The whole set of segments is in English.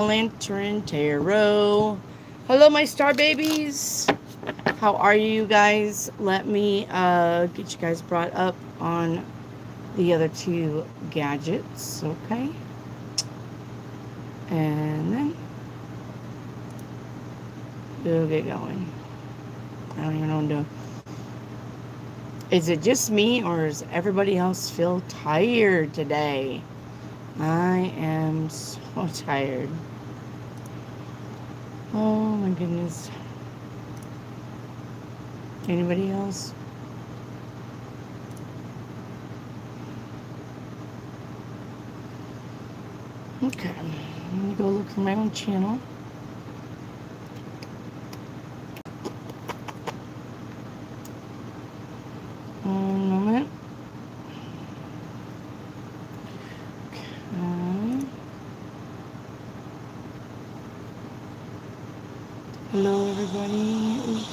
Lantern Tarot. Hello, my star babies. How are you guys? Let me get you guys brought up on the other two gadgets, okay? And then we'll get going. I don't even know what I'm doing. Is it just me or does everybody else feel tired today? I am so tired. Oh my goodness. Anybody else? Okay, let me go look for my own channel. One moment. Okay. Hello, everybody.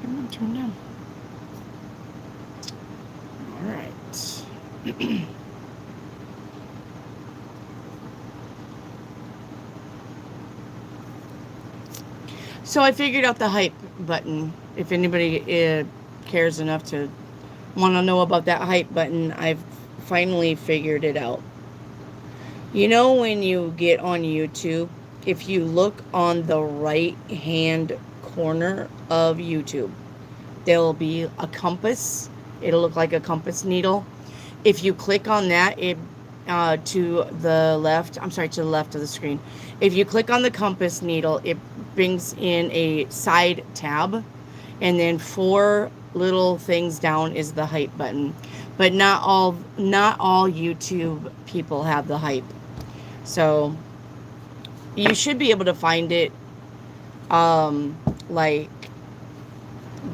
Come on, turn down. All right. So I figured out the hype button. If anybody cares enough to want to know about that hype button, I've finally figured it out. You know, when you get on YouTube, if you look on the right hand corner of YouTube, there'll be a compass. It'll look like a compass needle. If you click on that, it to the left, I'm sorry, to the left of the screen. If you click on the compass needle, it brings in a side tab, and then four little things down is the hype button. But not all YouTube people have the hype. So you should be able to find it like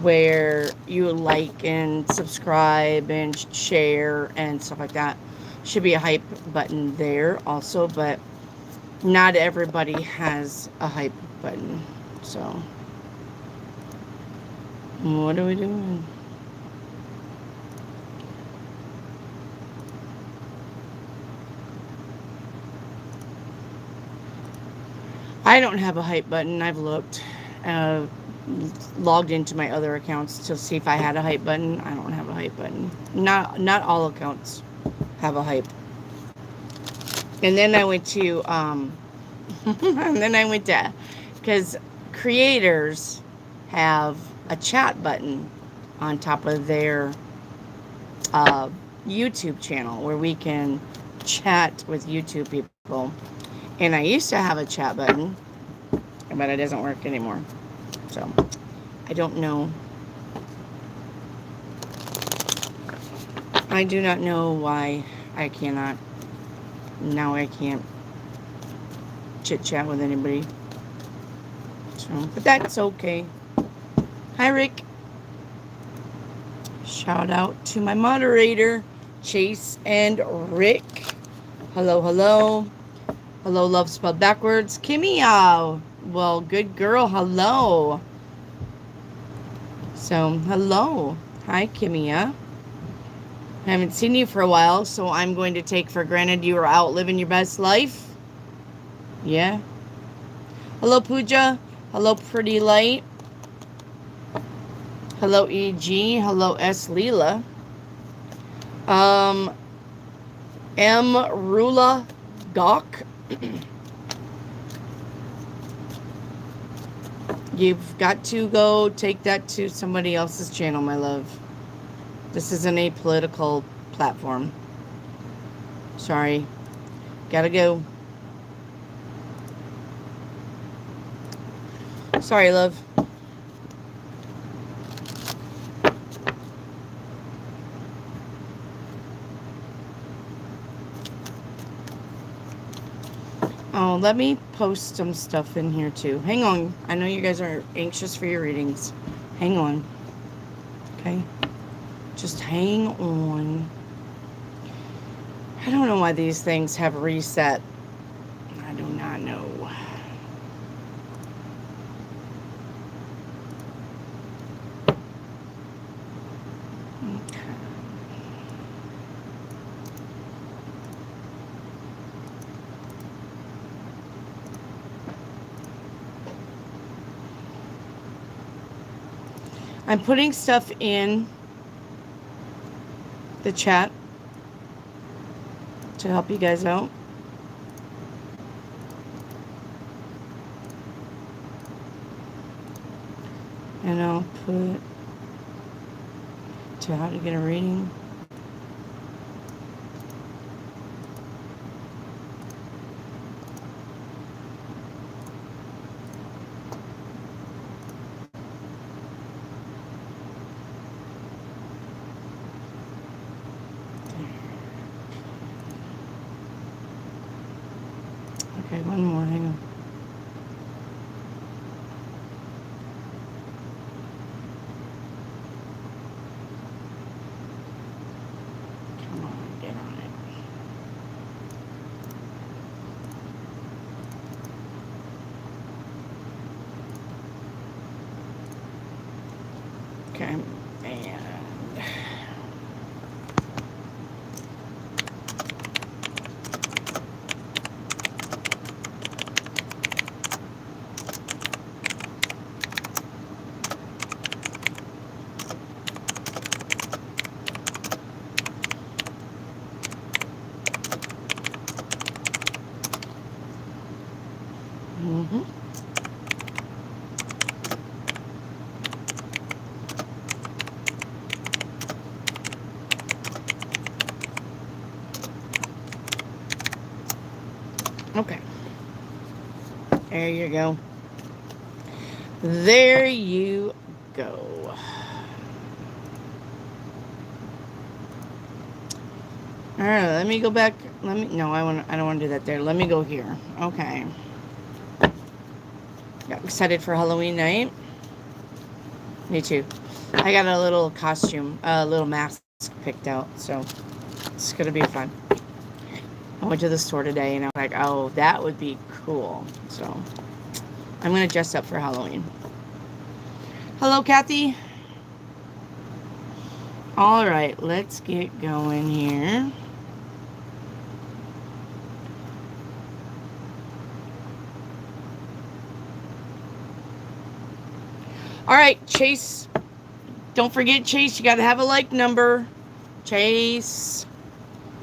where you like and subscribe and share and stuff like that. Should be a hype button there also, but not everybody has a hype button. So what are we doing? I don't have a hype button. I've looked, uh, logged into my other accounts to see if I had a hype button. I don't have a hype button. Not all accounts have a hype. And then I went to and then I went to, because creators have a chat button on top of their uh, YouTube channel where we can chat with YouTube people. And I used to have a chat button, but it doesn't work anymore. So I don't know. I do not know why I cannot. Now I can't chit chat with anybody. So, but that's okay. Hi, Rick. Shout out to my moderator, Chase and Rick. Hello, hello. Hello, love spelled backwards. Kimmy, well, good girl. Hello. So, hello. Hi, Kimmy. I haven't seen you for a while, so I'm going to take for granted you are out living your best life. Yeah. Hello, Pooja. Hello, Pretty Light. Hello, EG. Hello, S. Leela. M. Rula Gawk. You've got to go take that to somebody else's channel, my love. This isn't a political platform. Sorry. Gotta go. Sorry, love. Oh, let me post some stuff in here too. Hang on. I know you guys are anxious for your readings. Hang on. Okay? Just hang on. I don't know why these things have reset. I do not know. Okay. I'm putting stuff in the chat to help you guys out. And I'll put to how to get a reading. Okay, one more, hang on. Come on, get on it. Okay, and okay. There you go. There you go. All right, let me go back. I don't want to do that there. Let me go here. Okay. Got excited for Halloween night. Me too. I got a little costume, a little mask picked out, so it's gonna be fun. I went to the store today and I was like, oh, that would be cool. So I'm gonna dress up for Halloween. Hello, Kathy. All right, let's get going here. All right, Chase. Don't forget, Chase, you got to have a like number. Chase.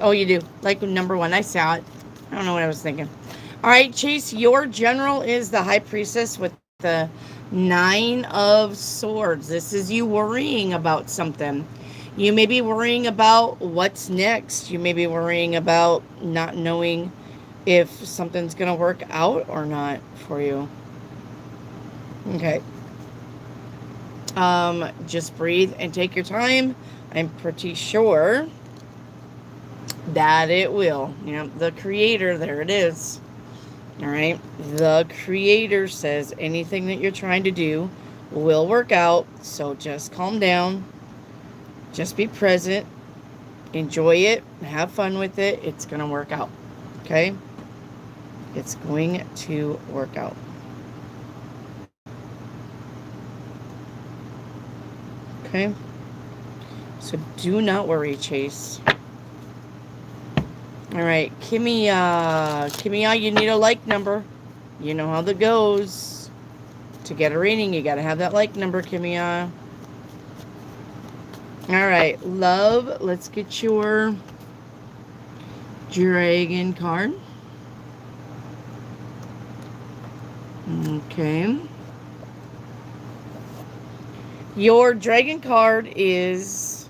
Oh, you do. Like number 1. I saw it. I don't know what I was thinking. All right, Chase, your general is the High Priestess with the 9 of Swords. This is you worrying about something. You may be worrying about what's next. You may be worrying about not knowing if something's going to work out or not for you. Okay. Just breathe and take your time. I'm pretty sure that it will. You know, the Creator, there it is. All right. The Creator says anything that you're trying to do will work out. So just calm down. Just be present. Enjoy it. Have fun with it. It's going to work out. Okay? It's going to work out. Okay? So do not worry, Chase. All right, Kimia, you need a like number. You know how that goes. To get a reading, you got to have that like number, Kimia. All right, love, let's get your dragon card. Okay. Your dragon card is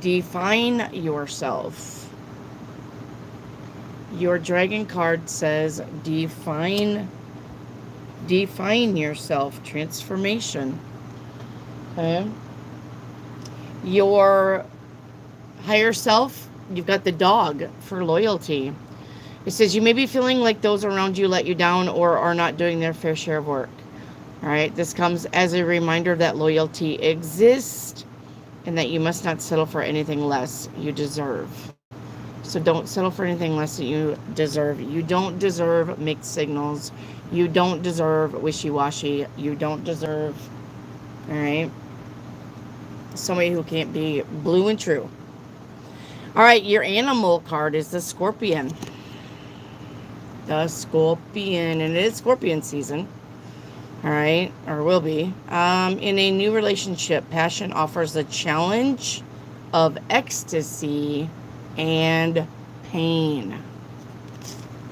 define yourself. Your dragon card says define yourself, transformation. Okay. Your higher self, you've got the dog for loyalty. It says you may be feeling like those around you let you down or are not doing their fair share of work. All right, this comes as a reminder that loyalty exists and that you must not settle for anything less you deserve. So don't settle for anything less that you deserve. You don't deserve mixed signals. You don't deserve wishy-washy. You don't deserve, all right, somebody who can't be blue and true. All right, your animal card is the Scorpion. The Scorpion, and it is Scorpion season. All right, or will be. In a new relationship, passion offers a challenge of ecstasy and pain.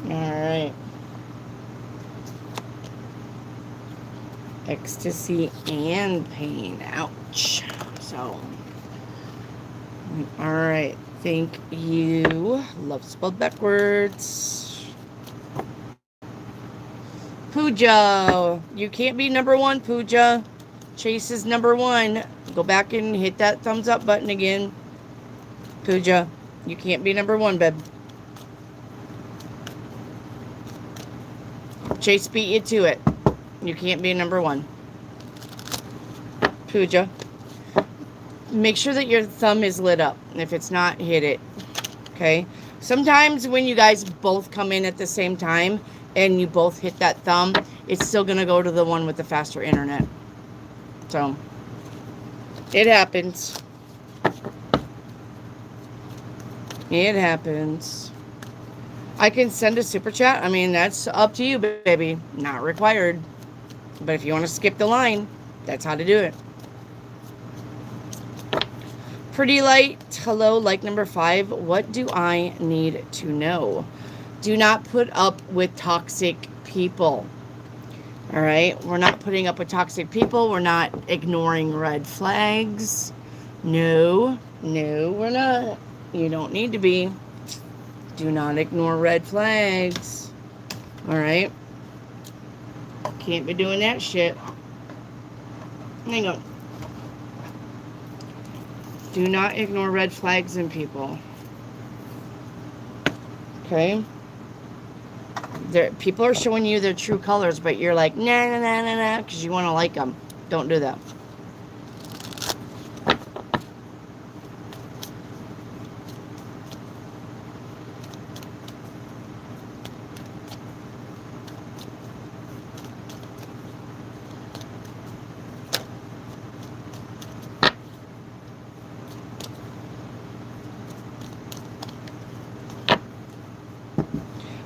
All right. Ecstasy and pain. Ouch. So, all right. Thank you. Love spelled backwards. Pooja. You can't be number one, Pooja. Chase is number one. Go back and hit that thumbs up button again. Pooja. You can't be number one, babe. Chase beat you to it. You can't be number one. Pooja. Make sure that your thumb is lit up. If it's not, hit it. Okay? Sometimes when you guys both come in at the same time and you both hit that thumb, it's still going to go to the one with the faster internet. So, it happens. It happens. I can send a super chat. I mean, that's up to you, baby. Not required. But if you want to skip the line, that's how to do it. Pretty light. Hello, like number 5. What do I need to know? Do not put up with toxic people. All right? We're not putting up with toxic people. We're not ignoring red flags. No, we're not. You don't need to be. Do not ignore red flags. All right? Can't be doing that shit. Hang on. Do not ignore red flags in people. Okay? People are showing you their true colors, but you're like, nah, because you want to like them. Don't do that.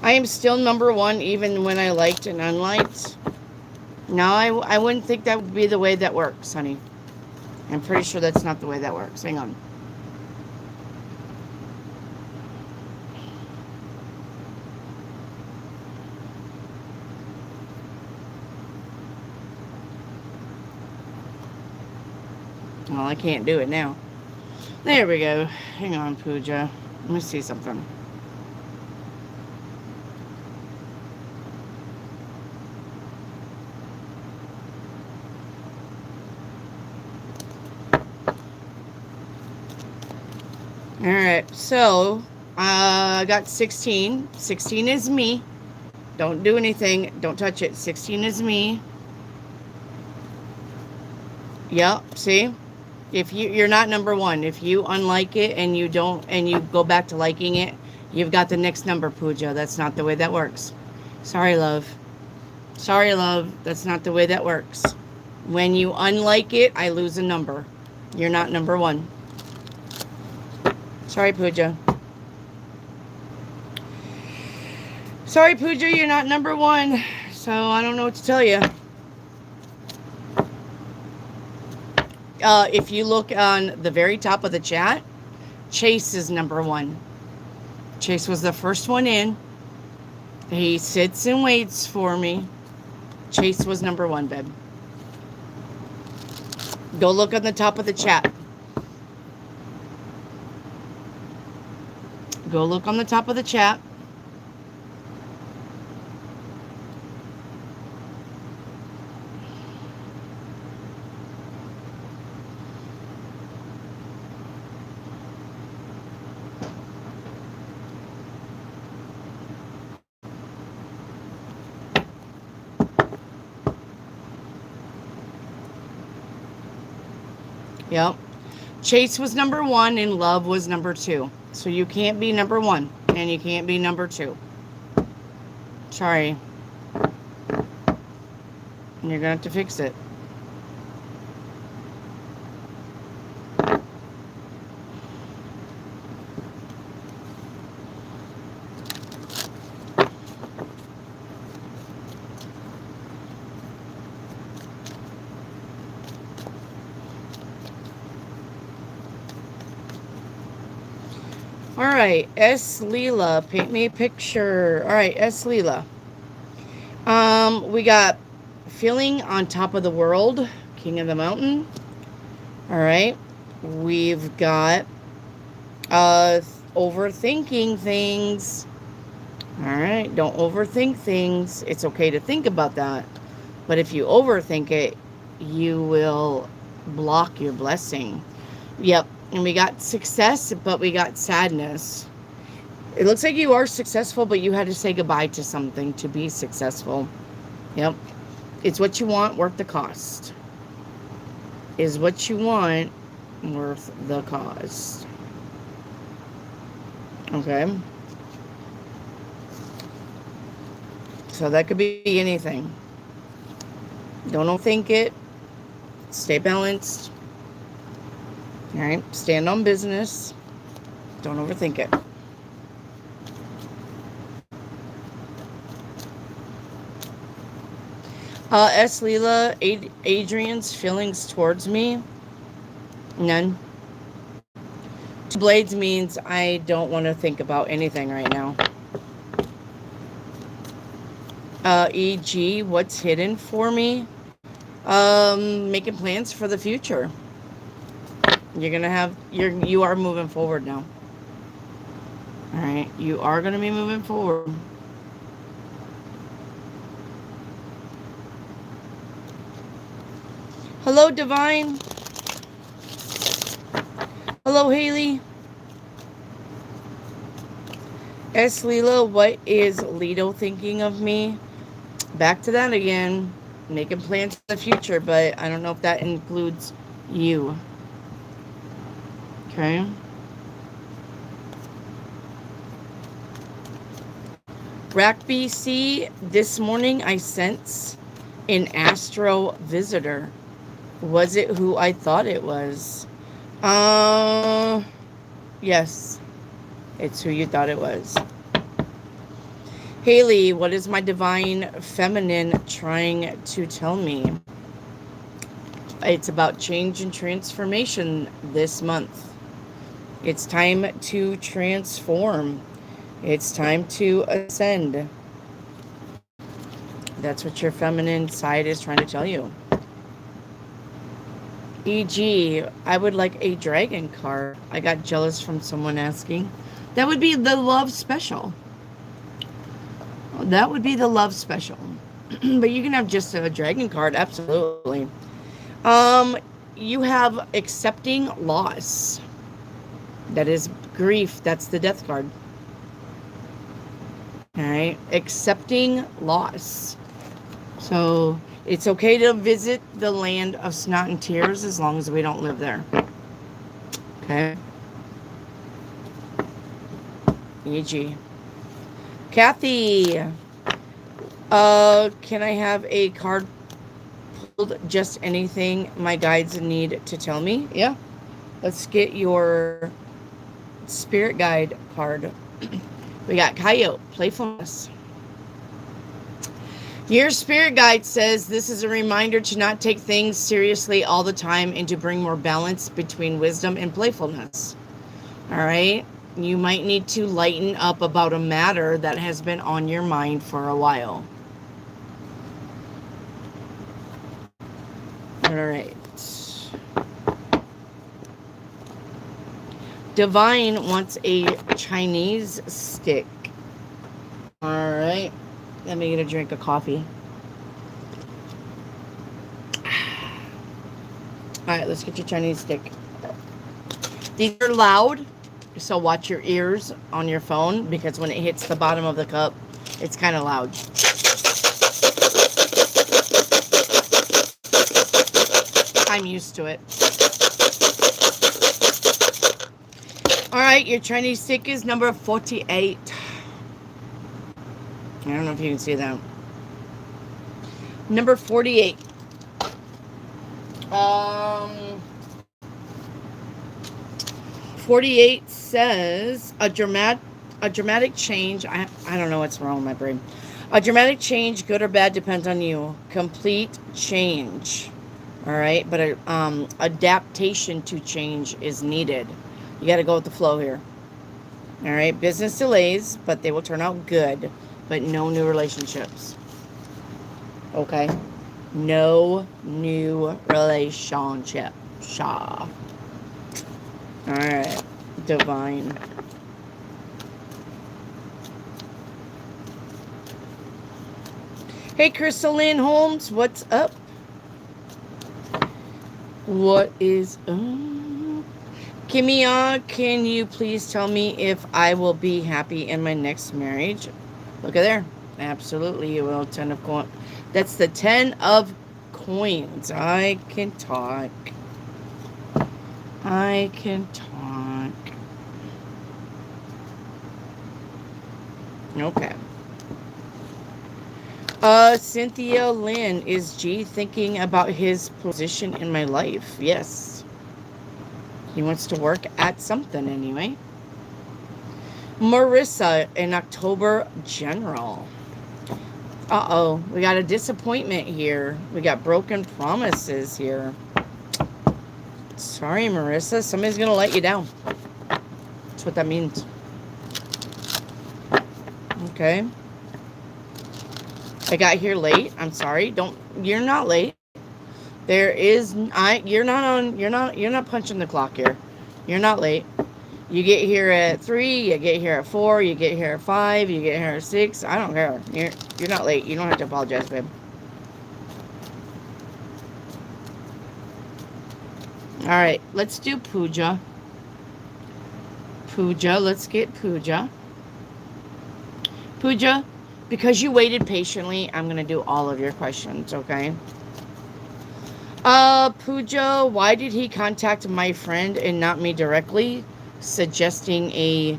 I am still number one even when I liked and unliked. No, I wouldn't think that would be the way that works, honey. I'm pretty sure that's not the way that works. Hang on. Well, I can't do it now. There we go. Hang on, Pooja. Let me see something. All right, so I got 16. 16 is me. Don't do anything. Don't touch it. 16 is me. Yep, see? If you're not number one, if you unlike it and you don't, and you go back to liking it, you've got the next number, Pooja. That's not the way that works. Sorry, love. Sorry, love. That's not the way that works. When you unlike it, I lose a number. You're not number one. Sorry, Pooja. Sorry, Pooja, you're not number one. So I don't know what to tell you. If you look on the very top of the chat, Chase is number one. Chase was the first one in. He sits and waits for me. Chase was number one, babe. Go look on the top of the chat. Go look on the top of the chat. Yep. Chase was number one and love was number two. So you can't be number one and you can't be number two. Sorry. You're going to have to fix it. All right, S. Leela, paint me a picture. All right, S. Leela. We got feeling on top of the world, king of the mountain. All right, we've got uh overthinking things. All right, don't overthink things. It's okay to think about that, but if you overthink it, you will block your blessing. Yep, and we got success, but we got sadness. It looks like you are successful, but you had to say goodbye to something to be successful. Yep. It's what you want worth the cost. Is what you want worth the cost? Okay. So that could be anything. Don't overthink it. Stay balanced. All right. Stand on business. Don't overthink it. S. Leela, Adrian's feelings towards me? None. Two blades means I don't want to think about anything right now. E.g., what's hidden for me? Making plans for the future. You're gonna have you are moving forward now. All right, you are gonna be moving forward. Hello, Divine. Hello, Haley. S. Leela, what is Lido thinking of me? Back to that again. Making plans for the future, but I don't know if that includes you. Okay. Rack BC, this morning I sense an astro visitor. Was it who I thought it was? Yes. It's who you thought it was. Haley, what is my divine feminine trying to tell me? It's about change and transformation this month. It's time to transform. It's time to ascend. That's what your feminine side is trying to tell you. E.g., I would like a dragon card. I got jealous from someone asking. That would be the love special. That would be the love special. But you can have just a dragon card, absolutely. You have accepting loss. That is grief. That's the death card. All right, accepting loss. So it's okay to visit the land of snot and tears as long as we don't live there. Okay. E.g. Kathy, can I have a card pulled? Just anything my guides need to tell me? Yeah. Let's get your spirit guide card. We got Coyote, playfulness. Your spirit guide says this is a reminder to not take things seriously all the time and to bring more balance between wisdom and playfulness. All right? You might need to lighten up about a matter that has been on your mind for a while. All right. Divine wants a Chinese stick. All right. Let me get a drink of coffee. All right, let's get your Chinese stick. These are loud, so watch your ears on your phone because when it hits the bottom of the cup, it's kind of loud. I'm used to it. All right, your Chinese stick is number 48. I don't know if you can see that. Number 48. 48 says a dramatic change. I don't know what's wrong with my brain. A dramatic change, good or bad, depends on you. Complete change. All right, but adaptation to change is needed. You got to go with the flow here. All right, business delays, but they will turn out good. But no new relationships. Okay? No new relationship. Shaw. All right, divine. Hey, Crystal Lynn Holmes, what's up? What is up? Kimia, can you please tell me if I will be happy in my next marriage? Look at there. Absolutely, you will. 10 of coins. That's the 10 of coins. I can talk. I can talk. Okay. Cynthia Lynn, is G thinking about his position in my life? Yes. He wants to work at something anyway. Marissa, an October general. Uh-oh, we got a disappointment here. We got broken promises here. Sorry, Marissa. Somebody's going to let you down. That's what that means. Okay. I got here late. I'm sorry. You're not late. You're not punching the clock here. You're not late. You get here at 3, you get here at 4, you get here at 5, you get here at 6. I don't care. You're not late. You don't have to apologize, babe. All right, let's do Pooja. Let's get Pooja. Pooja, because you waited patiently, I'm going to do all of your questions, okay? Pooja, why did he contact my friend and not me directly, suggesting a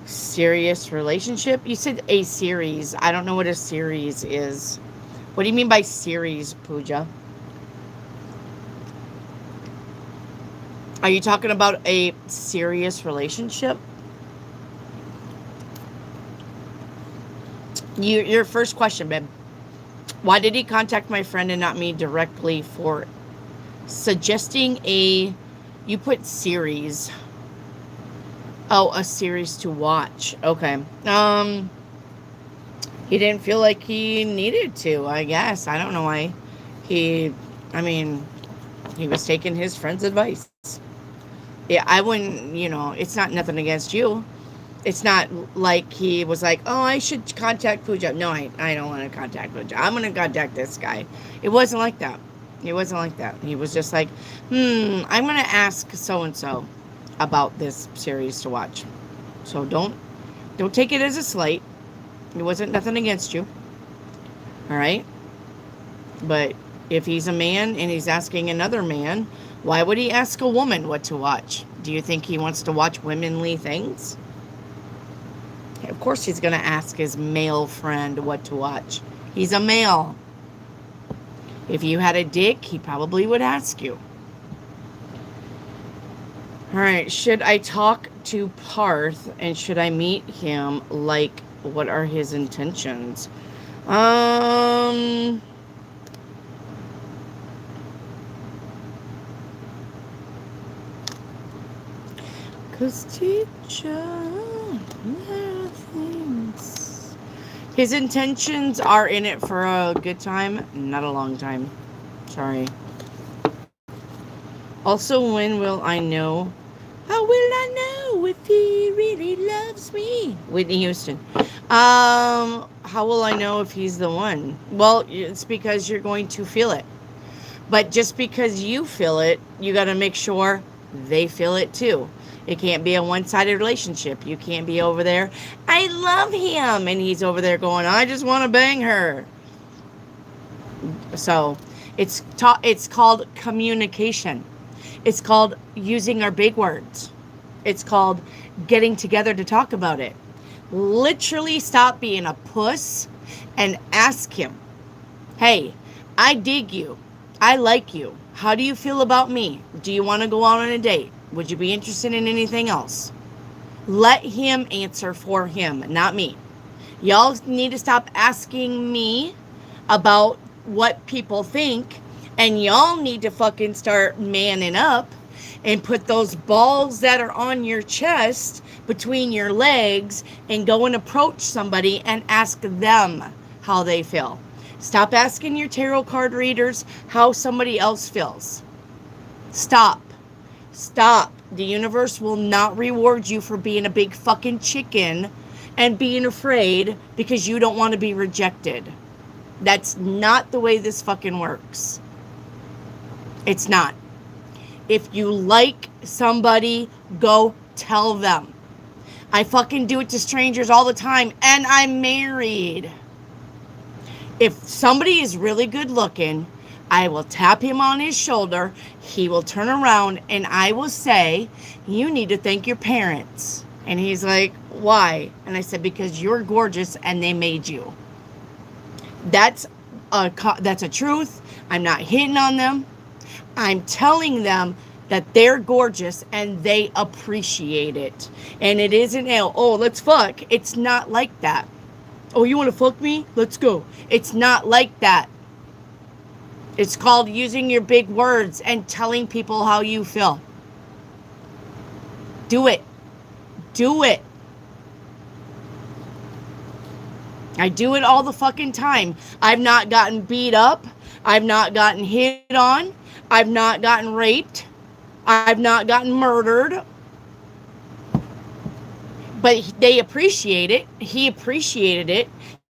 serious relationship? You said a series. I don't know what a series is. What do you mean by series, Pooja? Are you talking about a serious relationship? Your first question, babe. Why did he contact my friend and not me directly for suggesting you put series. Oh, a series to watch. Okay. He didn't feel like he needed to, I guess. I don't know why. He was taking his friend's advice. Yeah, I wouldn't, it's not nothing against you. It's not like he was like, oh, I should contact Pooja. No, I don't want to contact Pooja. I'm going to contact this guy. It wasn't like that. He was just like, I'm going to ask so-and-so about this series to watch. So don't take it as a slight. It wasn't nothing against you. All right? But if he's a man and he's asking another man, why would he ask a woman what to watch? Do you think he wants to watch womanly things? Of course he's going to ask his male friend what to watch. He's a male. If you had a dick, he probably would ask you. All right, should I talk to Parth and should I meet him? Like, what are his intentions? Cause teacher, things. His intentions are in it for a good time, not a long time. Sorry. Also, when will I know? How will I know if he really loves me? Whitney Houston. How will I know if he's the one? Well, it's because you're going to feel it. But just because you feel it, you got to make sure they feel it too. It can't be a one-sided relationship. You can't be over there, I love him, and he's over there going, I just want to bang her. So, it's called communication. It's called using our big words. It's called getting together to talk about it. Literally stop being a puss and ask him, hey, I dig you. I like you. How do you feel about me? Do you want to go out on a date? Would you be interested in anything else? Let him answer for him, not me. Y'all need to stop asking me about what people think, and y'all need to fucking start manning up and put those balls that are on your chest between your legs and go and approach somebody and ask them how they feel. Stop asking your tarot card readers how somebody else feels. Stop. Stop. The universe will not reward you for being a big fucking chicken and being afraid because you don't want to be rejected. That's not the way this fucking works. It's not. If you like somebody, go tell them. I fucking do it to strangers all the time, and I'm married. If somebody is really good looking, I will tap him on his shoulder, he will turn around, and I will say, you need to thank your parents. And he's like, why? And I said, because you're gorgeous and they made you. That's a truth. I'm not hitting on them. I'm telling them that they're gorgeous and they appreciate it. And it isn't, oh, let's fuck. It's not like that. Oh, you want to fuck me? Let's go. It's not like that. It's called using your big words and telling people how you feel. Do it. Do it. I do it all the fucking time. I've not gotten beat up. I've not gotten hit on. I've not gotten raped. I've not gotten murdered. But they appreciate it. He appreciated it.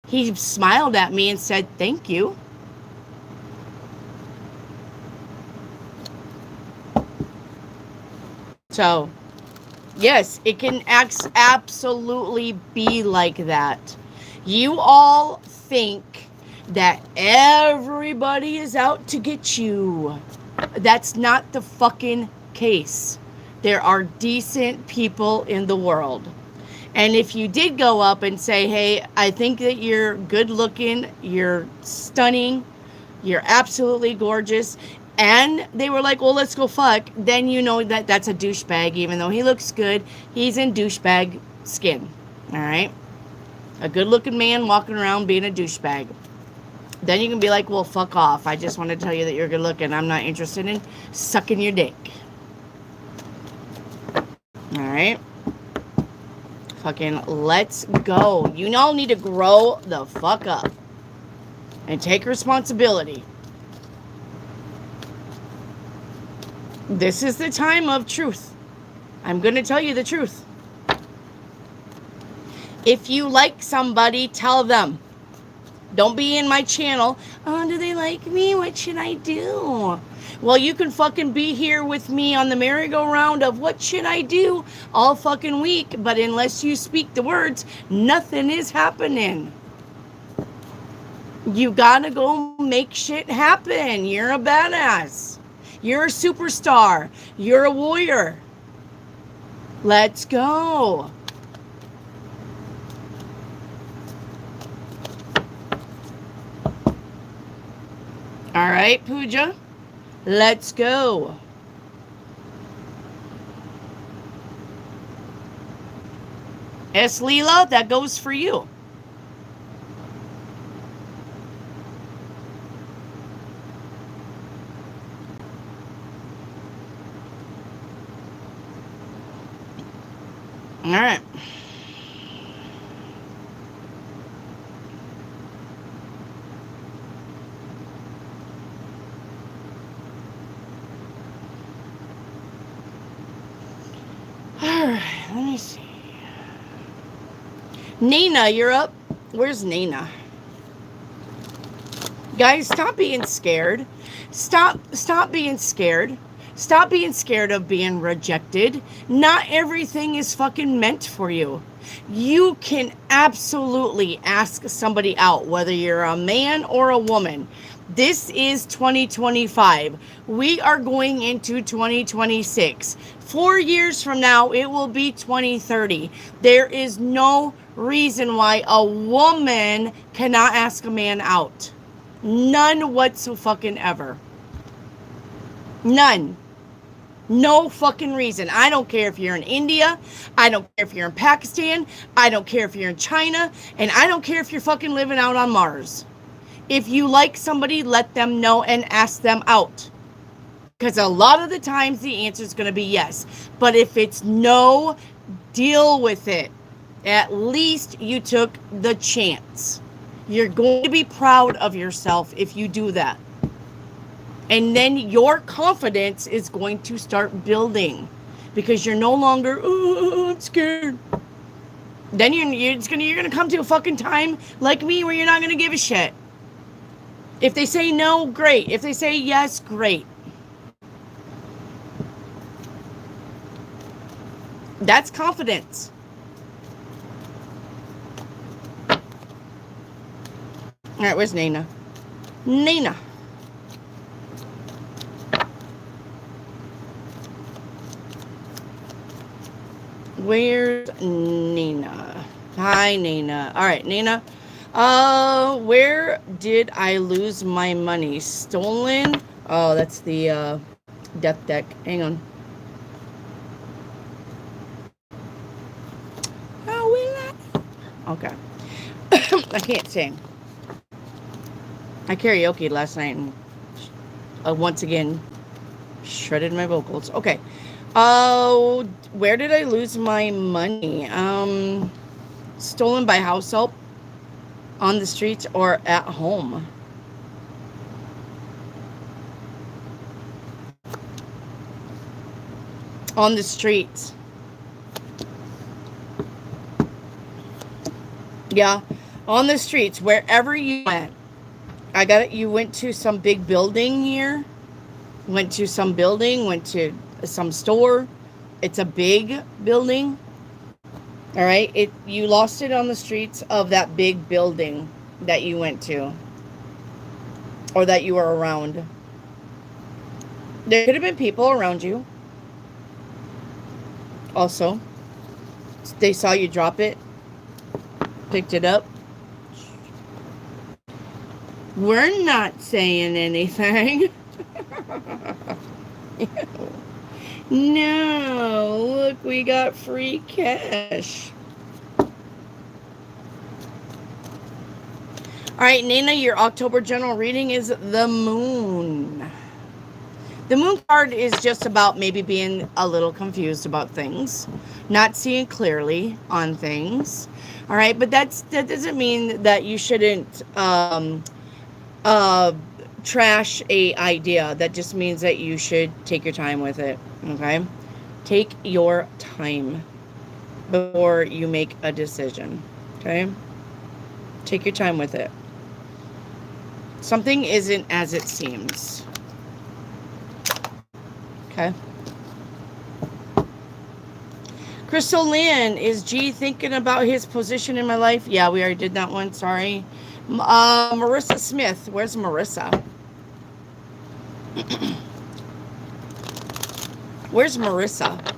He smiled at me and said, thank you. So, yes, it can absolutely be like that. You all think that everybody is out to get you. That's not the fucking case. There are decent people in the world. And if you did go up and say, hey, I think that you're good looking, you're stunning, you're absolutely gorgeous, and they were like, well, let's go fuck, then you know that that's a douchebag. Even though he looks good, he's in douchebag skin. All right? A good-looking man walking around being a douchebag. Then you can be like, well, fuck off. I just want to tell you that you're good-looking. I'm not interested in sucking your dick. All right? Fucking let's go. You all need to grow the fuck up and take responsibility. This is the time of truth. I'm going to tell you the truth. If you like somebody, tell them. Don't be in my channel. Oh, do they like me? What should I do? Well, you can fucking be here with me on the merry-go-round of what should I do all fucking week. But unless you speak the words, nothing is happening. You gotta go make shit happen. You're a badass. You're a superstar. You're a warrior. Let's go. All right, Pooja. Let's go. S. Leela, that goes for you. All right. All right, let me see. Nina, you're up. Where's Nina? Guys, stop being scared. Stop being scared. Stop being scared of being rejected. Not everything is fucking meant for you. You can absolutely ask somebody out, whether you're a man or a woman. This is 2025. We are going into 2026. 4 years from now, it will be 2030. There is no reason why a woman cannot ask a man out. None whatsoever. None. No fucking reason. I don't care if you're in India. I don't care if you're in Pakistan. I don't care if you're in China. And I don't care if you're fucking living out on Mars. If you like somebody, let them know and ask them out. Because a lot of the times the answer is going to be yes. But if it's no, Deal with it. At least you took the chance. You're going to be proud of yourself if you do that. And then your confidence is going to start building because you're no longer, oh, I'm scared. Then you're gonna come to a fucking time like me where you're not gonna give a shit. If they say no, great. If they say yes, great. That's confidence. All right, where's Nina? Nina. Where's Nina? Hi, Nina. All right, Nina. Where did I lose my money? Stolen? Oh, that's the death deck. Hang on. How will I? Okay. I can't sing. I karaoke last night and once again shredded my vocals. Okay. Where did I lose my money? Stolen by house help, on the streets, or at home. On the streets. Yeah, on the streets, wherever you went. I got it. You went to some big building here. Went to some building, went to some store. It's a big building. All right. You lost it on the streets of that big building that you went to or that you were around. There could have been people around you. Also, they saw you drop it, picked it up. We're not saying anything. No, look, we got free cash. All right, Nina, your October general reading is the moon. The moon card is just about maybe being a little confused about things, not seeing clearly on things. All right, but that doesn't mean that you shouldn't trash a idea. That just means that you should take your time with it. Okay, take your time before you make a decision. Okay, take your time with it. Something isn't as it seems. Okay. Crystal Lynn, is G thinking about his position in my life? Yeah, we already did that one. Sorry. Marissa Smith. Where's Marissa? Where's Marissa?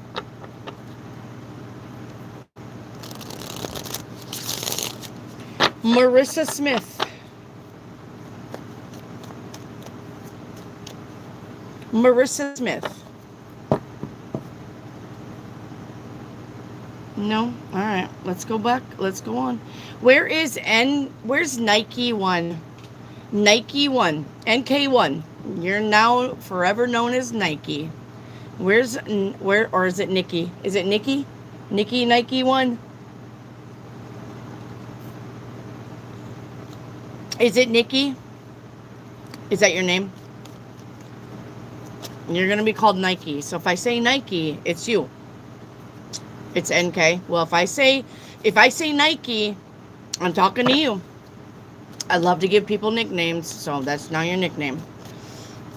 Marissa Smith. Marissa Smith. No? All right. Let's go back. Let's go on. Where's Nike 1? Nike 1. NK1. You're now forever known as Nike. Or is it Nikki? Is it Nikki? Nikki Nike 1? Is it Nikki? Is that your name? You're going to be called Nike. So if I say Nike, it's you. It's NK. Well, if I say Nike, I'm talking to you. I love to give people nicknames, so that's now your nickname.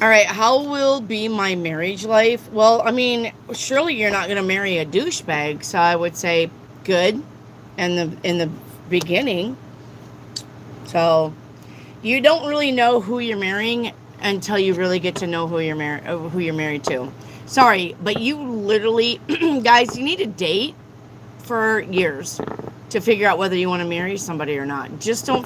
All right, how will be my marriage life? Well, I mean, surely you're not going to marry a douchebag, so I would say good in the beginning. So you don't really know who you're marrying until you really get to know who you're married to. Sorry, but you literally, guys, you need to date for years to figure out whether you want to marry somebody or not. Just don't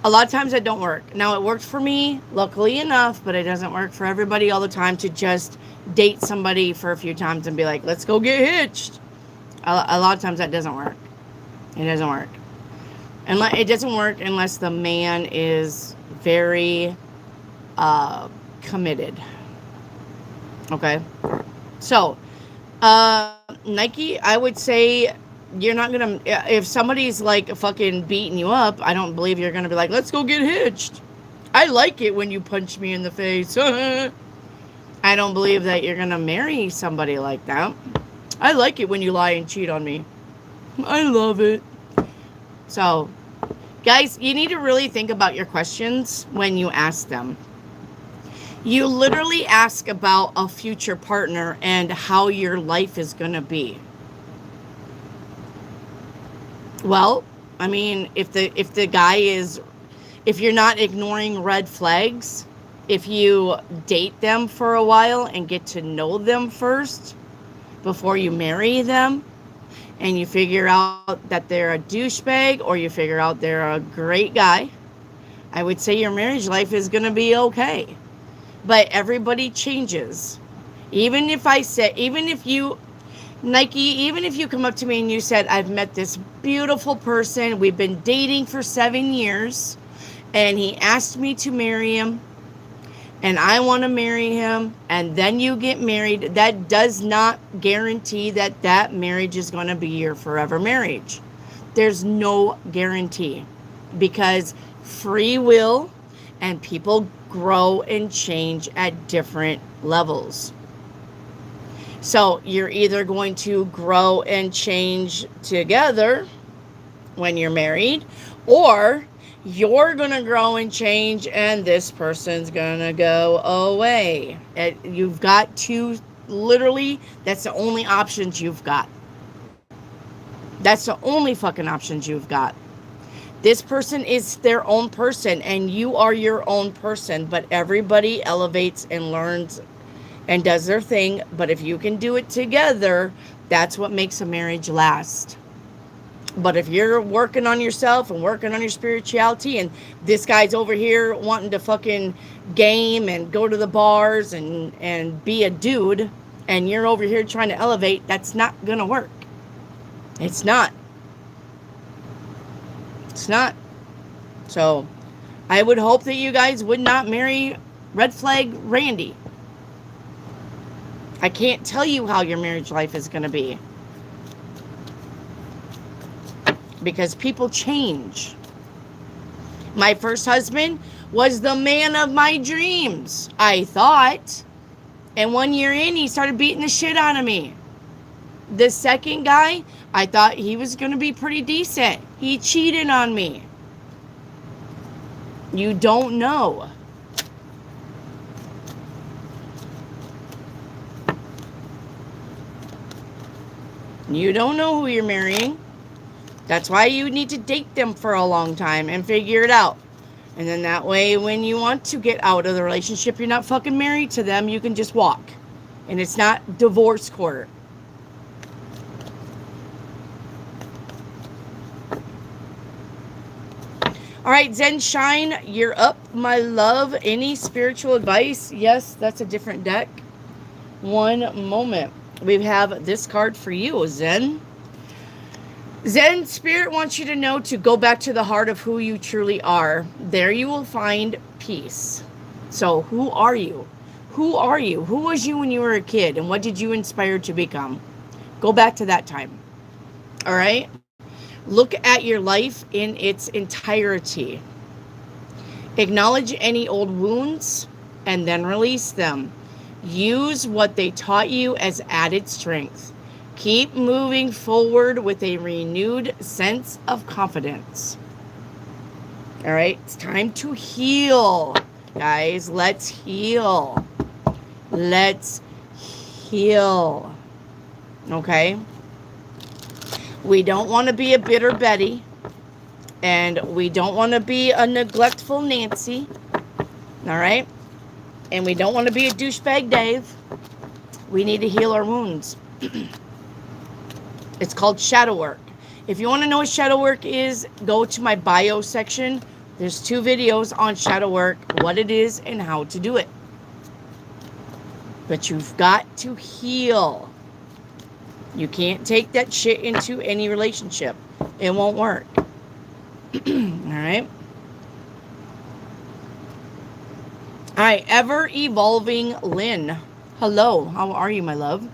a lot of times that don't work. Now, it worked for me, luckily enough, but it doesn't work for everybody all the time to just date somebody for a few times and be like, let's go get hitched. A lot of times that doesn't work. It doesn't work. It doesn't work unless the man is very committed. Okay? So, Nike, I would say you're not gonna, if somebody's like fucking beating you up, I don't believe you're gonna be like, let's go get hitched. I like it when you punch me in the face. I don't believe that you're gonna marry somebody like that. I like it when you lie and cheat on me. I love it. So, guys, you need to really think about your questions when you ask them. You literally ask about a future partner and how your life is going to be. Well, I mean, if the guy is, if you're not ignoring red flags, if you date them for a while and get to know them first before you marry them, and you figure out that they're a douchebag or you figure out they're a great guy, I would say your marriage life is going to be okay. But everybody changes. Even if you, Nike, even if you come up to me and you said, I've met this beautiful person, we've been dating for 7 years, and he asked me to marry him, and I want to marry him, and then you get married, that does not guarantee that that marriage is going to be your forever marriage. There's no guarantee, because free will and people grow and change at different levels. So you're either going to grow and change together when you're married, or you're going to grow and change and this person's going to go away. You've got to, literally, that's the only options you've got. That's the only fucking options you've got. This person is their own person and you are your own person, but everybody elevates and learns and does their thing. But if you can do it together, that's what makes a marriage last. But if you're working on yourself and working on your spirituality, and this guy's over here wanting to fucking game and go to the bars and be a dude, and you're over here trying to elevate, that's not gonna work. It's not. It's not. So I would hope that you guys would not marry red flag Randy. I can't tell you how your marriage life is going to be, because people change. My first husband was the man of my dreams, I thought. And 1 year in, he started beating the shit out of me. The second guy, I thought he was going to be pretty decent. He cheated on me. You don't know. You don't know who you're marrying. That's why you need to date them for a long time and figure it out. And then that way, when you want to get out of the relationship, you're not fucking married to them. You can just walk. And it's not divorce court. All right, Zen Shine, you're up, my love. Any spiritual advice? Yes, that's a different deck. One moment. We have this card for you, Zen. Zen, Spirit wants you to know to go back to the heart of who you truly are. There you will find peace. So who are you? Who are you? Who was you when you were a kid? And what did you inspire to become? Go back to that time. All right? Look at your life in its entirety. Acknowledge any old wounds and then release them. Use what they taught you as added strength. Keep moving forward with a renewed sense of confidence. All right, it's time to heal. Guys, let's heal. Let's heal. Okay? We don't want to be a bitter Betty. And we don't want to be a neglectful Nancy. All right? And we don't want to be a douchebag Dave. We need to heal our wounds. It's called shadow work. If you want to know what shadow work is, go to my bio section. There's 2 videos on shadow work, what it is and how to do it. But you've got to heal. You can't take that shit into any relationship. It won't work. All right? All right, ever evolving Lynn. Hello, how are you, my love?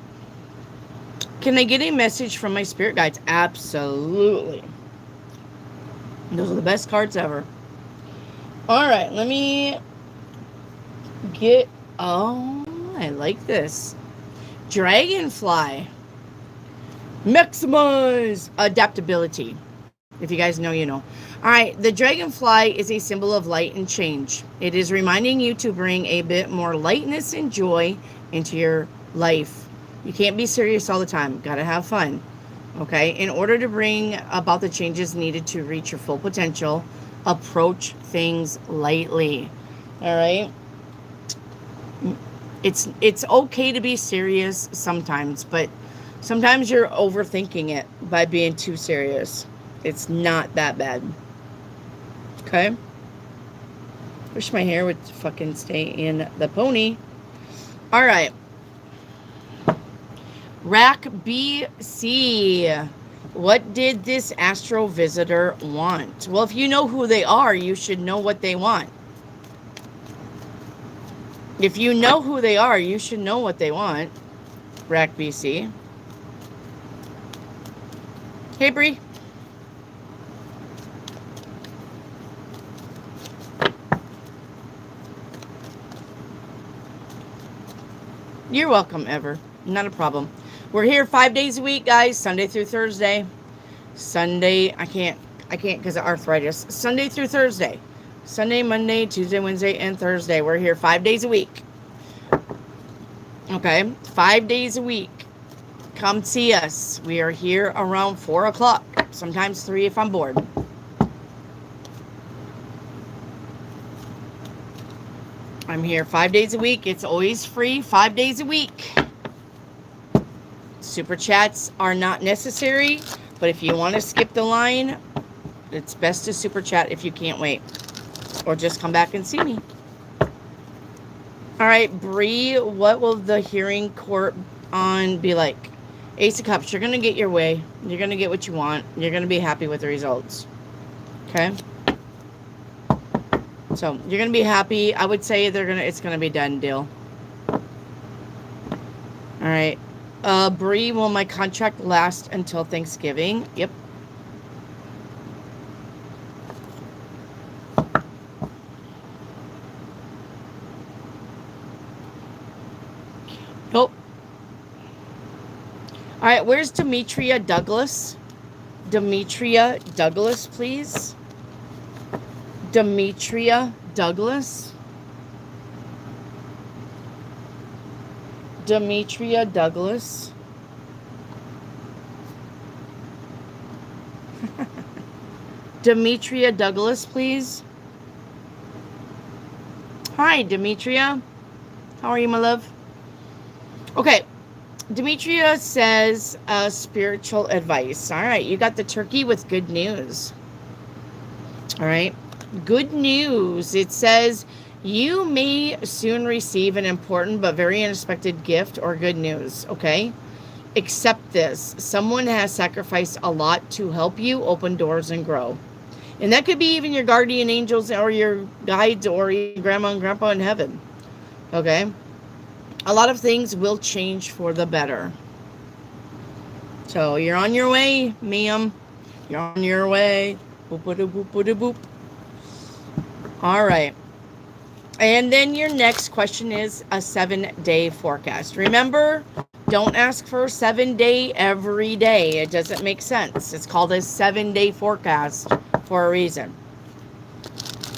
Can I get a message from my spirit guides? Absolutely. Those are the best cards ever. All right, let me get... Oh, I like this. Dragonfly. Maximize adaptability. If you guys know, you know. All right, the dragonfly is a symbol of light and change. It is reminding you to bring a bit more lightness and joy into your life. You can't be serious all the time. Gotta have fun. Okay? In order to bring about the changes needed to reach your full potential, approach things lightly. All right? It's okay to be serious sometimes, but sometimes you're overthinking it by being too serious. It's not that bad. Okay? Wish my hair would fucking stay in the pony. All right. Rack BC. What did this astro visitor want? Well, if you know who they are, you should know what they want. If you know who they are, you should know what they want. Rack BC. Hey, Bree. You're welcome, Ever. Not a problem. We're here 5 days a week, guys. Sunday through Thursday. Sunday, I can't because of arthritis. Sunday through Thursday. Sunday, Monday, Tuesday, Wednesday, and Thursday. We're here 5 days a week. Okay? 5 days a week. Come see us. We are here around 4 o'clock. Sometimes 3 if I'm bored. I'm here 5 days a week. It's always free 5 days a week. Super chats are not necessary, but if you want to skip the line, it's best to super chat if you can't wait. Or just come back and see me. All right, Bree, what will the hearing court on be like? Ace of Cups, you're going to get your way. You're going to get what you want. You're going to be happy with the results. Okay? So, you're going to be happy. I would say it's going to be done deal. All right. Bree, will my contract last until Thanksgiving? Yep. Nope. All right, where's Demetria Douglas? Demetria Douglas, please. Demetria Douglas. Demetria Douglas. Demetria Douglas, please. Hi, Demetria. How are you, my love? Okay. Demetria says spiritual advice. All right, you got the turkey with good news. All right. Good news. It says you may soon receive an important but very unexpected gift or good news, okay? Accept this. Someone has sacrificed a lot to help you open doors and grow. And that could be even your guardian angels or your guides or your grandma and grandpa in heaven, okay? A lot of things will change for the better. So you're on your way, ma'am. You're on your way. Boop-a-doop-boop-a-doop. All right. And then your next question is a 7-day forecast. Remember, don't ask for a 7-day every day. It doesn't make sense. It's called a 7-day forecast for a reason.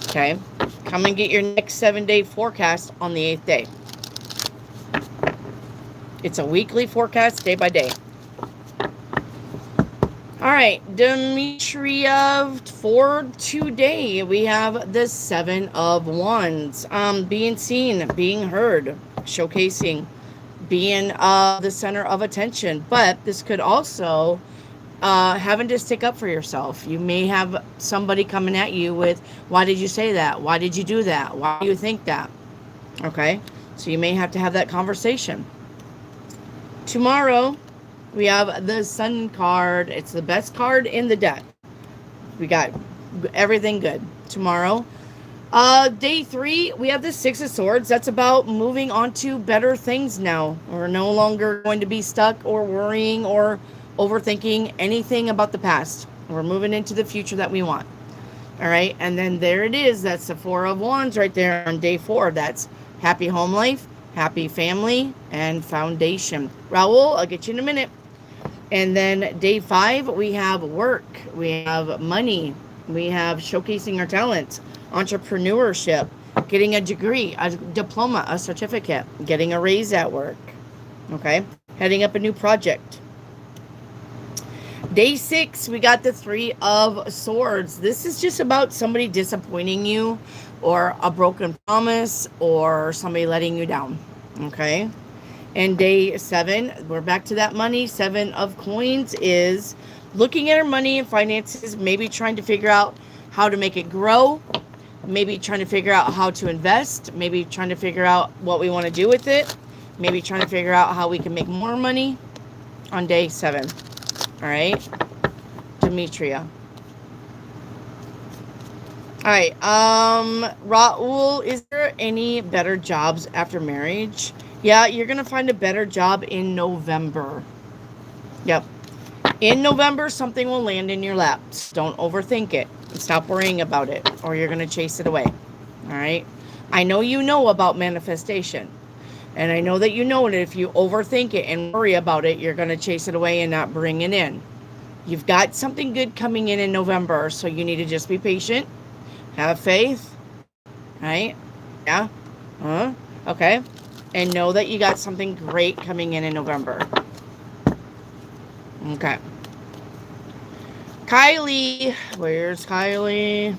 Okay? Come and get your next 7-day forecast on the 8th day. It's a weekly forecast, day by day. All right, Demetria, for today, we have the 7 of Wands. Being seen, being heard, showcasing, being the center of attention. But this could also having to stick up for yourself. You may have somebody coming at you with, why did you say that? Why did you do that? Why do you think that? Okay, so you may have to have that conversation. Tomorrow, we have the Sun card. It's the best card in the deck. We got everything good. Tomorrow, Day 3, we have the Six of Swords. That's about moving on to better things now. We're no longer going to be stuck or worrying or overthinking anything about the past. We're moving into the future that we want. All right, and then there it is. That's the Four of Wands right there on day 4. That's happy home life, happy family, and foundation. Raul, I'll get you in a minute. And then day 5, we have work, we have money, we have showcasing our talents, entrepreneurship, getting a degree, a diploma, a certificate, getting a raise at work, okay, heading up a new project. Day 6, we got the Three of Swords. This is just about somebody disappointing you, or a broken promise, or somebody letting you down, okay? And day 7, we're back to that money. 7 of Coins is looking at our money and finances, maybe trying to figure out how to make it grow, maybe trying to figure out how to invest, maybe trying to figure out what we want to do with it, maybe trying to figure out how we can make more money on day 7. All right, Demetria. All right, Raul, is there any better jobs after marriage? Yeah, you're going to find a better job in November. Yep. In November, something will land in your lap. Don't overthink it. Stop worrying about it, or you're going to chase it away. All right? I know you know about manifestation. And I know that you know that if you overthink it and worry about it, you're going to chase it away and not bring it in. You've got something good coming in November, so you need to just be patient. Have faith. Right? Yeah? Okay. And know that you got something great coming in November. Okay. Kylie. Where's Kylie?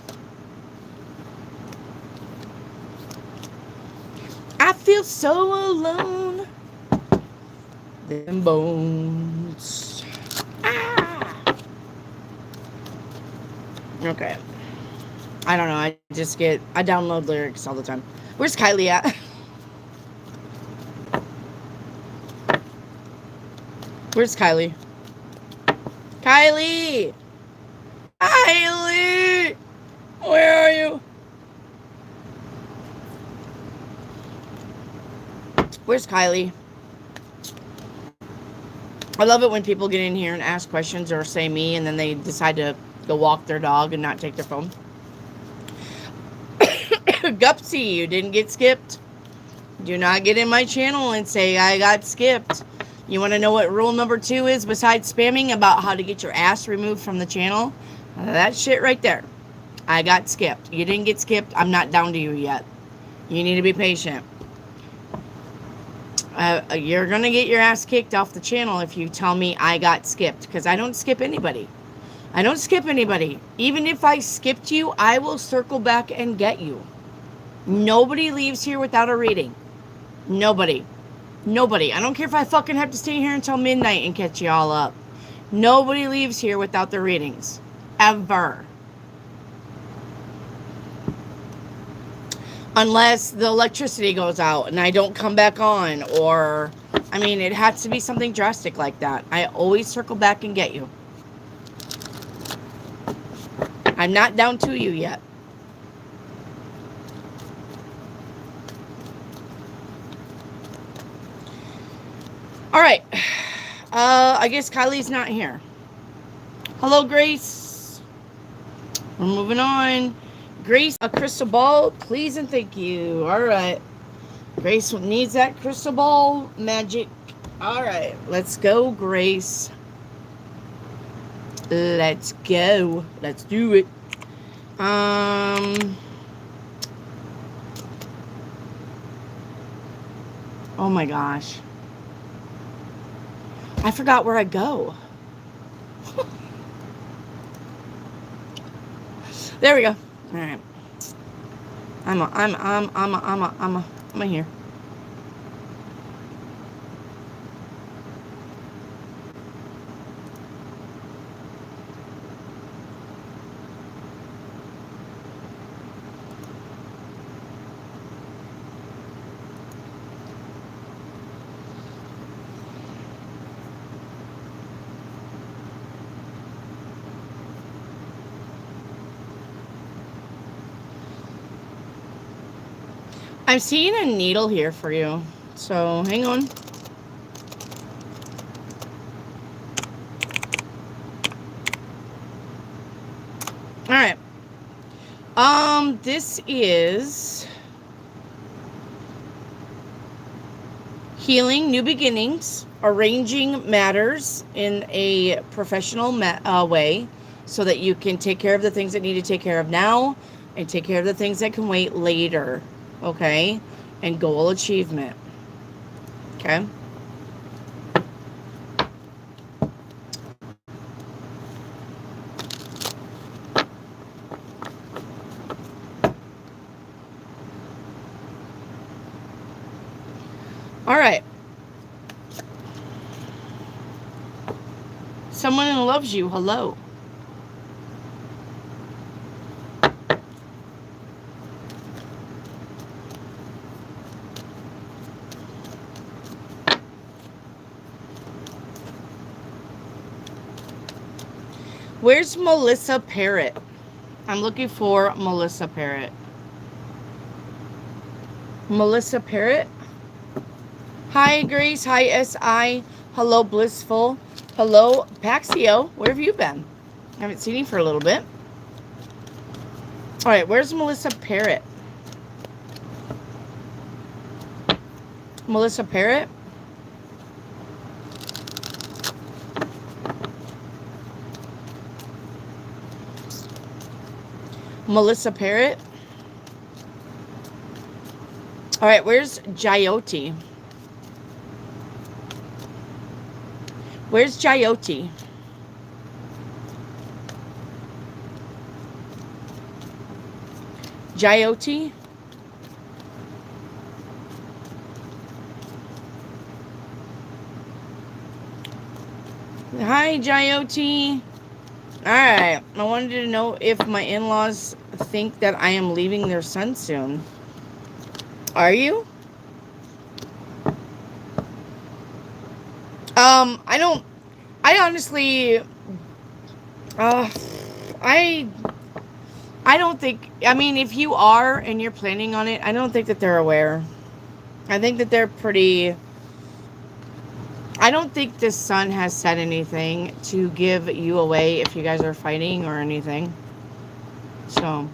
I feel so alone. Them bones. Ah. Okay. I don't know. I download lyrics all the time. Where's Kylie at? Where's Kylie? Kylie! Kylie! Where are you? Where's Kylie? I love it when people get in here and ask questions or say me, and then they decide to go walk their dog and not take their phone. Gupsy, you didn't get skipped. Do not get in my channel and say I got skipped. You want to know what rule number 2 is besides spamming about how to get your ass removed from the channel? That shit right there. I got skipped. You didn't get skipped. I'm not down to you yet. You need to be patient. You're going to get your ass kicked off the channel if you tell me I got skipped, because I don't skip anybody. I don't skip anybody. Even if I skipped you, I will circle back and get you. Nobody leaves here without a reading. Nobody. Nobody. I don't care if I fucking have to stay here until midnight and catch you all up. Nobody leaves here without their readings. Ever. Unless the electricity goes out and I don't come back on, or, I mean, it has to be something drastic like that. I always circle back and get you. I'm not down to you yet. All right. I guess Kylie's not here. Hello, Grace. We're moving on. Grace, a crystal ball, please and thank you. All right. Grace needs that crystal ball magic. All right. Let's go, Grace. Let's go. Let's do it. Oh my gosh. I forgot where I go. There we go. All right. I'm here. I'm seeing a needle here for you. So hang on. All right. This is healing, new beginnings, arranging matters in a professional way so that you can take care of the things that need to take care of now and take care of the things that can wait later. Okay? And goal achievement. Okay? All right. Someone who loves you, hello. Where's Melissa Parrott? I'm looking for Melissa Parrott. Melissa Parrott? Hi, Grace. Hi, SI. Hello, Blissful. Hello, Paxio. Where have you been? I haven't seen you for a little bit. All right, where's Melissa Parrott? Melissa Parrott? Melissa Parrott? All right, where's Jyoti? Where's Jyoti? Jyoti? Hi, Jyoti. All right, I wanted to know if my in-laws think that I am leaving their son soon. Are you? I honestly, I don't think, I mean, if you are and you're planning on it, I don't think that they're aware. I think that they're pretty, I don't think this son has said anything to give you away if you guys are fighting or anything. So.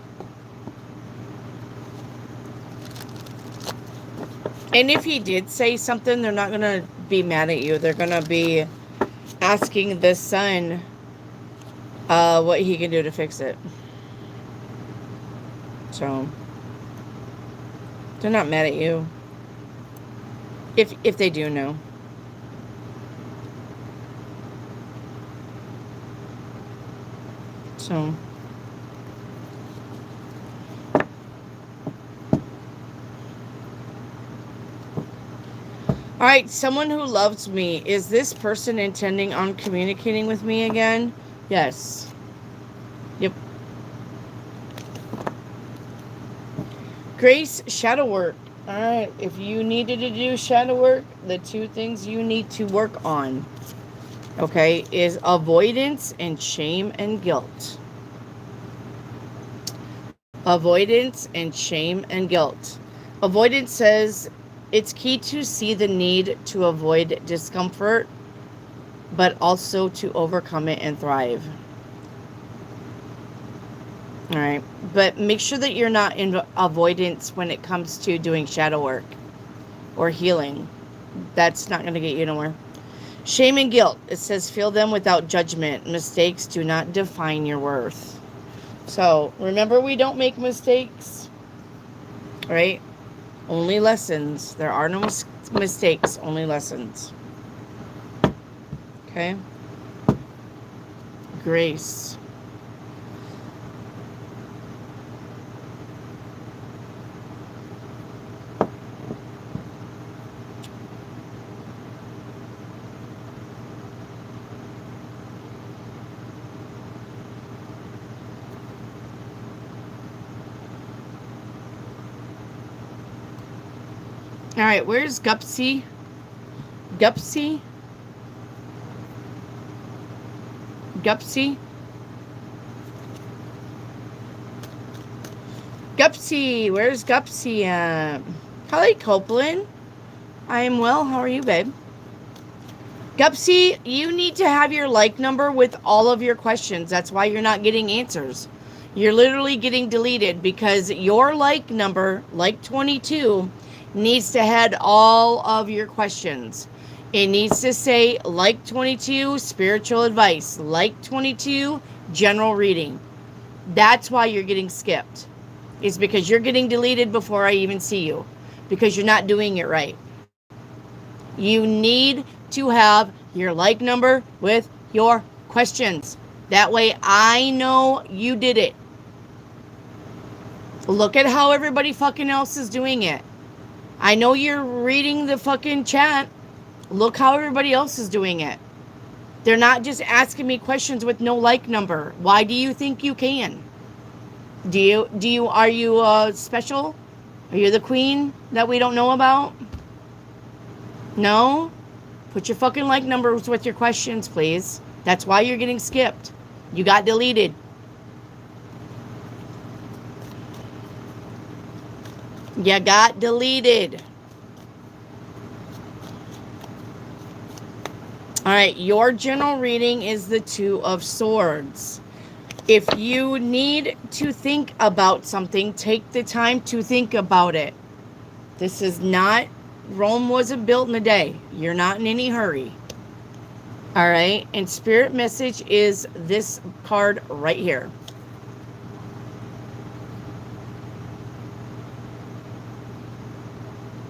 And if he did say something, they're not going to be mad at you. They're going to be asking this son what he can do to fix it. So, they're not mad at you. If they do know. So. All right, someone who loves me. Is this person intending on communicating with me again? Yes. Yep. Grace, shadow work. All right, if you needed to do shadow work, the two things you need to work on, okay, is avoidance and shame and guilt. Avoidance and shame and guilt. Avoidance says it's key to see the need to avoid discomfort, but also to overcome it and thrive. All right. But make sure that you're not in avoidance when it comes to doing shadow work or healing. That's not going to get you nowhere. Shame and guilt. It says feel them without judgment. Mistakes do not define your worth. So remember, we don't make mistakes, right? Only lessons. There are no mistakes, only lessons. Okay? Grace. All right, where's Gupsy? Gupsy? Gupsy? Gupsy, where's Gupsy at? Holly Copeland. I am well. How are you, babe? Gupsy, you need to have your like number with all of your questions. That's why you're not getting answers. You're literally getting deleted because your like number, like 22, needs to head all of your questions. It needs to say like 22, spiritual advice, like 22, general reading. That's why you're getting skipped. It's because you're getting deleted before I even see you because you're not doing it right. You need to have your like number with your questions. That way I know you did it. Look at how everybody fucking else is doing it. I know you're reading the fucking chat. Look how everybody else is doing it. They're not just asking me questions with no like number. Why do you think you can? Are you special? Are you the queen that we don't know about? No? Put your fucking like numbers with your questions, please. That's why you're getting skipped. You got deleted. You got deleted. All right, your general reading is the Two of Swords. If you need to think about something, take the time to think about it. This is not, Rome wasn't built in a day. You're not in any hurry. All right, and spirit message is this card right here.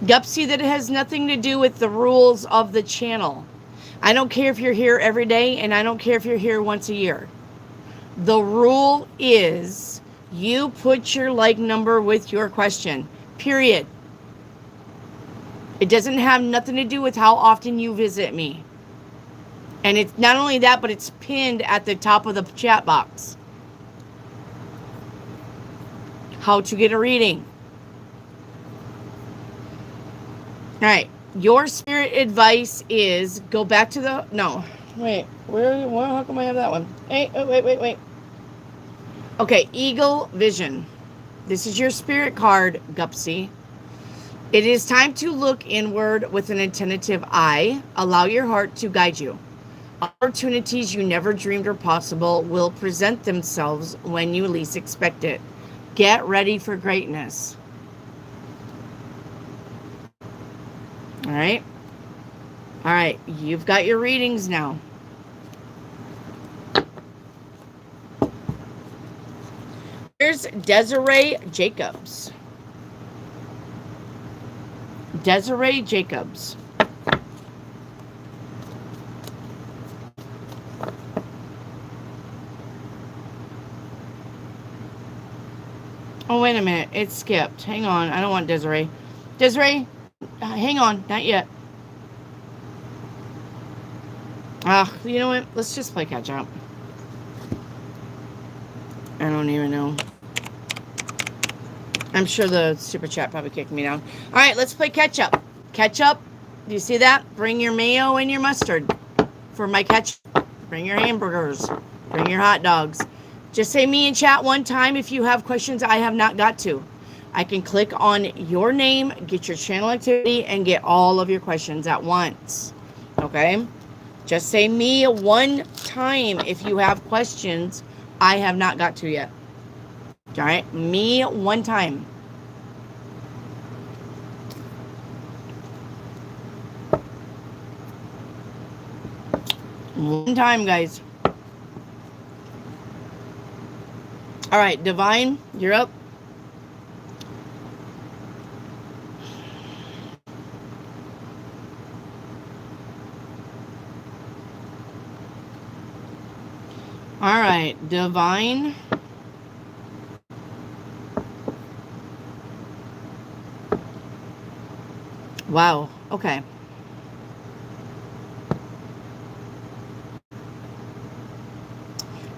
Gupsy, that has nothing to do with the rules of the channel. I don't care if you're here every day, and I don't care if you're here once a year. The rule is you put your like number with your question, period. It doesn't have nothing to do with how often you visit me. And it's not only that, but it's pinned at the top of the chat box. How to get a reading. All right. Your spirit advice is go back to the... No. Wait. How come I have that one? Hey, oh, wait. Okay. Eagle Vision. This is your spirit card, Gupsy. It is time to look inward with an attentive eye. Allow your heart to guide you. Opportunities you never dreamed were possible will present themselves when you least expect it. Get ready for greatness. All right. All right. You've got your readings now. Here's Desiree Jacobs. Desiree Jacobs. Oh, wait a minute. It skipped. Hang on. I don't want Desiree. Desiree, hang on. Not yet. You know what? Let's just play catch up. I don't even know. I'm sure the super chat probably kicked me down. All right, let's play catch up. Catch up. Do you see that? Bring your mayo and your mustard for my catch. Bring your hamburgers. Bring your hot dogs. Just say me in chat one time if you have questions I have not got to. I can click on your name, get your channel activity, and get all of your questions at once. Okay? Just say me one time if you have questions I have not got to yet. All right? Me one time. One time, guys. All right, Divine, you're up. All right, Divine. Wow, okay.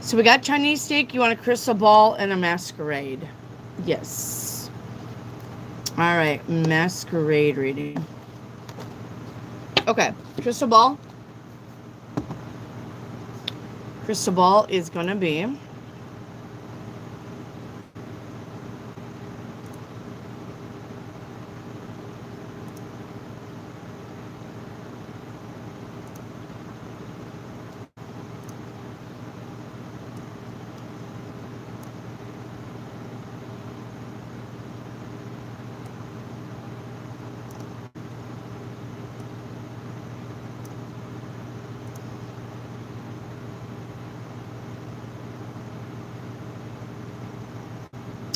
So we got Chinese steak, you want a crystal ball, and a masquerade. Yes. All right, masquerade reading. Okay, crystal ball. Crystal ball is going to be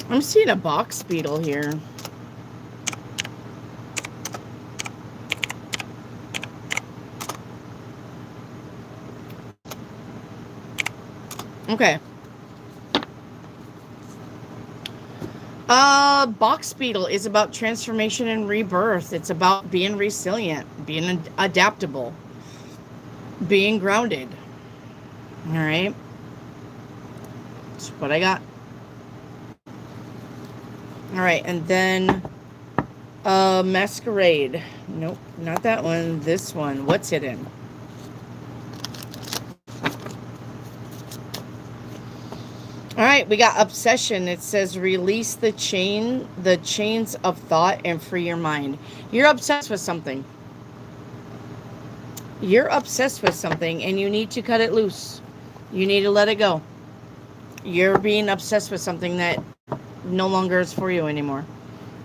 I'm seeing a box beetle here. Okay. Box beetle is about transformation and rebirth. It's about being resilient, being adaptable, being grounded. All right. That's what I got. All right. And then masquerade. Nope, not that one. This one. What's it in? All right, we got obsession. It says release the chains of thought and free your mind. You're obsessed with something. You're obsessed with something and you need to cut it loose. You need to let it go. You're being obsessed with something that no longer is for you anymore.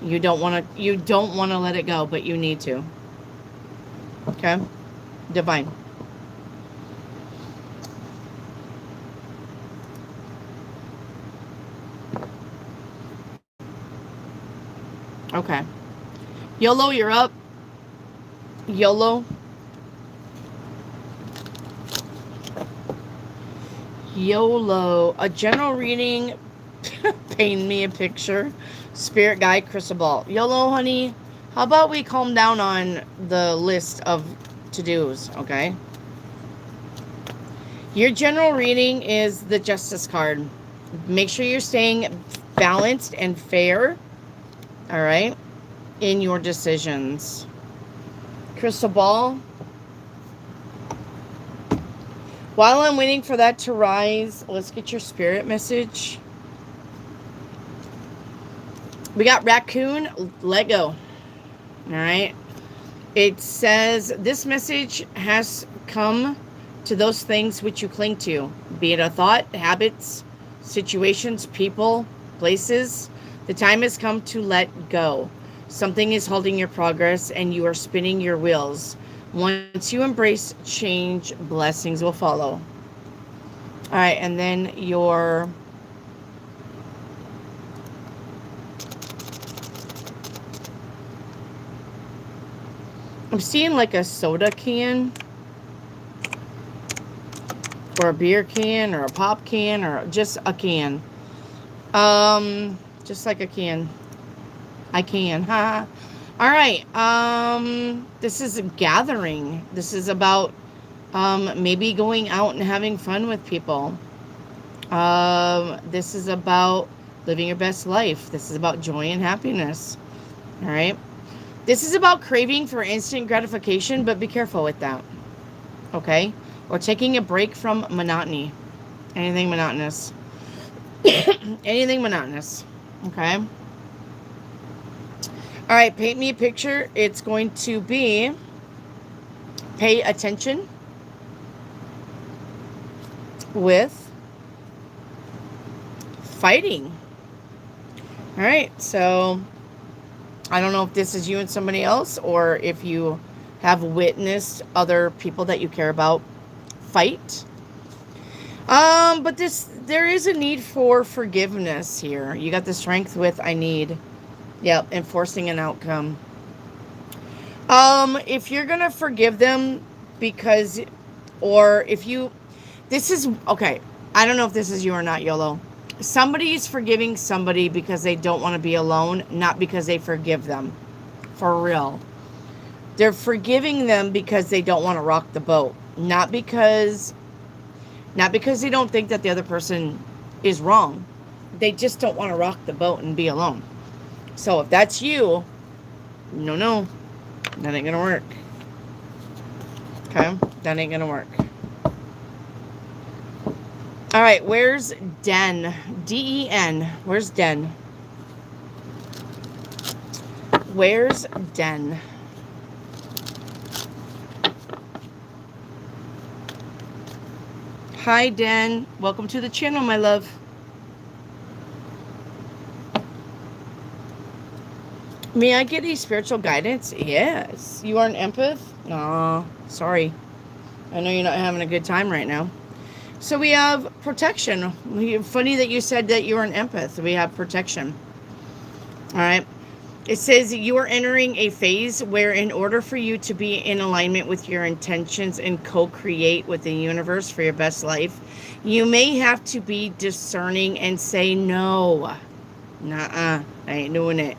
You don't want to let it go, but you need to. Okay? Divine. Okay. YOLO, you're up. YOLO. YOLO. A general reading. Paint me a picture. Spirit guide, crystal ball. YOLO, honey. How about we calm down on the list of to-dos, okay? Your general reading is the Justice card. Make sure you're staying balanced and fair, all right, in your decisions. Crystal ball. While I'm waiting for that to rise, let's get your spirit message. We got raccoon, let go. All right. It says this message has come to those things which you cling to, be it a thought, habits, situations, people, places. The time has come to let go. Something is holding your progress and you are spinning your wheels. Once you embrace change, blessings will follow. All right, and then your I'm seeing like a soda can or a beer can or a pop can or just a can. Just like a can. I can. Ha. All right. This is a gathering. This is about maybe going out and having fun with people. This is about living your best life. This is about joy and happiness. All right. This is about craving for instant gratification, but be careful with that. Okay? Or taking a break from monotony. Anything monotonous. Anything monotonous. Okay? All right, paint me a picture. It's going to be pay attention with fighting. All right, so I don't know if this is you and somebody else or if you have witnessed other people that you care about fight. But there is a need for forgiveness here. You got the strength with I need. Yep, enforcing an outcome. If you're gonna forgive them because, or if you, this is, okay, I don't know if this is you or not, YOLO. Somebody's forgiving somebody because they don't want to be alone, not because they forgive them. For real. They're forgiving them because they don't want to rock the boat. Not because they don't think that the other person is wrong. They just don't want to rock the boat and be alone. So if that's you, no, that ain't gonna work. Okay? That ain't gonna work. All right, where's Den? D-E-N. Where's Den? Where's Den? Hi, Den. Welcome to the channel, my love. May I get a spiritual guidance? Yes. You are an empath? Aw, sorry. I know you're not having a good time right now. So we have protection. Funny that you said that you're an empath. We have protection. All right. It says you are entering a phase where in order for you to be in alignment with your intentions and co-create with the universe for your best life, you may have to be discerning and say no. Nuh-uh, I ain't doing it.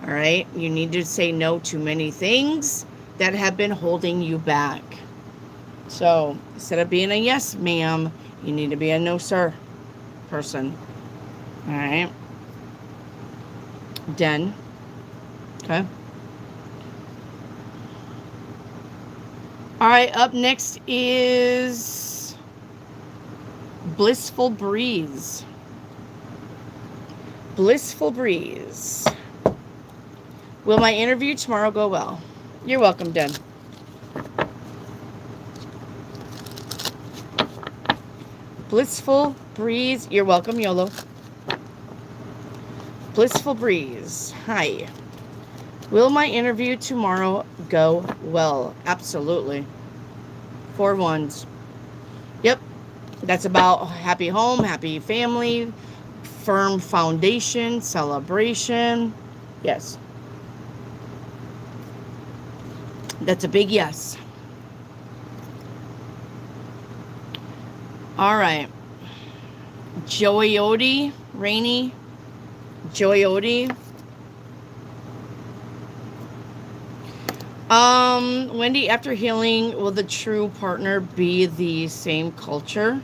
All right? You need to say no to many things that have been holding you back. So instead of being a yes, ma'am, you need to be a no, sir person. All right? Den. Okay. All right, up next is Blissful Breeze. Blissful Breeze. Will my interview tomorrow go well? You're welcome, Den. Blissful Breeze. You're welcome, YOLO. Blissful Breeze. Hi. Will my interview tomorrow go well? Absolutely. 4 ones. Yep. That's about happy home, happy family, firm foundation, celebration. Yes. That's a big yes. All right. Joyody, Rainy. Joyody. Wendy, after healing, will the true partner be the same culture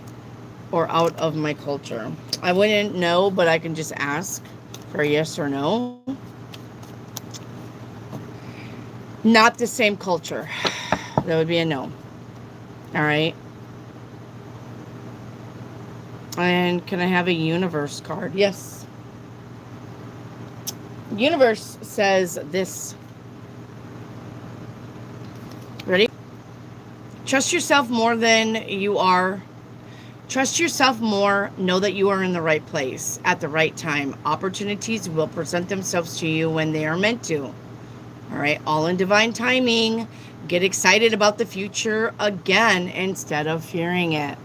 or out of my culture? I wouldn't know, but I can just ask for a yes or no. Not the same culture. That would be a no. All right. And can I have a universe card? Yes. Universe says this. Ready? Trust yourself more than you are. Trust yourself more. Know that you are in the right place at the right time. Opportunities will present themselves to you when they are meant to. All right. All in divine timing. Get excited about the future again instead of fearing it.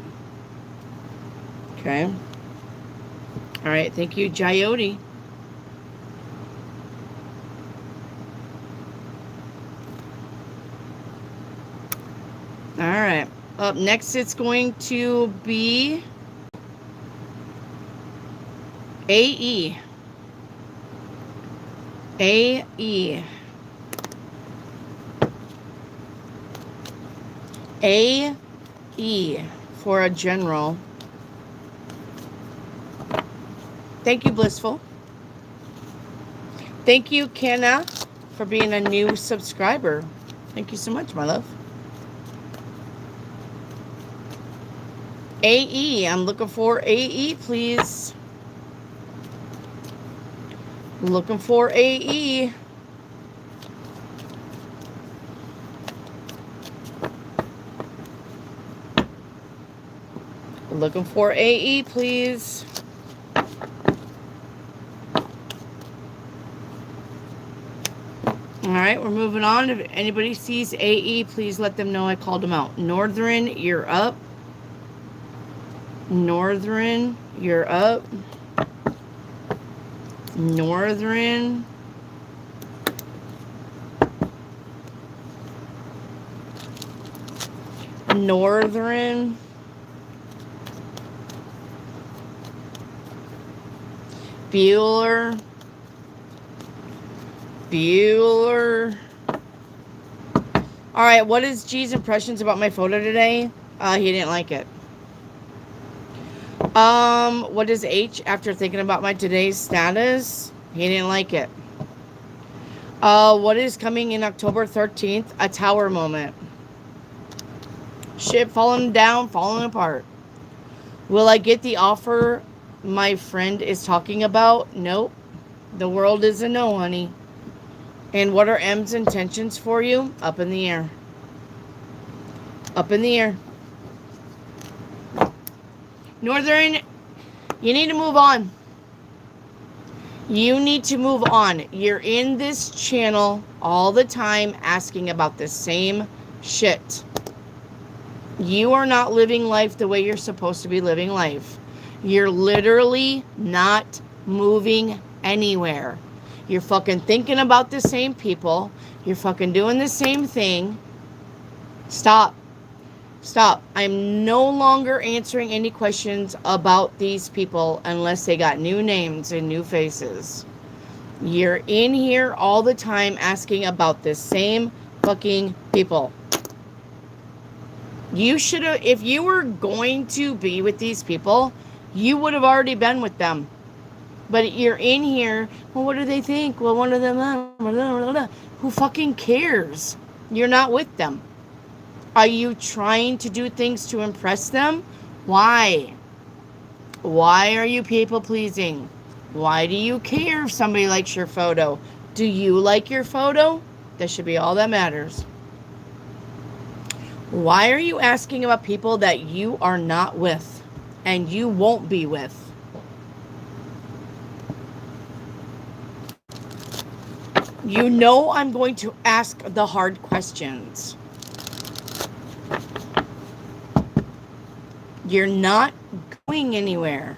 Okay. All right. Thank you, Jyoti. All right. Up next, it's going to be AE. AE. AE for a general. Thank you, Blissful. Thank you, Kenna, for being a new subscriber. Thank you so much, my love. AE. I'm looking for AE, please. Looking for AE. Looking for AE, please. All right, we're moving on. If anybody sees AE, please let them know I called them out. Northern, you're up. Northern, you're up. Northern. Northern. Bueller. Bueller. All right, what is G's impressions about my photo today? He didn't like it. What is H after thinking about my today's status? He didn't like it. What is coming in October 13th? A tower moment. Shit falling down, falling apart. Will I get the offer my friend is talking about? Nope. The world is a no, honey. And what are M's intentions for you? Up in the air. Up in the air. Northern, you need to move on. You need to move on. You're in this channel all the time asking about the same shit. You are not living life the way you're supposed to be living life. You're literally not moving anywhere. You're fucking thinking about the same people. You're fucking doing the same thing. Stop. Stop. I'm no longer answering any questions about these people unless they got new names and new faces. You're in here all the time asking about the same fucking people. You should have, if you were going to be with these people, you would have already been with them. But you're in here, well, what do they think? Well, one of them, who fucking cares? You're not with them. Are you trying to do things to impress them? Why? Why are you people pleasing? Why do you care if somebody likes your photo? Do you like your photo? That should be all that matters. Why are you asking about people that you are not with and you won't be with? You know I'm going to ask the hard questions. You're not going anywhere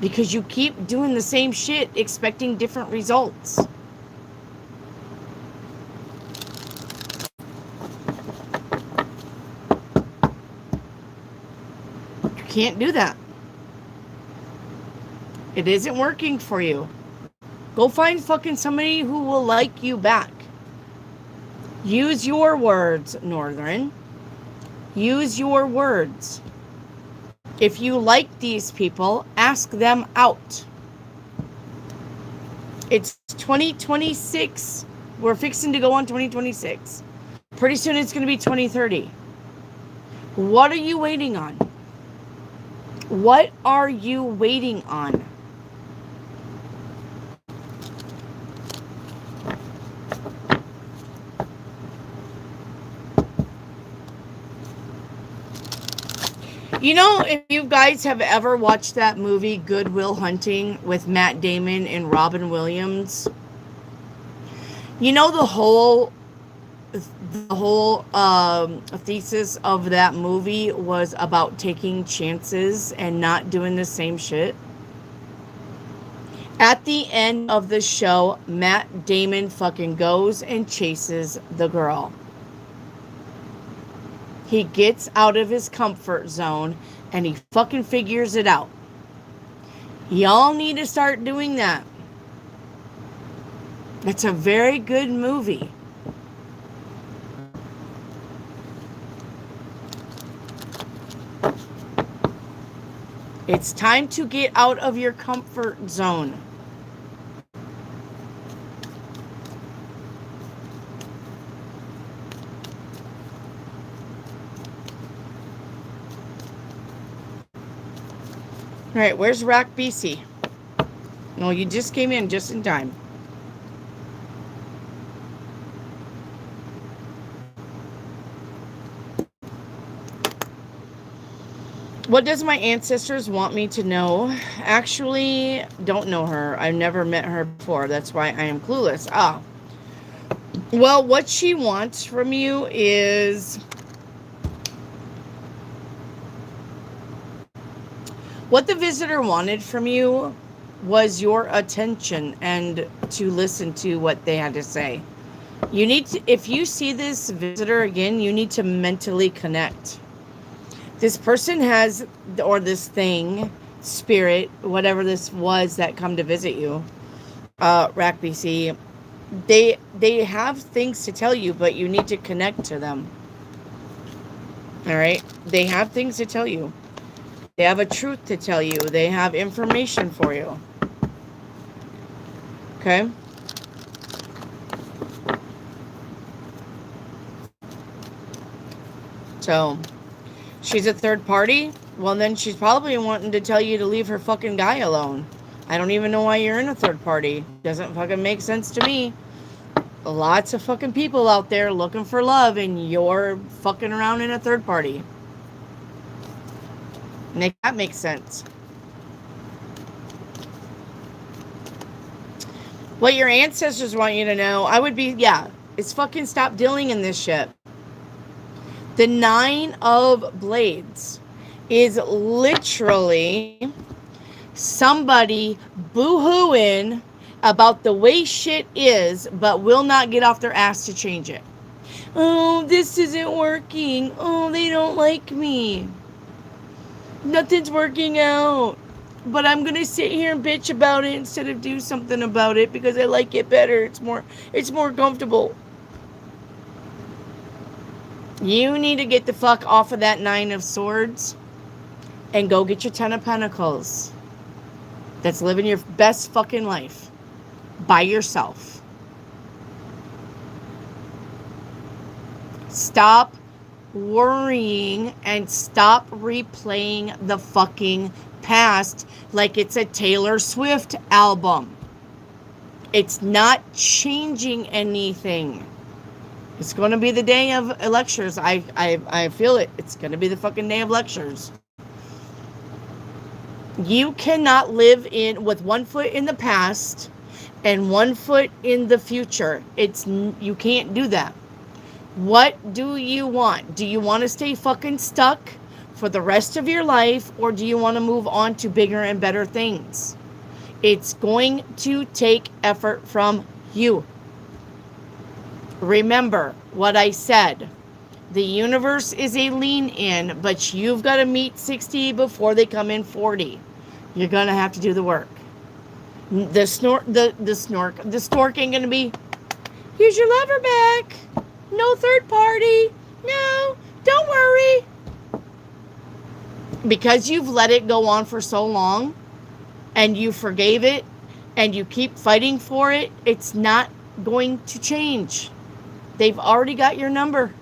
because you keep doing the same shit expecting different results. You can't do that. It isn't working for you. Go find fucking somebody who will like you back. Use your words, Northern. Use your words. If you like these people, ask them out. It's 2026. We're fixing to go on 2026. Pretty soon it's going to be 2030. What are you waiting on? What are you waiting on? You know, if you guys have ever watched that movie Good Will Hunting with Matt Damon and Robin Williams, you know the whole thesis of that movie was about taking chances and not doing the same shit. At the end of the show, Matt Damon fucking goes and chases the girl. He gets out of his comfort zone and he fucking figures it out. Y'all need to start doing that. It's a very good movie. It's time to get out of your comfort zone. All right, where's Rack BC? No, you just came in just in time. What does my ancestors want me to know? Actually, don't know her. I've never met her before. That's why I am clueless. Well, what she wants from you is... What the visitor wanted from you was your attention and to listen to what they had to say. You need to, if you see this visitor again, you need to mentally connect. This person has, or this thing, spirit, whatever this was that come to visit you, Rack BC, they have things to tell you, but you need to connect to them. All right? They have things to tell you. They have a truth to tell you. They have information for you. Okay? So, she's a third party? Well, then she's probably wanting to tell you to leave her fucking guy alone. I don't even know why you're in a third party. Doesn't fucking make sense to me. Lots of fucking people out there looking for love, and you're fucking around in a third party. Make that make sense. What your ancestors want you to know, I would be, it's fucking stop dealing in this shit. The Nine of Blades is literally somebody boo-hooing about the way shit is, but will not get off their ass to change it. Oh, this isn't working. Oh, they don't like me. Nothing's working out. But I'm going to sit here and bitch about it instead of do something about it because I like it better. It's more comfortable. You need to get the fuck off of that Nine of Swords and go get your Ten of Pentacles. That's living your best fucking life by yourself. Stop worrying and stop replaying the fucking past like it's a Taylor Swift album. It's not changing anything. It's going to be the day of lectures. I feel it. It's going to be the fucking day of lectures. You cannot live with one foot in the past and one foot in the future. You can't do that. What do you want? Do you want to stay fucking stuck for the rest of your life, or do you want to move on to bigger and better things? It's going to take effort from you. Remember what I said. The universe is a lean in, but you've got to meet 60 before they come in 40. You're going to have to do the work. The stork ain't going to be, here's your lover back. No third party. No, don't worry. Because you've let it go on for so long and you forgave it and you keep fighting for it, it's not going to change. They've already got your number.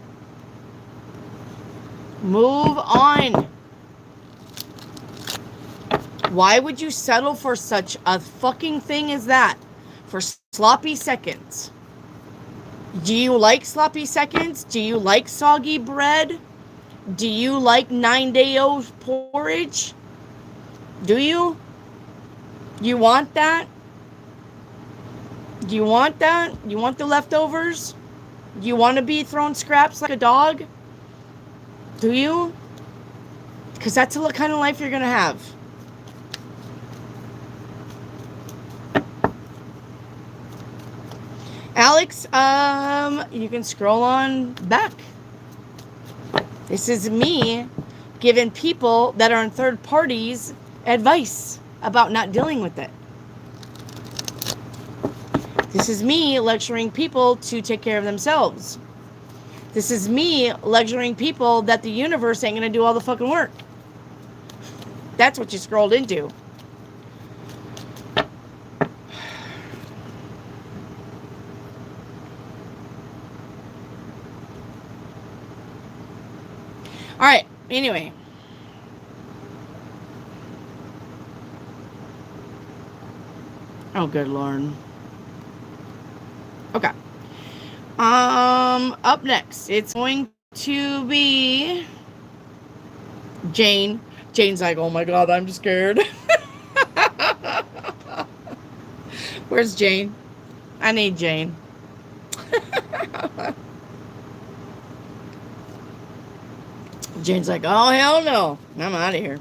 Move on. Why would you settle for such a fucking thing as that? For sloppy seconds. Do you like sloppy seconds? Do you like soggy bread? Do you like 9-day-old porridge? Do you? You want that? Do you want that? You want the leftovers? Do you want to be throwing scraps like a dog? Do you? Because that's the kind of life you're going to have. Alex, you can scroll on back. This is me giving people that are in third parties advice about not dealing with it. This is me lecturing people to take care of themselves. This is me lecturing people that the universe ain't going to do all the fucking work. That's what you scrolled into. All right, anyway. Oh, good Lord. Okay. Up next, it's going to be Jane. Jane's like, oh my God, I'm scared. Where's Jane? I need Jane. Jane's like, oh, hell no. I'm out of here.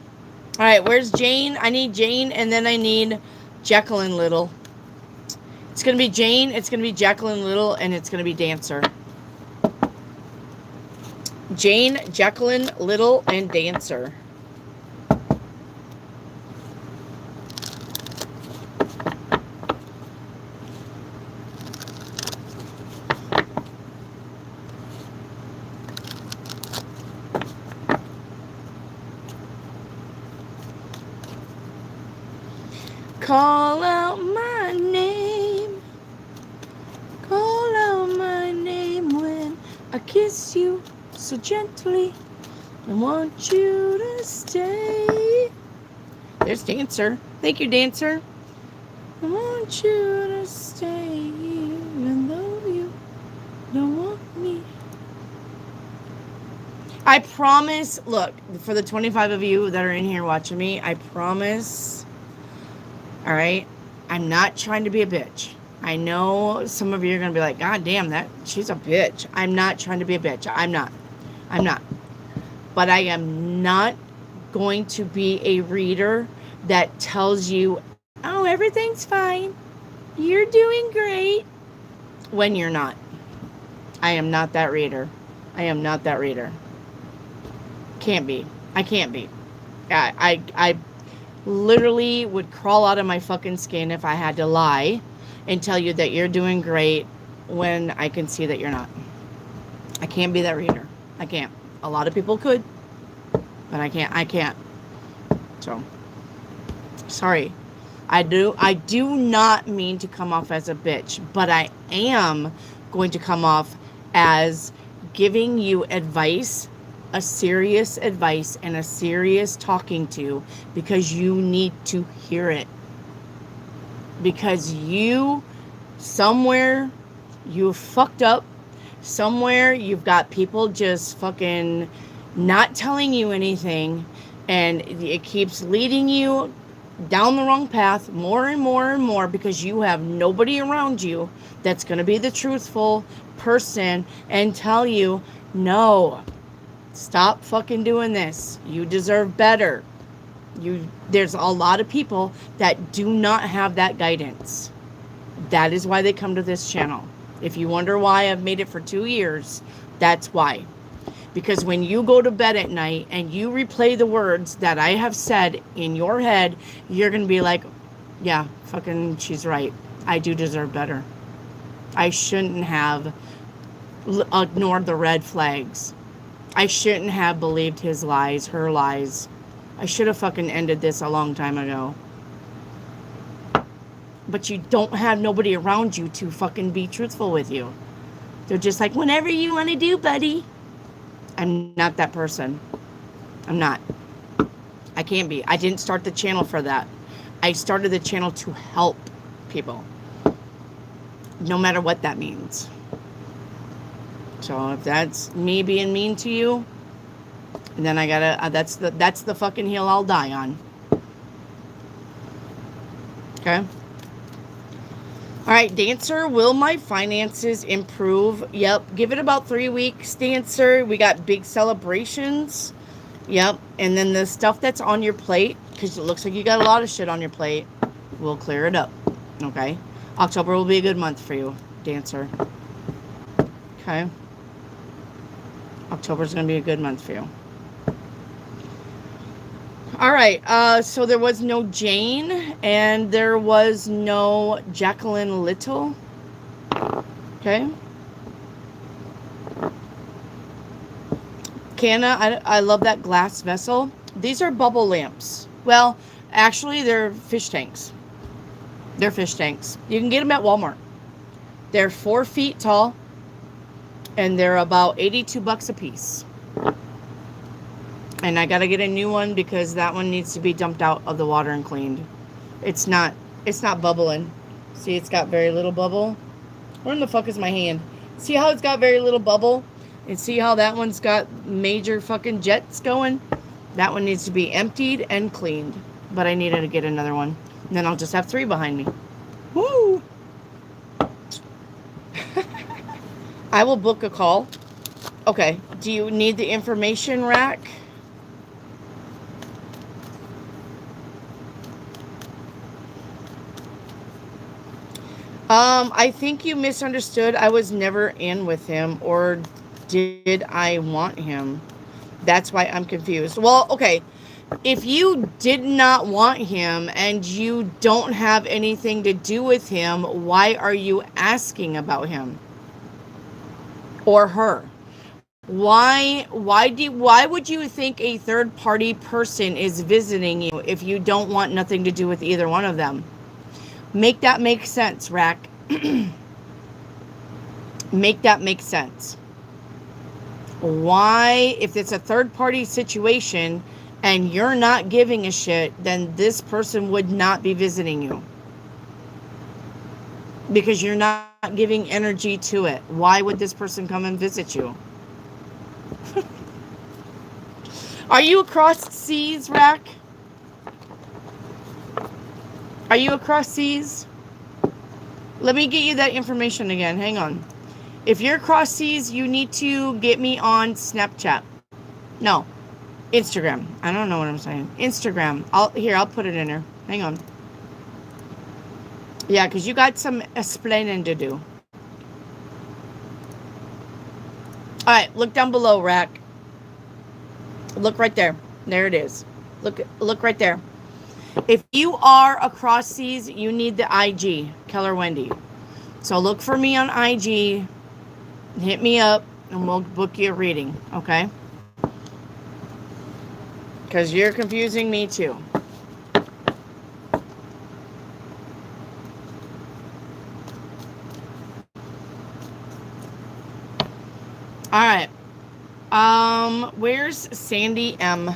All right, where's Jane? I need Jane, and then I need Jacqueline Little. It's going to be Jane, it's going to be Jacqueline Little, and it's going to be Dancer. Jane, Jacqueline Little, and Dancer. Call out my name. Call out my name when I kiss you so gently. I want you to stay. There's Dancer. Thank you, Dancer. I want you to stay even though you don't want me. I promise, look, for the 25 of you that are in here watching me, I promise, all right, I'm not trying to be a bitch. I know some of you are going to be like, God damn, she's a bitch. I'm not trying to be a bitch. I'm not. I'm not. But I am not going to be a reader that tells you, oh, everything's fine. You're doing great. When you're not. I am not that reader. I am not that reader. Can't be. I can't be. I literally would crawl out of my fucking skin if I had to lie and tell you that you're doing great when I can see that you're not. I can't be that reader. I can't. A lot of people could, but I can't. So, sorry. I do not mean to come off as a bitch, but I am going to come off as giving you advice, a serious advice and a serious talking to, because you need to hear it. Because somewhere you fucked up, somewhere you've got people just fucking not telling you anything, and it keeps leading you down the wrong path more and more and more, because you have nobody around you that's going to be the truthful person and tell you, no, stop fucking doing this. You deserve better. There's a lot of people that do not have that guidance. That is why they come to this channel. If you wonder why I've made it for 2 years, that's why. Because when you go to bed at night and you replay the words that I have said in your head, you're going to be like, yeah, fucking, she's right. I do deserve better. I shouldn't have ignored the red flags. I shouldn't have believed his lies, her lies. I should have fucking ended this a long time ago. But you don't have nobody around you to fucking be truthful with you. They're just like, whatever you want to do, buddy. I'm not that person. I'm not. I can't be. I didn't start the channel for that. I started the channel to help people. No matter what that means. So if that's me being mean to you, then I gotta, that's the fucking hill I'll die on. Okay? Alright, Dancer, will my finances improve? Yep, give it about 3 weeks, Dancer. We got big celebrations. Yep, and then the stuff that's on your plate, because it looks like you got a lot of shit on your plate, we'll clear it up. Okay? October will be a good month for you, Dancer. Okay? October's going to be a good month for you. Alright, so there was no Jane, and there was no Jacqueline Little. Okay. Canna, I love that glass vessel. These are bubble lamps. Well, actually, they're fish tanks. They're fish tanks. You can get them at Walmart. They're 4 feet tall, and they're about $82 a piece. And I gotta get a new one because that one needs to be dumped out of the water and cleaned. It's not bubbling. See, it's got very little bubble. Where in the fuck is my hand? See how it's got very little bubble? And see how that one's got major fucking jets going? That one needs to be emptied and cleaned. But I needed to get another one. And then I'll just have 3 behind me. Woo! I will book a call. Okay. Do you need the information rack? I think you misunderstood. I was never in with him, or did I want him? That's why I'm confused. Well, okay. If you did not want him and you don't have anything to do with him, why are you asking about him? Or her? Why would you think a third party person is visiting you if you don't want nothing to do with either one of them? Make that make sense, Rack. Make that make sense. Why, if it's a third party situation and you're not giving a shit, then this person would not be visiting you. Because you're not giving energy to it. Why would this person come and visit you? Are you across seas, Rack? Are you across seas? Let me get you that information again. Hang on. If you're across seas, you need to get me on Snapchat. No, Instagram. I don't know what I'm saying. Instagram. I'll put it in there. Hang on. Yeah, because you got some explaining to do. All right, look down below, Rack. Look right there. There it is. Look right there. If you are across seas, you need the IG, Keller Wendy. So look for me on IG. Hit me up, and we'll book you a reading, okay? Because you're confusing me too. All right. Where's Sandy M?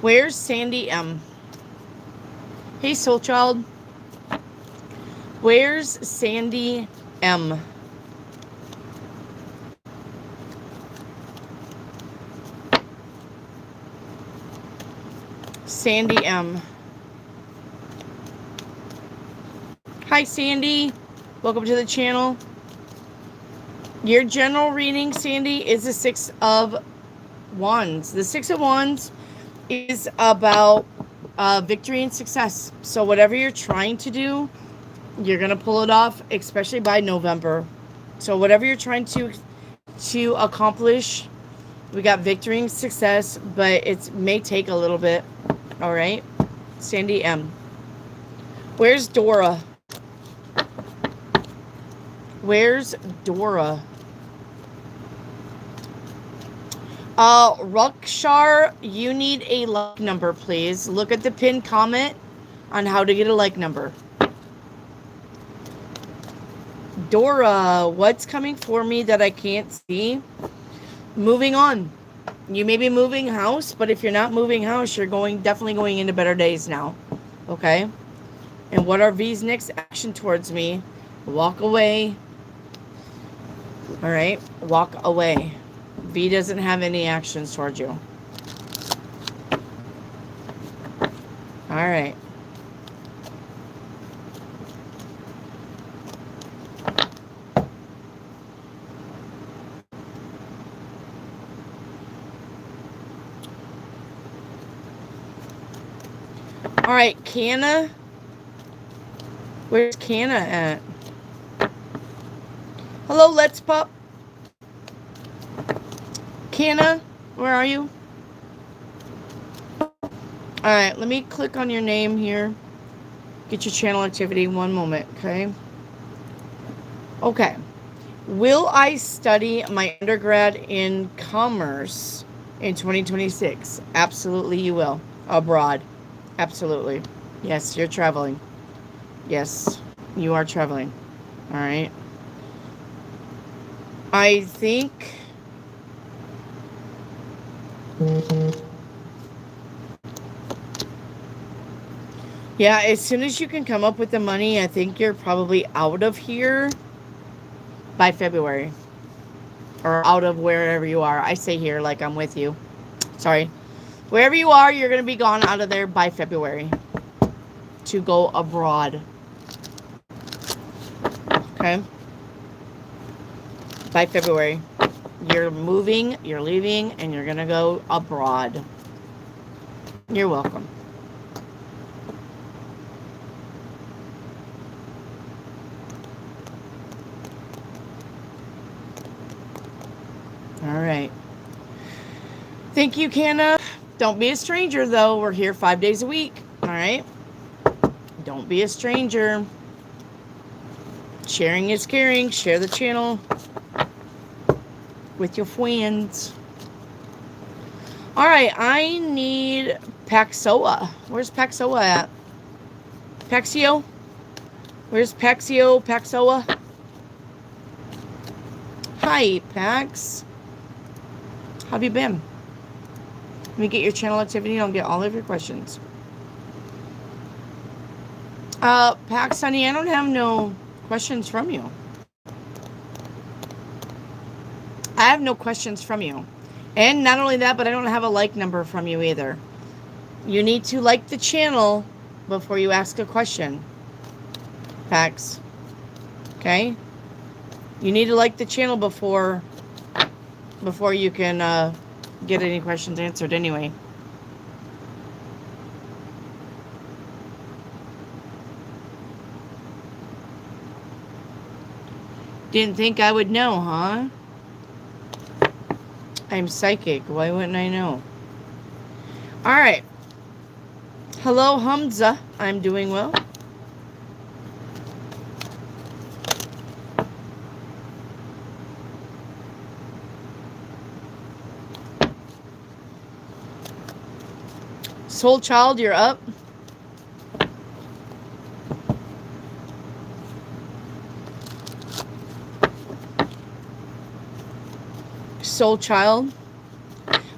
Where's Sandy M? Hey, Soul Child. Where's Sandy M? Sandy M. Hi, Sandy. Welcome to the channel. Your general reading, Sandy, is the Six of Wands. The Six of Wands is about victory and success. So whatever you're trying to do, you're going to pull it off, especially by November. So whatever you're trying to accomplish, we got victory and success, but it may take a little bit. All right? Sandy M. Where's Dora? Where's Dora? Rukshar, you need a like number, please. Look at the pinned comment on how to get a like number. Dora, what's coming for me that I can't see? Moving on. You may be moving house, but if you're not moving house, you're definitely going into better days now. Okay? And what are V's next action towards me? Walk away. All right? Walk away. V doesn't have any actions towards you. All right. All right, Canna. Where's Canna at? Hello, Let's Pop. Canna, where are you? All right, let me click on your name here. Get your channel activity. One moment, okay? Okay. Will I study my undergrad in commerce in 2026? Absolutely, you will. Abroad. Absolutely. Yes, you're traveling. Yes, you are traveling. All right. I think... Yeah, as soon as you can come up with the money, I think you're probably out of here by February. Or out of wherever you are. I say here like I'm with you. Sorry. Wherever you are, you're going to be gone out of there by February. To go abroad. Okay? By February. You're moving, you're leaving, and you're going to go abroad. You're welcome. All right. Thank you, Canna. Don't be a stranger, though. We're here 5 days a week. All right? Don't be a stranger. Sharing is caring. Share the channel with your friends. All right. I need Paxoa. Where's Paxoa at? Paxio? Where's Paxoa? Hi, Pax. How have you been? Let me get your channel activity and I'll get all of your questions. Pax, honey, I don't have no questions from you. I have no questions from you. And not only that, but I don't have a like number from you either. You need to like the channel before you ask a question. Pax. Okay? You need to like the channel before you can get any questions answered anyway. Didn't think I would know, huh? I'm psychic. Why wouldn't I know? All right. Hello, Hamza. I'm doing well. Soul Child, you're up. Soul Child.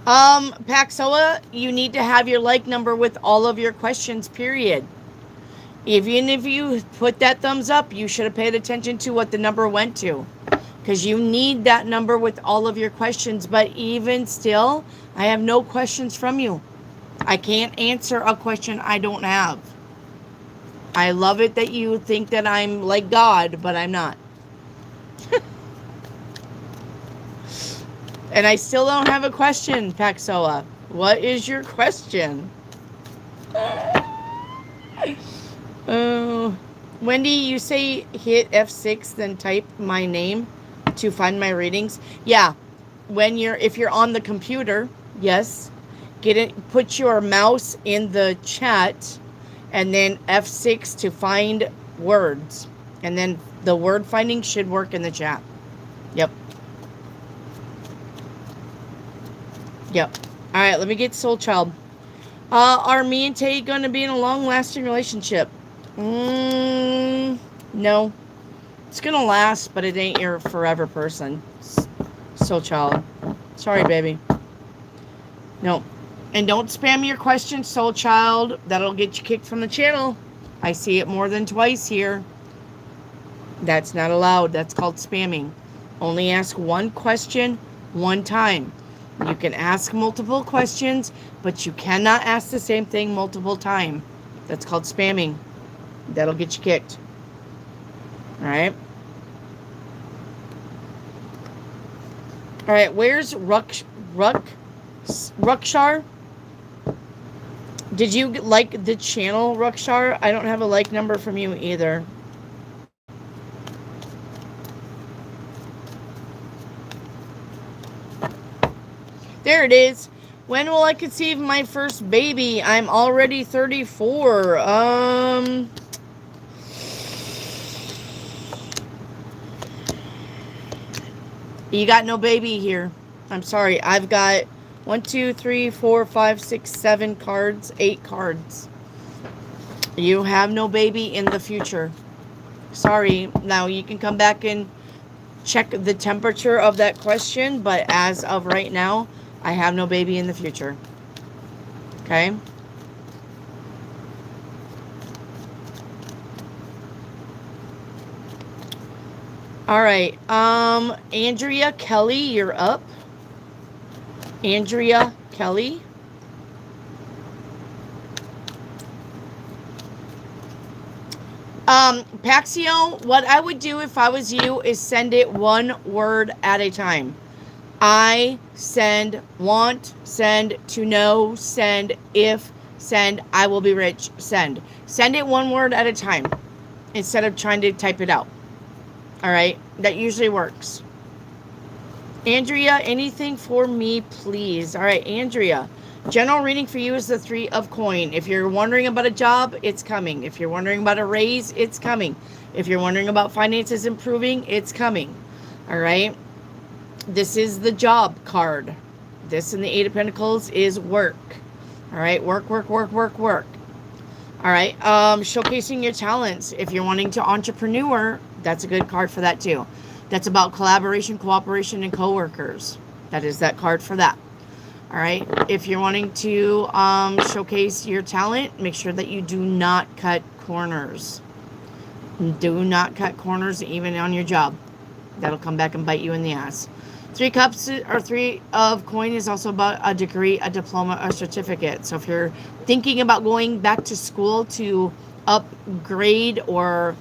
Paxoa, you need to have your like number with all of your questions, period. Even if you put that thumbs up, you should have paid attention to what the number went to. Because you need that number with all of your questions. But even still, I have no questions from you. I can't answer a question I don't have. I love it that you think that I'm like God, but I'm not. And I still don't have a question, Paxoa. What is your question? Wendy, you say hit F6, then type my name to find my readings. Yeah, if you're on the computer, yes, put your mouse in the chat, and then F6 to find words, and then the word finding should work in the chat. Yep. Yep. All right, let me get Soul Child. Are me and Tay going to be in a long-lasting relationship? No. It's going to last, but it ain't your forever person. Soul Child. Sorry, baby. No. And don't spam your questions, Soul Child. That'll get you kicked from the channel. I see it more than twice here. That's not allowed. That's called spamming. Only ask one question, one time. You can ask multiple questions, but you cannot ask the same thing multiple times. That's called spamming. That'll get you kicked. All right. All right. Where's Rukshar? Did you like the channel, Rukshar? I don't have a like number from you either. There it is. When will I conceive my first baby? I'm already 34. You got no baby here. I'm sorry. I've got 1, 2, 3, 4, 5, 6, 7 cards, 8 cards. You have no baby in the future. Sorry. Now you can come back and check the temperature of that question, but as of right now, I have no baby in the future. Okay? All right. Andrea Kelly, you're up. Andrea Kelly. Paxio, what I would do if I was you is send it one word at a time. I, send, want, send, to know, send, if, send, I will be rich, send. Send it one word at a time instead of trying to type it out. All right? That usually works. Andrea, anything for me, please? All right, Andrea. General reading for you is the 3 of coin. If you're wondering about a job, it's coming. If you're wondering about a raise, it's coming. If you're wondering about finances improving, it's coming. All right? This is the job card. This in the 8 of Pentacles is work. All right? Work, work, work, work, work. All right? Showcasing your talents. If you're wanting to entrepreneur, that's a good card for that too. That's about collaboration, cooperation, and coworkers. That is that card for that. All right? If you're wanting to showcase your talent, make sure that you do not cut corners. Do not cut corners even on your job. That'll come back and bite you in the ass. 3 cups or 3 of coin is also about a degree, a diploma, a certificate. So if you're thinking about going back to school to upgrade or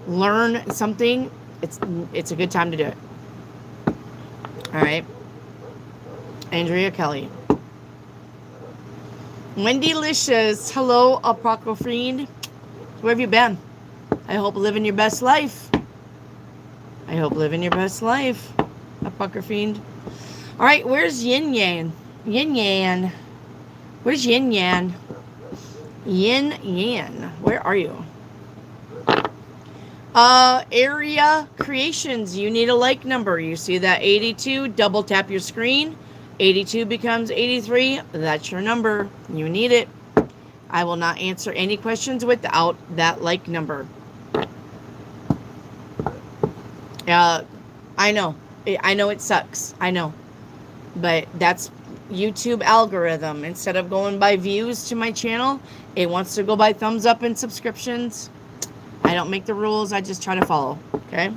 learn something, It's a good time to do it. All right. Andrea Kelly. Wendy Licious. Hello, Apocryphine. Where have you been? I hope living your best life. I hope living your best life, Apocryphine. All right, where's Yin Yang? Yin Yang. Where's Yin Yang? Yin Yang. Where are you? Area Creations. You need a like number. You see that 82? Double tap your screen. 82 becomes 83. That's your number. You need it. I will not answer any questions without that like number. I know. I know it sucks. I know. But that's YouTube algorithm. Instead of going by views to my channel, it wants to go by thumbs up and subscriptions. I don't make the rules. I just try to follow. Okay?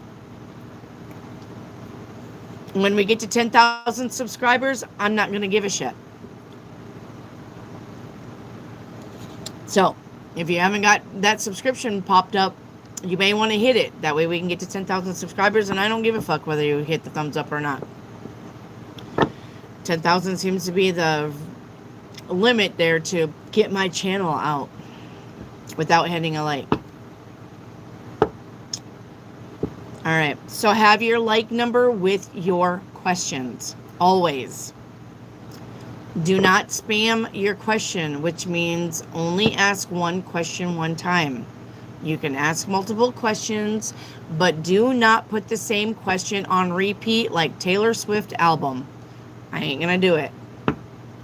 When we get to 10,000 subscribers, I'm not going to give a shit. So, if you haven't got that subscription popped up, you may want to hit it. That way we can get to 10,000 subscribers, and I don't give a fuck whether you hit the thumbs up or not. 10,000 seems to be the limit there to get my channel out without hitting a like. All right, so have your like number with your questions, always. Do not spam your question, which means only ask one question one time. You can ask multiple questions, but do not put the same question on repeat like Taylor Swift album. I ain't gonna do it. All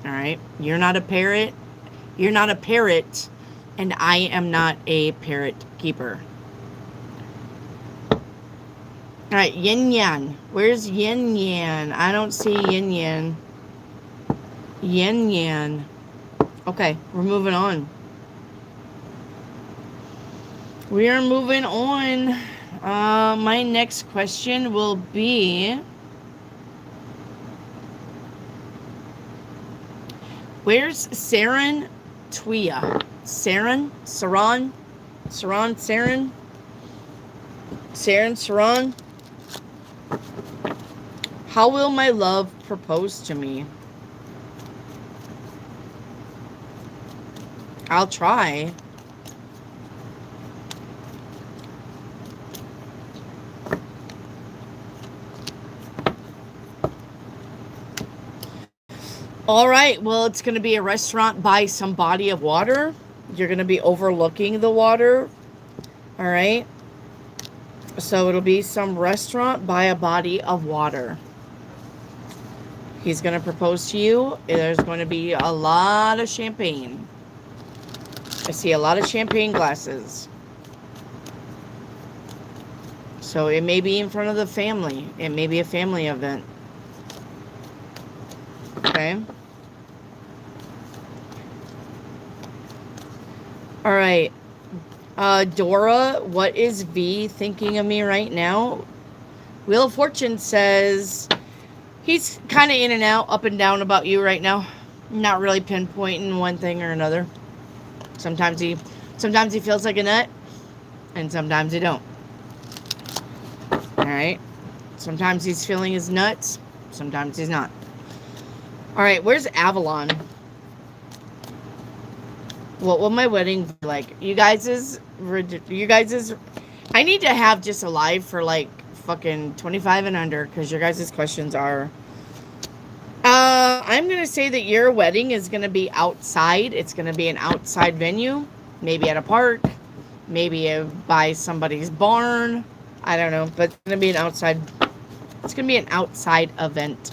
right, you're not a parrot. You're not a parrot, and I am not a parrot keeper. All right, Yin Yang. Where's Yin Yang? I don't see Yin Yang. Yin Yang. Okay, we're moving on. We are moving on. My next question will be, where's Saren Tuya? Saren? How will my love propose to me? I'll try. All right, well, it's going to be a restaurant by some body of water. You're going to be overlooking the water. All right. So it'll be some restaurant by a body of water. He's going to propose to you. There's going to be a lot of champagne. I see a lot of champagne glasses. So it may be in front of the family. It may be a family event. Okay. All right. Dora, what is V thinking of me right now? Wheel of Fortune says he's kind of in and out, up and down about you right now. Not really pinpointing one thing or another. Sometimes he feels like a nut, and sometimes he don't. All right. Sometimes he's feeling his nuts. Sometimes he's not. All right. Where's Avalon? What will my wedding be like? You guys is, I need to have just a live for like fucking 25 and under, because your guys' questions are, I'm going to say that your wedding is going to be outside. It's going to be an outside venue, maybe at a park, maybe by somebody's barn. I don't know, but it's going to be an outside, it's going to be an outside event.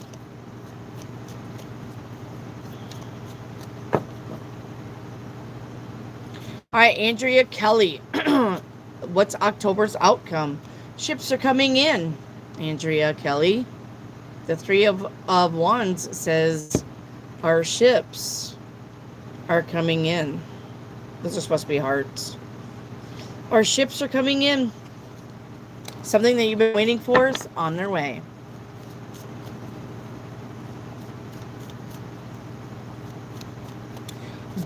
All right, Andrea Kelly. What's October's outcome? Ships are coming in, Andrea Kelly. The Three of Wands says our ships are coming in. Those are supposed to be hearts. Our ships are coming in. Something that you've been waiting for is on their way.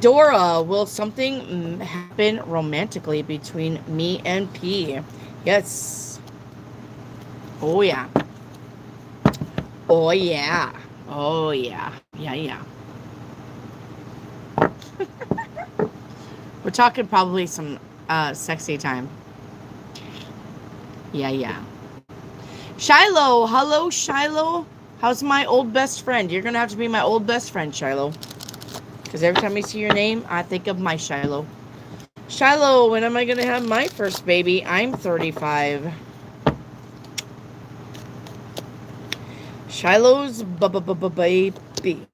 Dora, will something happen romantically between me and P? Yes. Oh, yeah. Oh, yeah. Oh, yeah. Yeah, yeah. We're talking probably some sexy time. Yeah, yeah. Shiloh. Hello, Shiloh. How's my old best friend? You're going to have to be my old best friend, Shiloh. Because every time I see your name, I think of my Shiloh. Shiloh, when am I going to have my first baby? I'm 35. Shiloh's baby.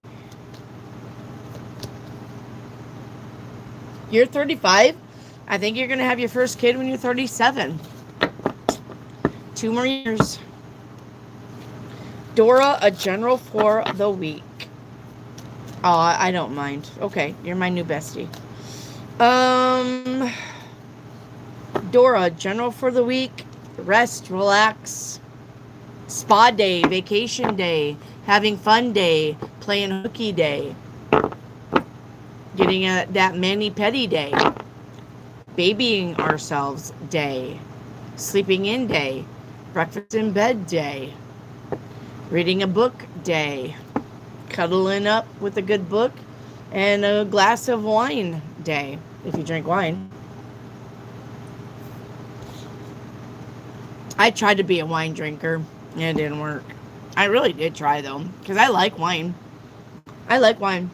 You're 35? I think you're going to have your first kid when you're 37. 2 more years. Dora, a general for the week. Oh, I don't mind. Okay, you're my new bestie. Dora, general for the week. Rest, relax. Spa day, vacation day, having fun day, playing hooky day. Getting that mani-pedi day. Babying ourselves day. Sleeping in day. Breakfast in bed day. Reading a book day. Cuddling up with a good book. And a glass of wine day, if you drink wine. I tried to be a wine drinker. And it didn't work. I really did try, though. Because I like wine. I like wine.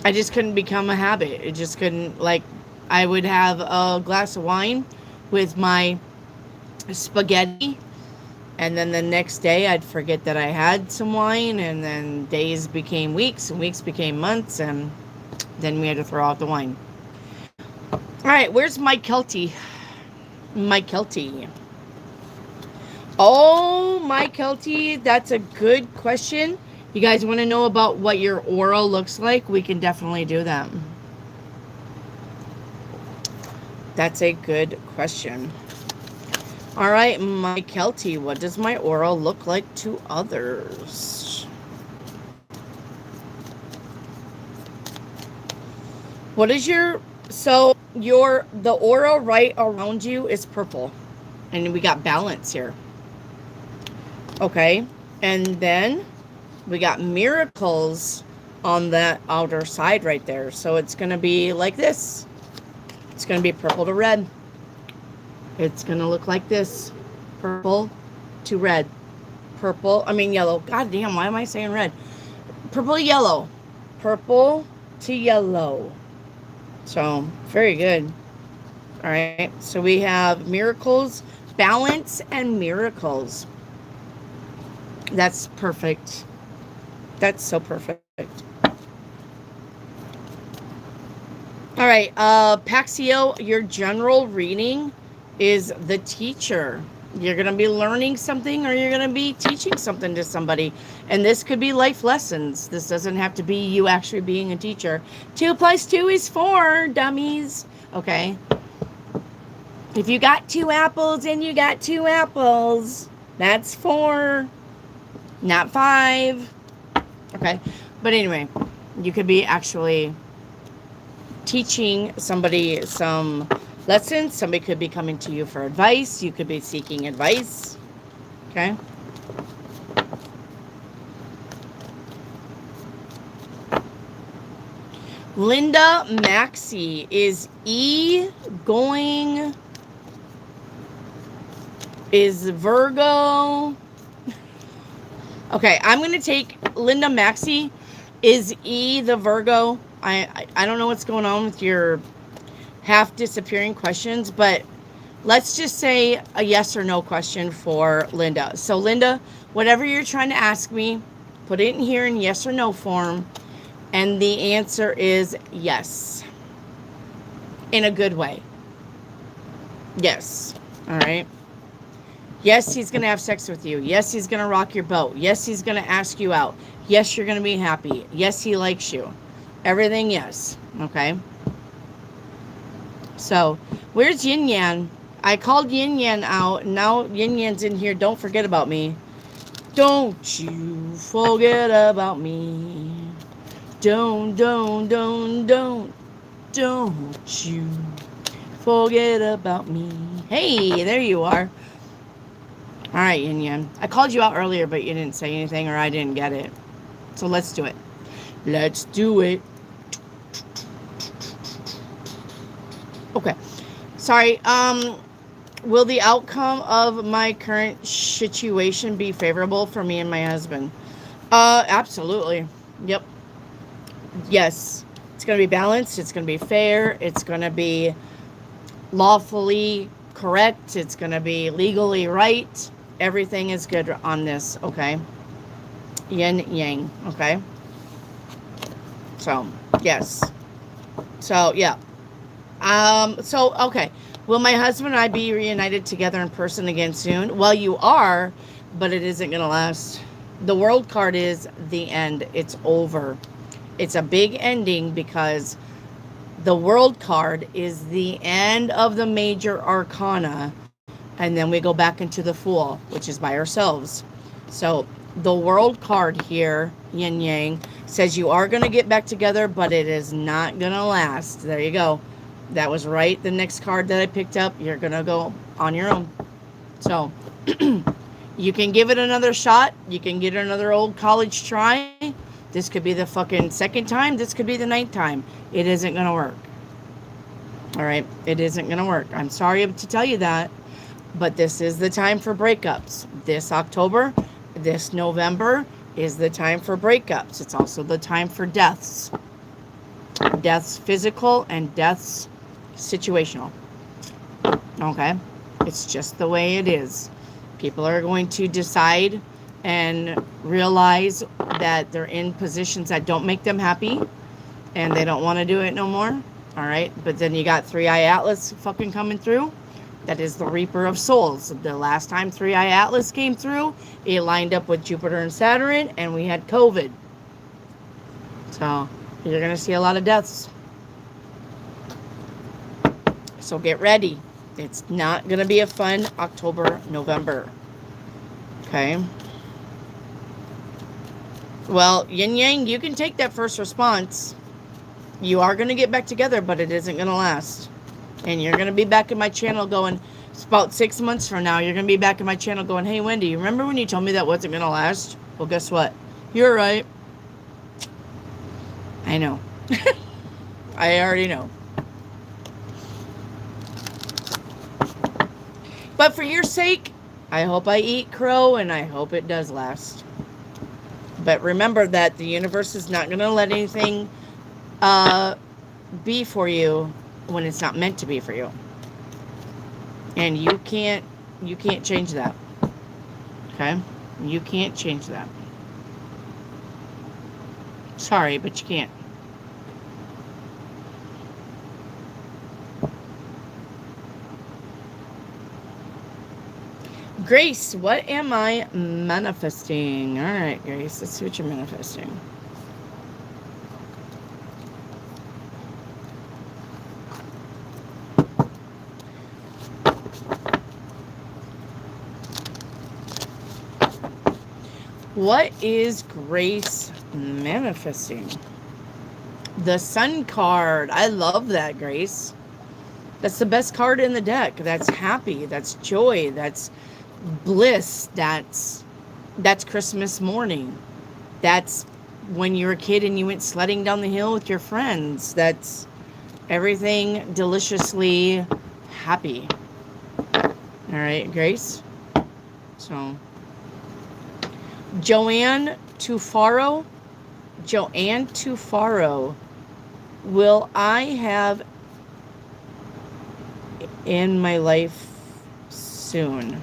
I just couldn't become a habit. It just couldn't, like, I would have a glass of wine with my spaghetti, and then the next day I'd forget that I had some wine, and then days became weeks, and weeks became months, and then we had to throw out the wine. All right, where's Mike Kelty? Mike Kelty. Oh, Mike Kelty, that's a good question. You guys want to know about what your aura looks like? We can definitely do that. That's a good question. All right, Mike Kelty, what does my aura look like to others? What is your... So, the aura right around you is purple. And we got balance here. Okay. And then we got miracles on that outer side right there. So it's going to be like this. It's going to be purple to red. It's going to look like this. Purple to red. Yellow. God damn, why am I saying red? Purple, yellow. Purple to yellow. So, very good. All right. So we have miracles, balance, and miracles. That's perfect. That's so perfect. All right, Paxio, your general reading is the teacher. You're going to be learning something, or you're going to be teaching something to somebody. And this could be life lessons. This doesn't have to be you actually being a teacher. 2 + 2 is 4, dummies. Okay. If you got 2 apples and you got 2 apples, that's 4, not 5. Okay. But anyway, you could be actually teaching somebody some lessons. Somebody could be coming to you for advice. You could be seeking advice. Okay. Linda Maxey, is E going? Is Virgo? Okay, I'm going to take Linda Maxey. Is E the Virgo? I don't know what's going on with your half disappearing questions, but let's just say a yes or no question for Linda. So Linda, whatever you're trying to ask me, put it in here in yes or no form, and the answer is yes. In a good way. Yes. All right. Yes, he's going to have sex with you. Yes, he's going to rock your boat. Yes, he's going to ask you out. Yes, you're going to be happy. Yes, he likes you. Everything, yes. Okay. So, where's Yin Yang? I called Yin Yang out. Now Yin Yang's in here. Don't forget about me. Don't you forget about me. Don't you forget about me. Hey, there you are. All right, Yin Yang. I called you out earlier, but you didn't say anything or I didn't get it. So let's do it. Let's do it. Okay. Sorry. Will the outcome of my current situation be favorable for me and my husband? Absolutely. Yep. Yes. It's going to be balanced. It's going to be fair. It's going to be lawfully correct. It's going to be legally right. Everything is good on this, okay? Yin yang, okay? So, yes. So, yeah. Okay. Will my husband and I be reunited together in person again soon? Well, you are, but it isn't going to last. The world card is the end. It's over. It's a big ending because the world card is the end of the major arcana, and then we go back into the Fool, which is by ourselves. So the world card here, yin yang, says you are going to get back together, but it is not going to last. There you go. That was right. The next card that I picked up, you're going to go on your own. So you can give it another shot. You can get another old college try. This could be the fucking second time. This could be the 9th time. It isn't going to work. All right? It isn't going to work. I'm sorry to tell you that, but this is the time for breakups. This October, this November is the time for breakups. It's also the time for deaths. Deaths physical and deaths situational. Okay? It's just the way it is. People are going to decide and realize that they're in positions that don't make them happy and they don't want to do it no more. All right? But then you got 3-Eye Atlas fucking coming through. That is the Reaper of Souls. The last time 3-Eye Atlas came through, it lined up with Jupiter and Saturn, and we had COVID. So you're going to see a lot of deaths. So get ready. It's not going to be a fun October, November. Okay? Well, Yin Yang, you can take that first response. You are going to get back together, but it isn't going to last. And you're going to be back in my channel going, it's about 6 months from now, you're going to be back in my channel going, hey, Wendy, you remember when you told me that wasn't going to last? Well, guess what? You're right. I know. I already know. But for your sake, I hope I eat crow and I hope it does last. But remember that the universe is not going to let anything be for you when it's not meant to be for you. And you can't change that. Okay? You can't change that. Sorry, but you can't. Grace, what am I manifesting? All right, Grace, let's see what you're manifesting. What is Grace manifesting? The Sun card. I love that, Grace. That's the best card in the deck. That's happy. That's joy. That's bliss. That's Christmas morning. That's when you were a kid and you went sledding down the hill with your friends. That's everything deliciously happy. All right, Grace. So Joanne Tufaro, will I have in my life soon?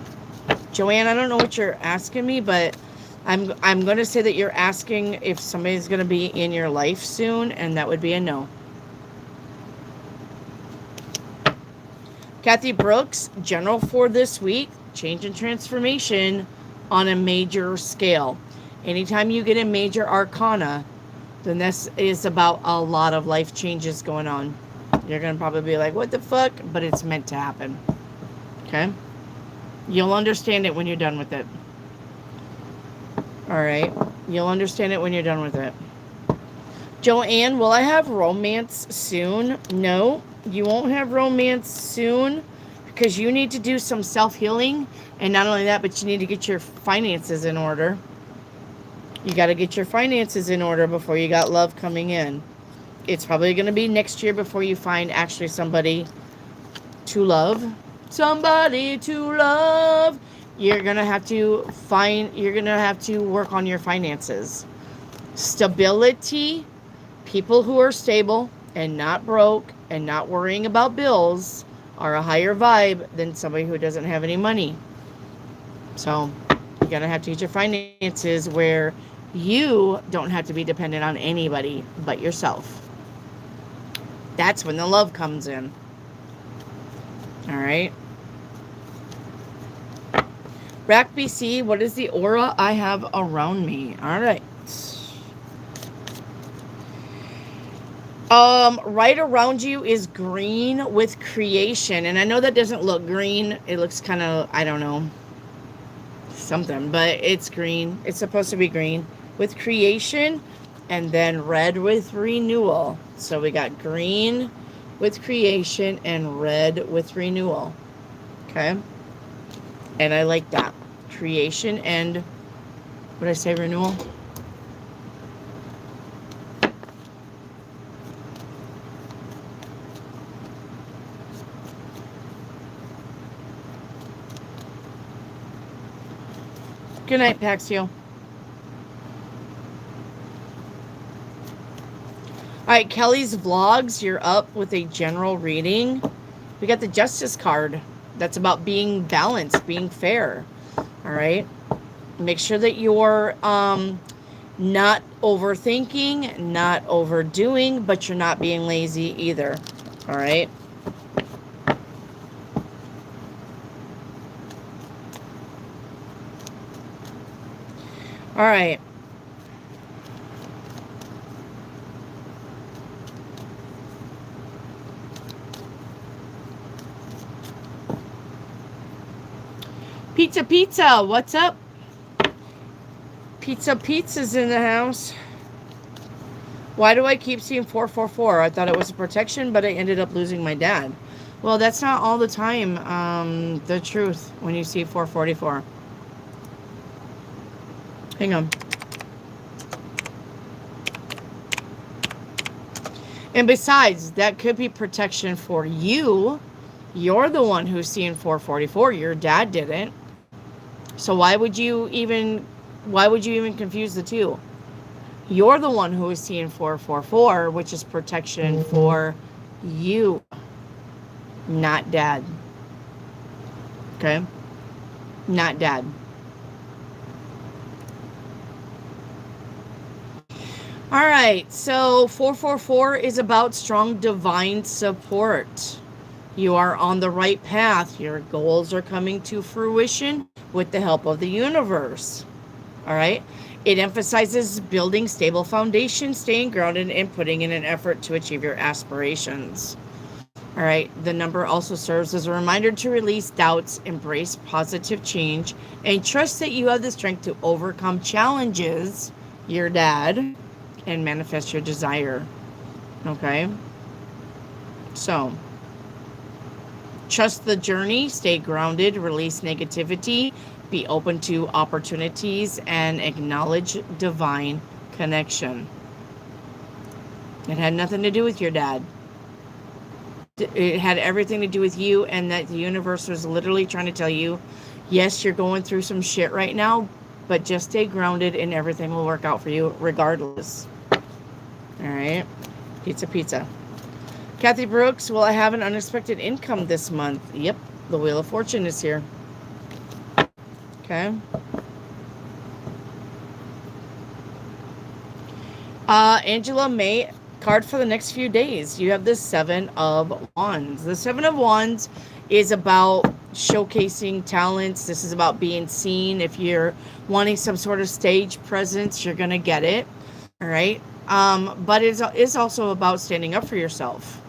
Joanne, I don't know what you're asking me, but I'm going to say that you're asking if somebody's going to be in your life soon, and that would be a no. Kathy Brooks, general for this week, change and transformation on a major scale. Anytime you get a major arcana, then this is about a lot of life changes going on. You're going to probably be like, what the fuck? But it's meant to happen. Okay? You'll understand it when you're done with it. Alright? You'll understand it when you're done with it. Joanne, will I have romance soon? No, you won't have romance soon because you need to do some self-healing. And not only that, but you need to get your finances in order. You got to get your finances in order before you got love coming in. It's probably going to be next year before you find actually somebody to love. Somebody to love. You're going to have to work on your finances. Stability, people who are stable and not broke and not worrying about bills are a higher vibe than somebody who doesn't have any money. So you're going to have to get your finances where you don't have to be dependent on anybody but yourself. That's when the love comes in. All right. Rack BC, what is the aura I have around me? All right. Right around you is green with creation. And I know that doesn't look green. It looks kind of, I don't know, something, but it's green. It's supposed to be green with creation, and then red with renewal. So we got green with creation and red with renewal. Okay. And I like that. Creation and, what did I say, renewal? Good night, Paxio. All right, Kelly's Vlogs, you're up with a general reading. We got the Justice card. That's about being balanced, being fair. All right. Make sure that you're not overthinking, not overdoing, but you're not being lazy either. All right. All right. Pizza, what's up? Pizza's in the house. Why do I keep seeing 444? I thought it was a protection, but I ended up losing my dad. Well, that's not all the time the truth when you see 444. Hang on. And besides, that could be protection for you. You're the one who's seeing 444. Your dad didn't. So why would you even confuse the two? You're the one who is seeing 444, which is protection for you, not dad. Okay? Not dad. All right, so 444 is about strong divine support. You are on the right path. Your goals are coming to fruition with the help of the universe. All right. It emphasizes building stable foundation, staying grounded, and putting in an effort to achieve your aspirations. All right. The number also serves as a reminder to release doubts, embrace positive change, and trust that you have the strength to overcome challenges, your dad, and manifest your desire. Okay. So, trust the journey, stay grounded, release negativity, be open to opportunities, and acknowledge divine connection. It had nothing to do with your dad. It had everything to do with you, and that the universe was literally trying to tell you, yes, you're going through some shit right now, but just stay grounded and everything will work out for you regardless. All right. Pizza. Kathy Brooks, will I have an unexpected income this month? Yep. The Wheel of Fortune is here. Okay. Angela May, card for the next few days. You have the Seven of Wands. The Seven of Wands is about showcasing talents. This is about being seen. If you're wanting some sort of stage presence, you're going to get it. All right. But it's also about standing up for yourself.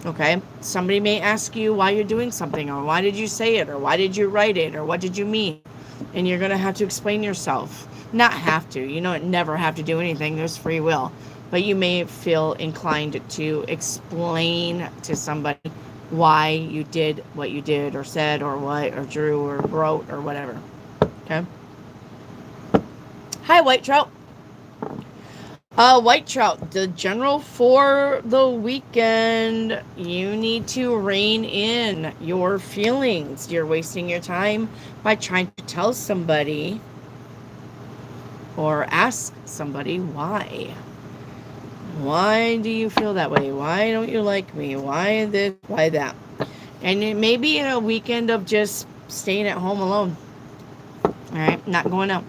Okay. Somebody may ask you why you're doing something, or why did you say it, or why did you write it, or what did you mean? And you're going to have to explain yourself. Not have to. You don't never have to do anything. There's free will. But you may feel inclined to explain to somebody why you did what you did or said or what or drew or wrote or whatever. Okay. Hi, White Trout. White Trout, the general for the weekend, you need to rein in your feelings. You're wasting your time by trying to tell somebody or ask somebody why. Why do you feel that way? Why don't you like me? Why this? Why that? And it may be a weekend of just staying at home alone. All right, not going out.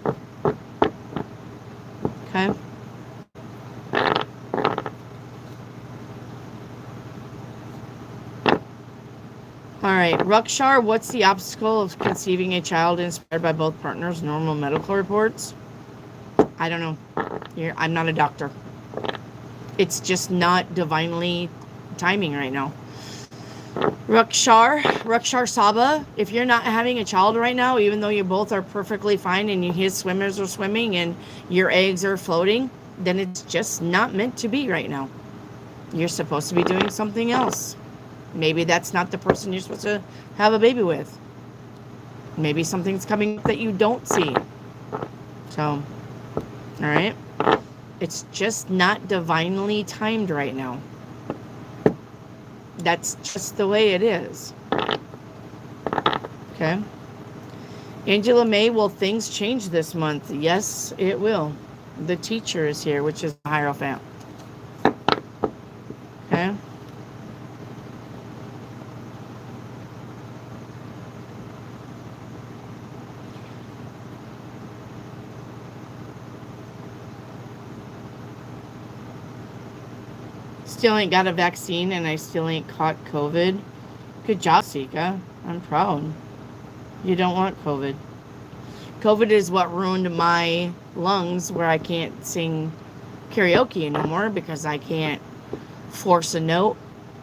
Okay. All right, Rukshar, what's the obstacle of conceiving a child inspired by both partners' normal medical reports? I don't know. I'm not a doctor. It's just not divinely timing right now. Rukshar Saba, if you're not having a child right now, even though you both are perfectly fine and his swimmers are swimming and your eggs are floating, then it's just not meant to be right now. You're supposed to be doing something else. Maybe that's not the person you're supposed to have a baby with. Maybe something's coming up that you don't see. So, all right. It's just not divinely timed right now. That's just the way it is. Okay. Angela May, will things change this month? Yes, it will. The teacher is here, which is the Hierophant. Okay. Still ain't got a vaccine and I still ain't caught COVID. Good job, Sika. I'm proud. You don't want COVID. COVID is what ruined my lungs, where I can't sing karaoke anymore because I can't force a note.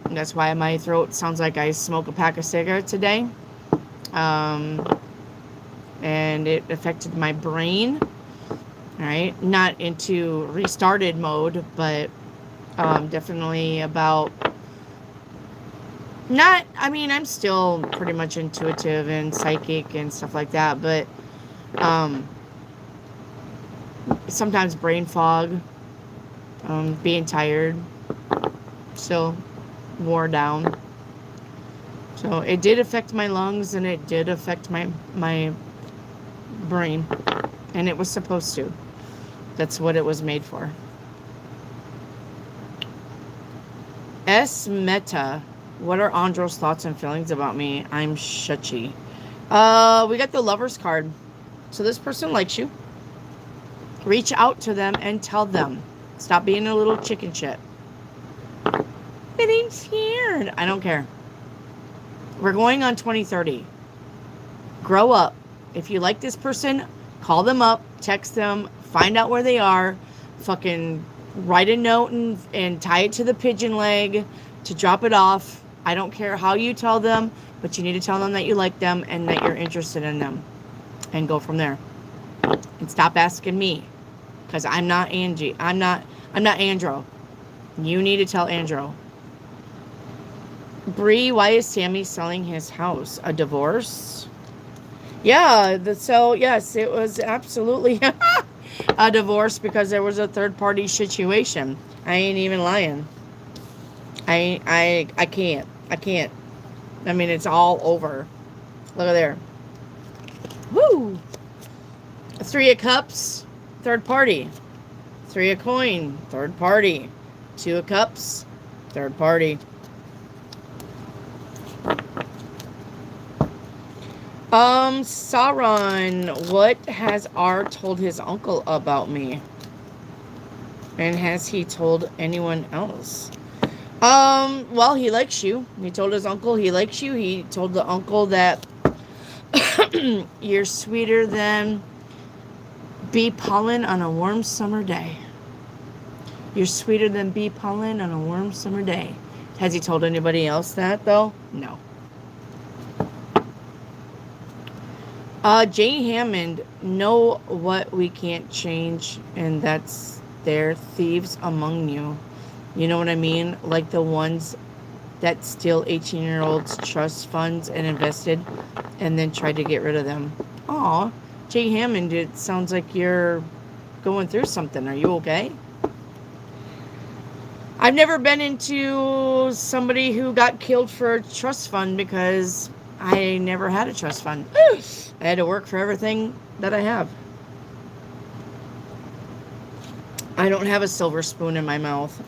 And that's why my throat sounds like I smoke a pack of cigarettes a day. And it affected my brain. All right. Not into restarted mode, but definitely about not, I mean, I'm still pretty much intuitive and psychic and stuff like that, but sometimes brain fog, being tired, still wore down. So it did affect my lungs and it did affect my brain, and it was supposed to. That's what it was made for. S. Meta, what are Andro's thoughts and feelings about me? I'm shutchy. We got the Lover's card. So this person likes you. Reach out to them and tell them. Stop being a little chicken shit. But I'm scared. I don't care. We're going on 2030. Grow up. If you like this person, call them up, text them, find out where they are, fucking write a note and tie it to the pigeon leg to drop it off. I don't care how you tell them, but you need to tell them that you like them and that you're interested in them, and go from there. And stop asking me, because I'm not Angie. I'm not Andro. You need to tell Andro. Bree, why is Sammy selling his house? A divorce? Yeah, yes, it was absolutely a divorce because there was a third party situation. I ain't even lying. I can't. I mean, it's all over. Look at there. Woo! 3 of Cups, third party. 3 of Coin, third party. 2 of Cups, third party. Sauron, what has R told his uncle about me? And has he told anyone else? Well, he likes you. He told his uncle he likes you. He told the uncle that you're sweeter than bee pollen on a warm summer day. You're sweeter than bee pollen on a warm summer day. Has he told anybody else that, though? No. Jane Hammond, know what we can't change, and that's there thieves among you. You know what I mean? Like the ones that steal 18-year-olds' trust funds and invested and then tried to get rid of them. Aw, Jay Hammond, it sounds like you're going through something. Are you okay? I've never been into somebody who got killed for a trust fund because I never had a trust fund. I had to work for everything that I have. I don't have a silver spoon in my mouth.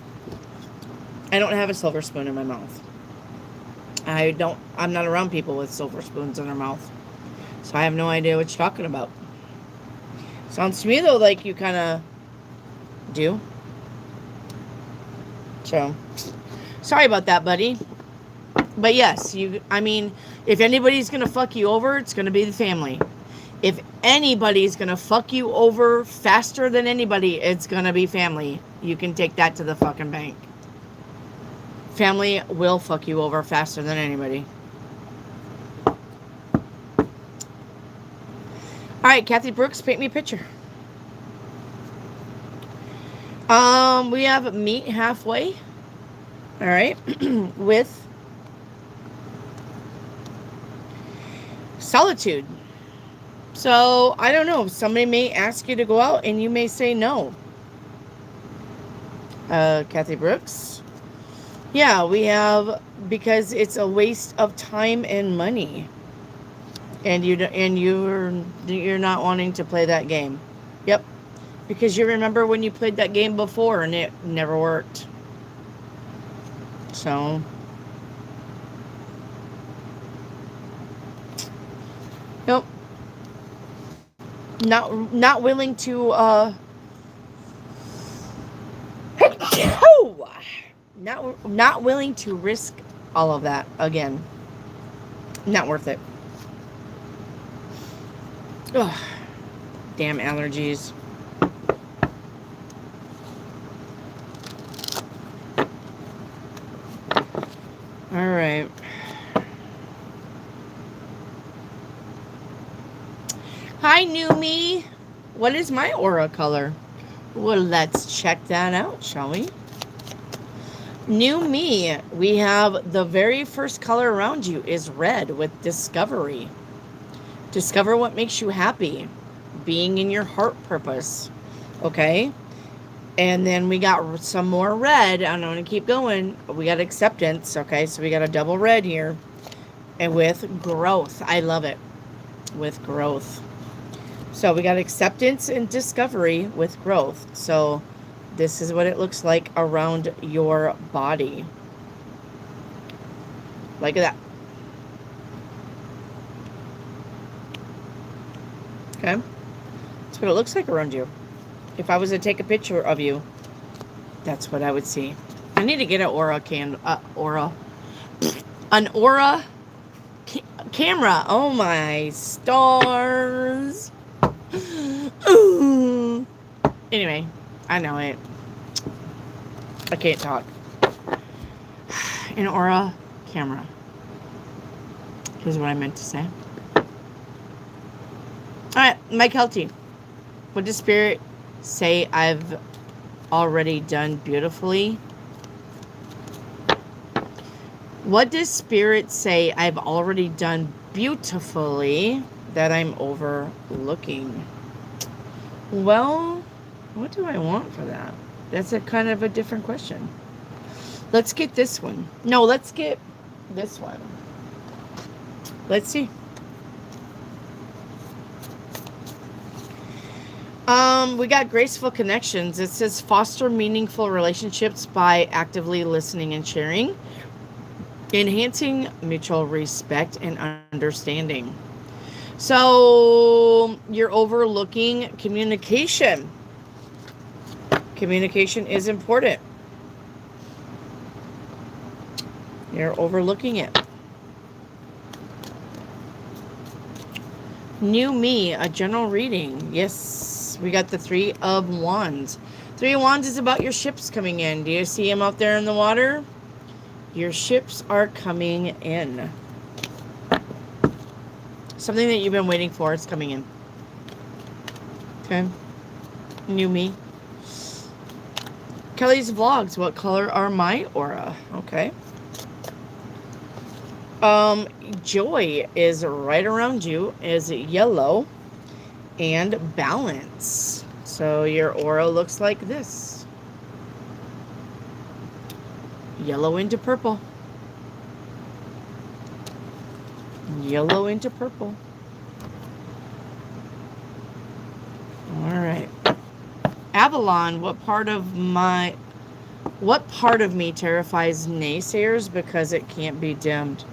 I don't have a silver spoon in my mouth. I'm not around people with silver spoons in their mouth. So I have no idea what you're talking about. Sounds to me though like you kind of do. So, sorry about that, buddy. But yes, if anybody's going to fuck you over, it's going to be the family. If anybody's going to fuck you over faster than anybody, it's going to be family. You can take that to the fucking bank. Family will fuck you over faster than anybody. Alright, Kathy Brooks, paint me a picture. We have meet halfway. Alright. With solitude. So, I don't know. Somebody may ask you to go out and you may say no. Kathy Brooks. Yeah, we have, because it's a waste of time and money. And you're not wanting to play that game. Yep. Because you remember when you played that game before and it never worked. So, nope. Not willing to not willing to risk all of that again. Not worth it. Ugh. Damn allergies. All right. Hi, new me. What is my aura color? Well, let's check that out, shall we? New me. We have the very first color around you is red with discovery. Discover what makes you happy. Being in your heart purpose. Okay? And then we got some more red. I'm going to keep going. We got acceptance. Okay, so we got a double red here. And with growth. I love it. With growth. So we got acceptance and discovery with growth. So this is what it looks like around your body. Like that. Okay? That's what it looks like around you. If I was to take a picture of you, that's what I would see. I need to get an an aura camera. Oh my stars. Ooh. Anyway, I know it. I can't talk. An aura camera is what I meant to say. Alright, Mike Helty. What does Spirit say I've already done beautifully? What does Spirit say I've already done beautifully that I'm overlooking? Well, what do I want for that? That's a kind of a different question. Let's get this one. No, let's get this one. Let's see. We got graceful connections. It says foster meaningful relationships by actively listening and sharing, enhancing mutual respect and understanding. So you're overlooking communication. Communication is important. You're overlooking it. New me, a general reading. Yes, we got the 3 of Wands. 3 of Wands is about your ships coming in. Do you see them out there in the water? Your ships are coming in. Something that you've been waiting for is coming in. Okay. New me. Kelly's vlogs. What color are my aura? Okay. Joy is right around you, is yellow, and balance. So your aura looks like this. Yellow into purple. Yellow into purple. All right. Avalon, what part of me terrifies naysayers because it can't be dimmed?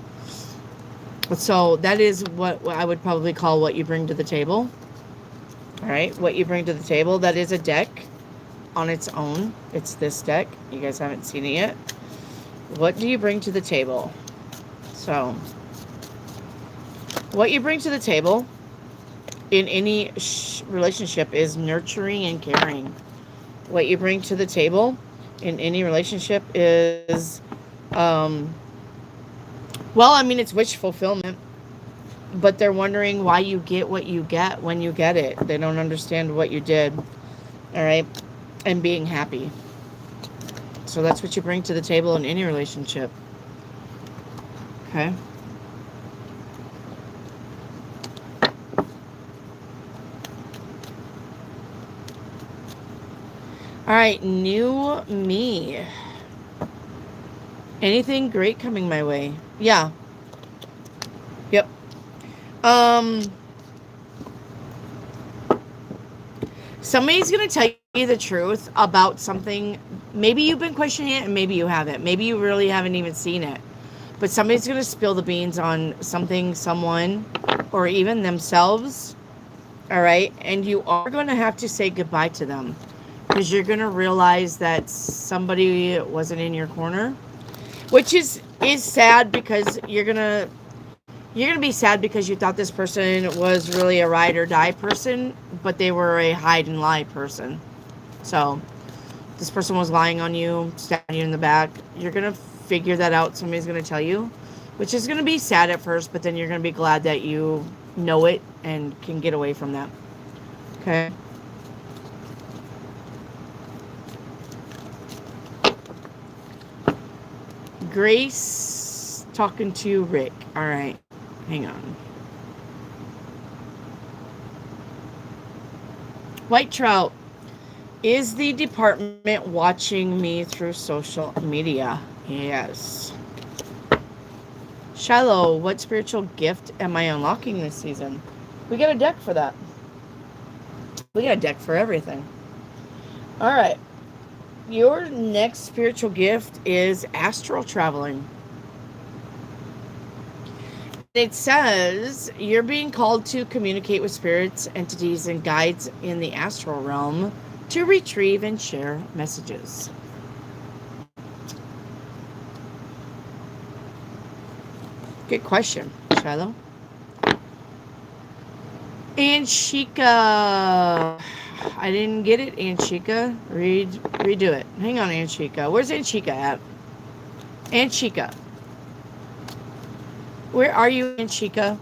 So that is what I would probably call what you bring to the table. All right, what you bring to the table. That is a deck on its own. It's this deck. You guys haven't seen it yet. What do you bring to the table? So, what you bring to the table in any relationship is nurturing and caring. What you bring to the table in any relationship is, well, I mean, it's wish fulfillment, but they're wondering why you get what you get when you get it. They don't understand what you did, all right, and being happy. So that's what you bring to the table in any relationship, okay? All right, new me. Anything great coming my way? Yeah. Yep. Somebody's going to tell you the truth about something. Maybe you've been questioning it and maybe you haven't. Maybe you really haven't even seen it. But somebody's going to spill the beans on something, someone, or even themselves. All right? And you are going to have to say goodbye to them. Because you're going to realize that somebody wasn't in your corner. Which is sad, because you're gonna be sad because you thought this person was really a ride or die person, but they were a hide and lie person. So this person was lying on you, stabbing you in the back. You're gonna figure that out. Somebody's gonna tell you, which is gonna be sad at first, but then you're gonna be glad that you know it and can get away from that. Okay. Grace talking to Rick. All right. Hang on. White Trout. Is the department watching me through social media? Yes. Shiloh, what spiritual gift am I unlocking this season? We got a deck for that. We got a deck for everything. All right. Your next spiritual gift is astral traveling. It says you're being called to communicate with spirits, entities, and guides in the astral realm to retrieve and share messages. Good question, Shiloh. Anshika. I didn't get it, Anshika. Redo it. Hang on, Anshika. Where's Anshika at? Anshika. Where are you, Anshika?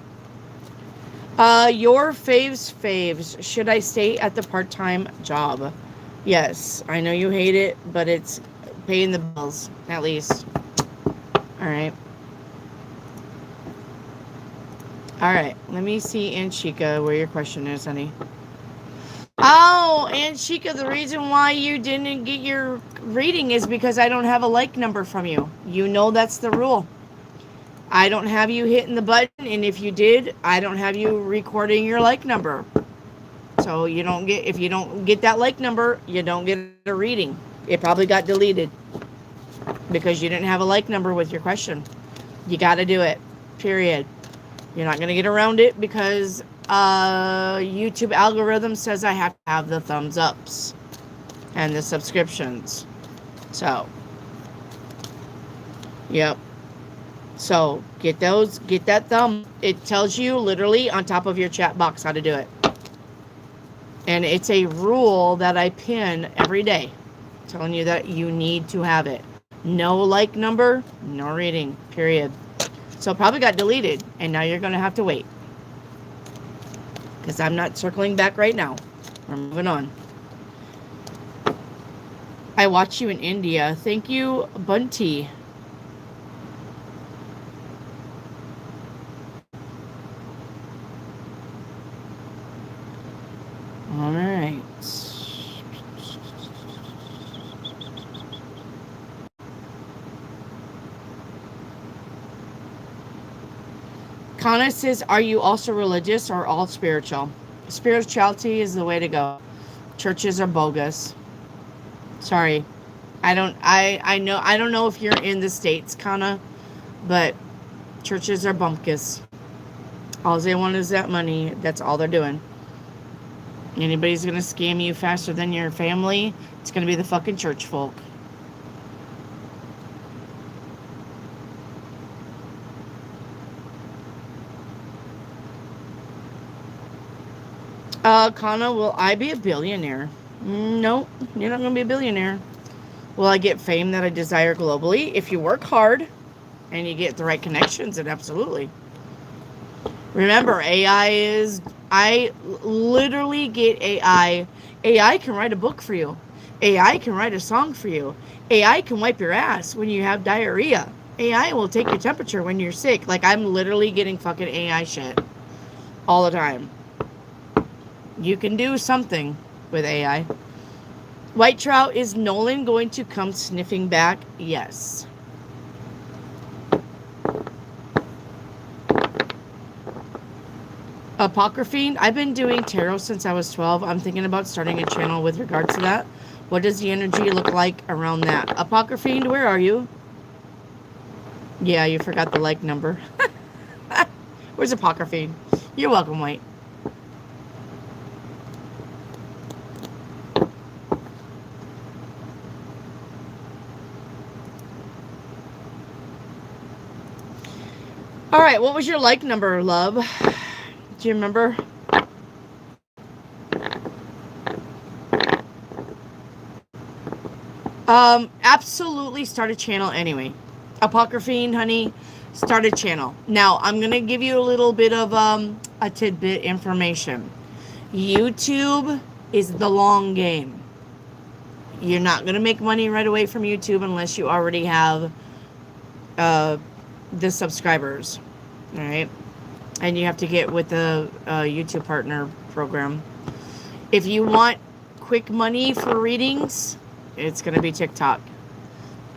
Your faves. Should I stay at the part-time job? Yes. I know you hate it, but it's paying the bills, at least. All right. All right. Let me see, Anshika, where your question is, honey. Oh, Anshika, the reason why you didn't get your reading is because I don't have a like number from you. You know that's the rule. I don't have you hitting the button, and if you did, I don't have you recording your like number. So you don't get, if you don't get that like number, you don't get a reading. It probably got deleted because you didn't have a like number with your question. You got to do it, period. You're not going to get around it because YouTube algorithm says I have to have the thumbs ups and the subscriptions. So, yep. So get that thumb. It tells you literally on top of your chat box how to do it. And it's a rule that I pin every day, telling you that you need to have it. No like number, no reading, period. So it probably got deleted, and now you're going to have to wait. Because I'm not circling back right now. We're moving on. I watch you in India. Thank you, Bunty. All right. Kana says, are you also religious or all spiritual? Spirituality is the way to go. Churches are bogus. Sorry. I don't know if you're in the States, Kana, but churches are bumpkus. All they want is that money. That's all they're doing. Anybody's going to scam you faster than your family, it's going to be the fucking church folk. Kana, will I be a billionaire? No, you're not going to be a billionaire. Will I get fame that I desire globally? If you work hard and you get the right connections, then absolutely. Remember, I literally get AI. AI can write a book for you. AI can write a song for you. AI can wipe your ass when you have diarrhea. AI will take your temperature when you're sick. Like, I'm literally getting fucking AI shit all the time. You can do something with AI. White Trout, is Nolan going to come sniffing back? Yes. Apocryphine, I've been doing tarot since I was 12. I'm thinking about starting a channel with regards to that. What does the energy look like around that? Apocryphine, where are you? Yeah, you forgot the like number. Where's Apocryphine? You're welcome, White. All right, what was your like number, love? Do you remember? Absolutely start a channel anyway. Apocryphine, honey, start a channel. Now, I'm going to give you a little bit of a tidbit information. YouTube is the long game. You're not going to make money right away from YouTube unless you already have the subscribers. All right? And you have to get with the YouTube partner program. If you want quick money for readings, it's going to be TikTok.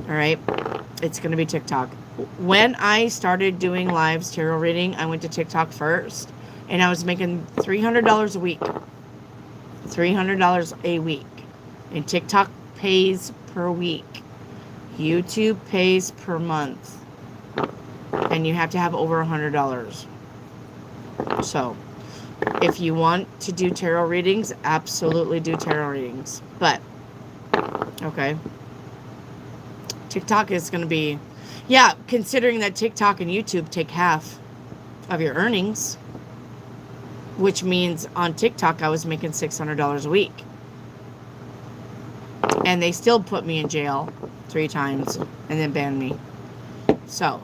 All right? It's going to be TikTok. When I started doing lives tarot reading, I went to TikTok first, and I was making $300 a week. $300 a week. And TikTok pays per week. YouTube pays per month. And you have to have over $100. So, if you want to do tarot readings, absolutely do tarot readings. But, okay. TikTok is going to be, yeah, considering that TikTok and YouTube take half of your earnings, which means on TikTok I was making $600 a week. And they still put me in jail 3 times and then banned me. So,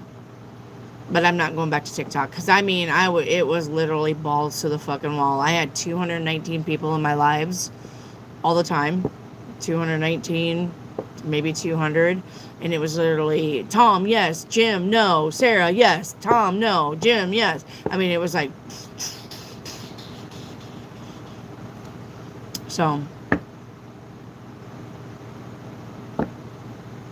but I'm not going back to TikTok because I mean, it was literally balls to the fucking wall. I had 219 people in my lives all the time. 219, maybe 200. And it was literally, Tom, yes. Jim, no. Sarah, yes. Tom, no. Jim, yes. I mean, it was like, so.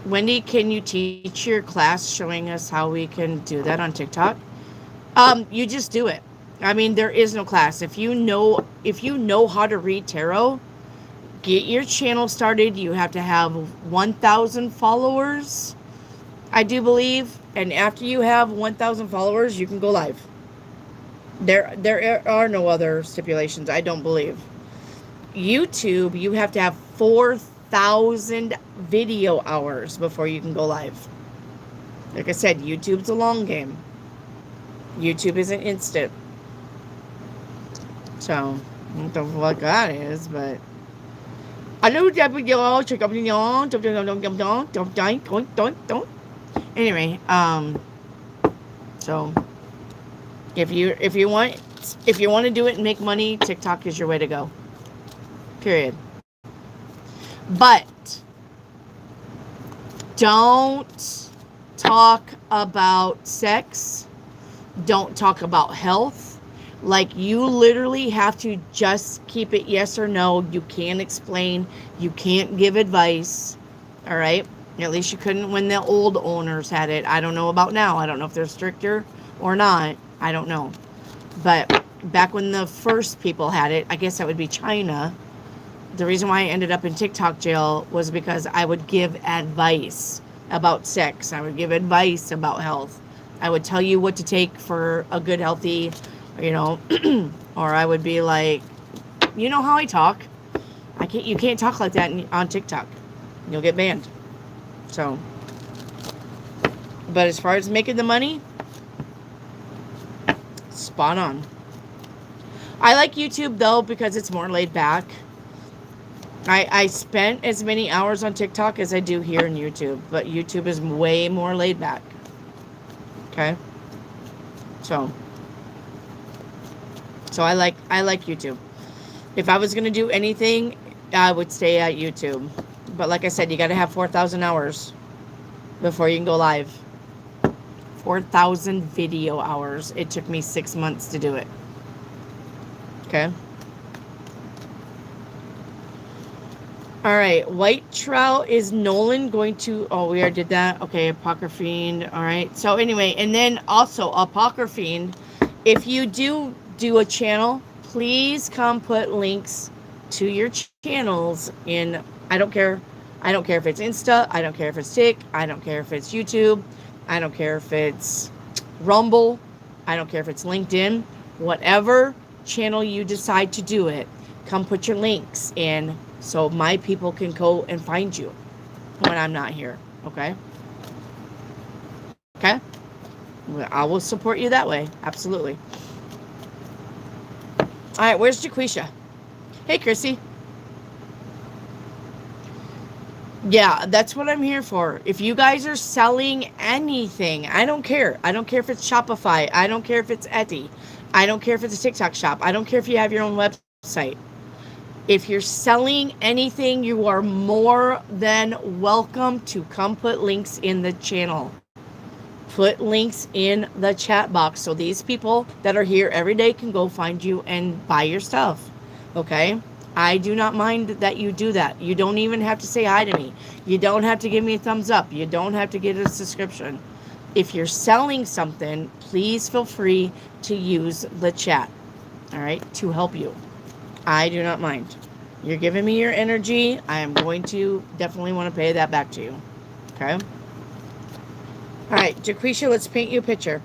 Wendy, can you teach your class showing us how we can do that on TikTok? You just do it. I mean, there is no class. If you know how to read tarot, get your channel started. You have to have 1,000 followers, I do believe. And after you have 1,000 followers, you can go live. There are no other stipulations, I don't believe. YouTube, you have to have 4,000 video hours before you can go live. Like I said, YouTube's a long game. YouTube isn't instant. So, I don't know what that is, but anyway, so if you want to do it and make money, TikTok is your way to go. Period. But don't talk about sex. Don't talk about health. Like, you literally have to just keep it yes or no. You can't explain. You can't give advice. All right? At least you couldn't when the old owners had it. I don't know about now. I don't know if they're stricter or not. I don't know. But back when the first people had it, I guess that would be China. The reason why I ended up in TikTok jail was because I would give advice about sex. I would give advice about health. I would tell you what to take for a good, healthy, you know, or I would be like, you know how I talk. You can't talk like that on TikTok. You'll get banned. So, but as far as making the money, spot on. I like YouTube though because it's more laid back. I spent as many hours on TikTok as I do here in YouTube, but YouTube is way more laid back. Okay? So I like YouTube. If I was going to do anything, I would stay at YouTube. But like I said, you got to have 4,000 hours before you can go live. 4,000 video hours. It took me 6 months to do it. Okay? All right, white trout is Nolan going to... Oh, we already did that. Okay, Apocalypse Fiend. All right. So anyway, and then also Apocalypse Fiend, if you do a channel, please come put links to your channels in... I don't care. I don't care if it's Insta. I don't care if it's Tik. I don't care if it's YouTube. I don't care if it's Rumble. I don't care if it's LinkedIn. Whatever channel you decide to do it, come put your links in so my people can go and find you when I'm not here. Okay? Okay? I will support you that way. Absolutely. All right, where's Jaquisha? Hey, Chrissy. Yeah, that's what I'm here for. If you guys are selling anything, I don't care. I don't care if it's Shopify. I don't care if it's Etsy. I don't care if it's a TikTok shop. I don't care if you have your own website. If you're selling anything, you are more than welcome to come put links in the channel. Put links in the chat box so these people that are here every day can go find you and buy your stuff. Okay? I do not mind that you do that. You don't even have to say hi to me. You don't have to give me a thumbs up. You don't have to get a subscription. If you're selling something, please feel free to use the chat, all right, to help you. I do not mind. You're giving me your energy. I am going to definitely want to pay that back to you. Okay? All right, Jaquisha, let's paint you a picture.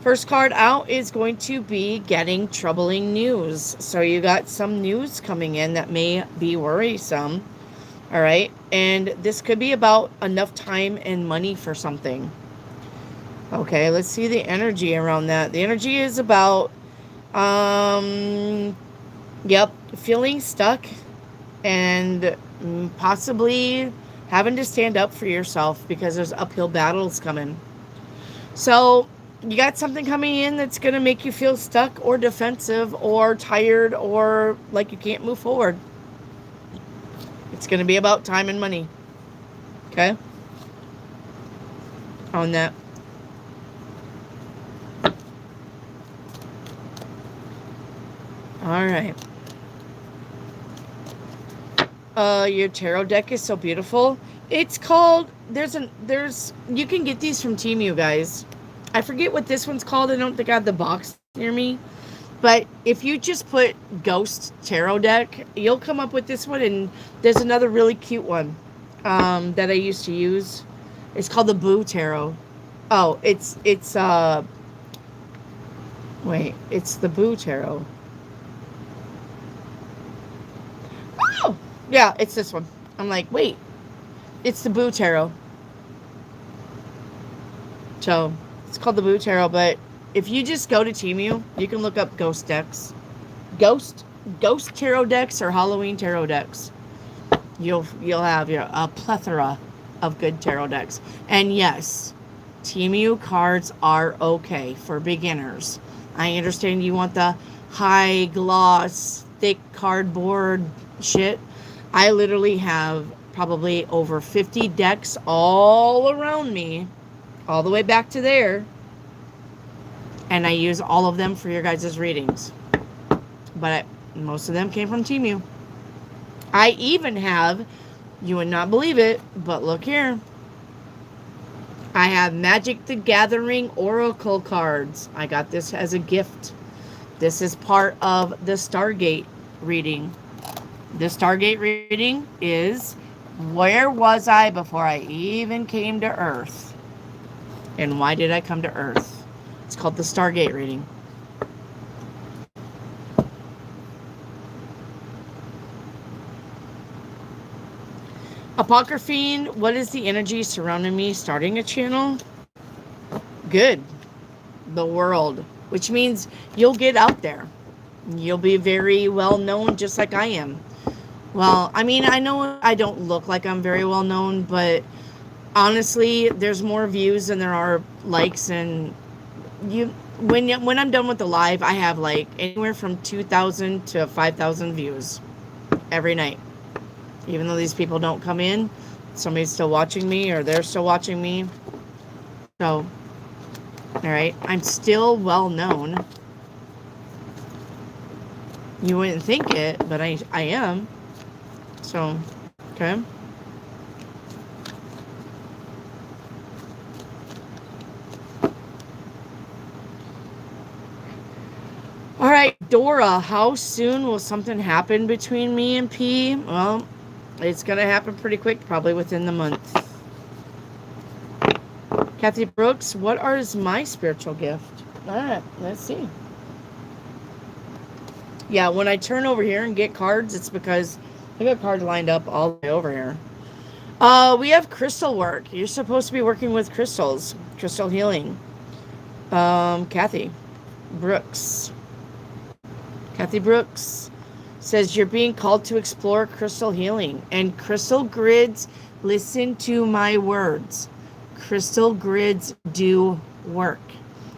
First card out is going to be getting troubling news. So you got some news coming in that may be worrisome. All right? And this could be about enough time and money for something. Okay, let's see the energy around that. The energy is about... Yep, feeling stuck and possibly having to stand up for yourself because there's uphill battles coming. So you got something coming in that's going to make you feel stuck or defensive or tired or like you can't move forward. It's going to be about time and money. Okay? On that. All right. Your tarot deck is so beautiful. It's called, you can get these from Temu, guys. I forget what this one's called. I don't think I have the box near me. But if you just put Ghost Tarot Deck, you'll come up with this one. And there's another really cute one that I used to use. It's called the Boo Tarot. Oh, it's the Boo Tarot. Oh, yeah, it's this one. I'm like, wait, it's the Boo Tarot. So it's called the Boo Tarot, but if you just go to Temu, you can look up ghost decks. Ghost tarot decks or Halloween tarot decks. You'll have a plethora of good tarot decks. And yes, Temu cards are okay for beginners. I understand you want the high gloss, thick cardboard shit. I literally have probably over 50 decks all around me, all the way back to there. And I use all of them for your guys' readings. But most of them came from Temu. I even have, you would not believe it, but look here. I have Magic the Gathering Oracle cards. I got this as a gift. This is part of the Stargate reading. The Stargate reading is, where was I before I even came to Earth? And why did I come to Earth? It's called the Stargate reading. Apocryphine, what is the energy surrounding me starting a channel? Good. The world. Which means you'll get out there. You'll be very well known just like I am. Well, I mean, I know I don't look like I'm very well known, but honestly, there's more views than there are likes, and when I'm done with the live, I have like anywhere from 2,000 to 5,000 views every night. Even though these people don't come in, somebody's still watching me, or they're still watching me. So, all right, I'm still well known. You wouldn't think it, but I am. So, okay. All right, Dora, how soon will something happen between me and P? Well, it's going to happen pretty quick, probably within the month. Kathy Brooks, what is my spiritual gift? All right, let's see. Yeah, when I turn over here and get cards, it's because I got cards lined up all the way over here. We have crystal work. You're supposed to be working with crystals. Crystal healing. Kathy Brooks. Kathy Brooks says you're being called to explore crystal healing. And crystal grids, listen to my words. Crystal grids do work.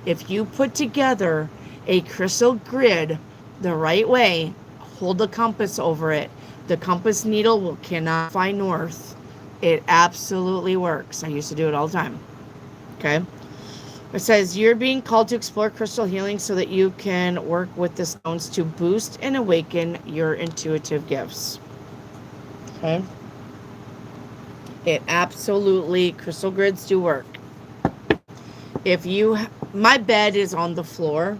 If you put together a crystal grid the right way, hold the compass over it. The compass needle cannot find north. It absolutely works. I used to do it all the time. Okay. It says you're being called to explore crystal healing so that you can work with the stones to boost and awaken your intuitive gifts. Okay. It absolutely, crystal grids do work. My bed is on the floor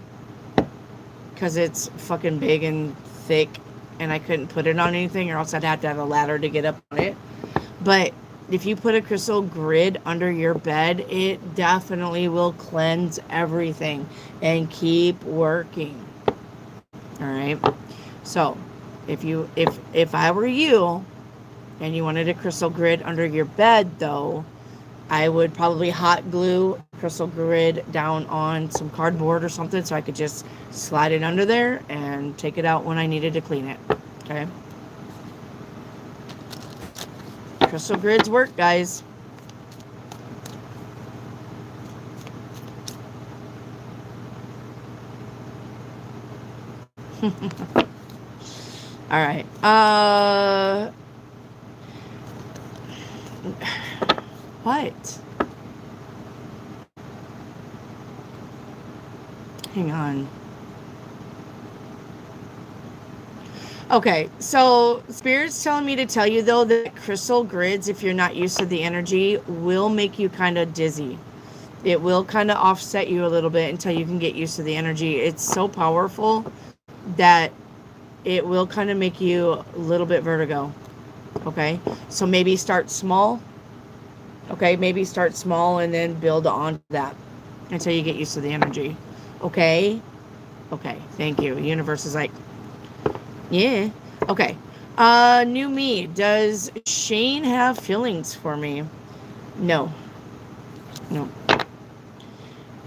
because it's fucking big and thick, and I couldn't put it on anything, or else I'd have to have a ladder to get up on it. But if you put a crystal grid under your bed, it definitely will cleanse everything and keep working. All right. So if I were you and you wanted a crystal grid under your bed, though, I would probably hot glue a crystal grid down on some cardboard or something so I could just slide it under there and take it out when I needed to clean it. Okay. Crystal grids work, guys. All right. What? Hang on. Okay, so Spirit's telling me to tell you, though, that crystal grids, if you're not used to the energy, will make you kind of dizzy. It will kind of offset you a little bit until you can get used to the energy. It's so powerful that it will kind of make you a little bit vertigo. Okay, so maybe start small. Okay, maybe start small and then build on that until you get used to the energy. Okay? Okay, thank you. Universe is like, yeah. Okay. New me. Does Shane have feelings for me? No. No.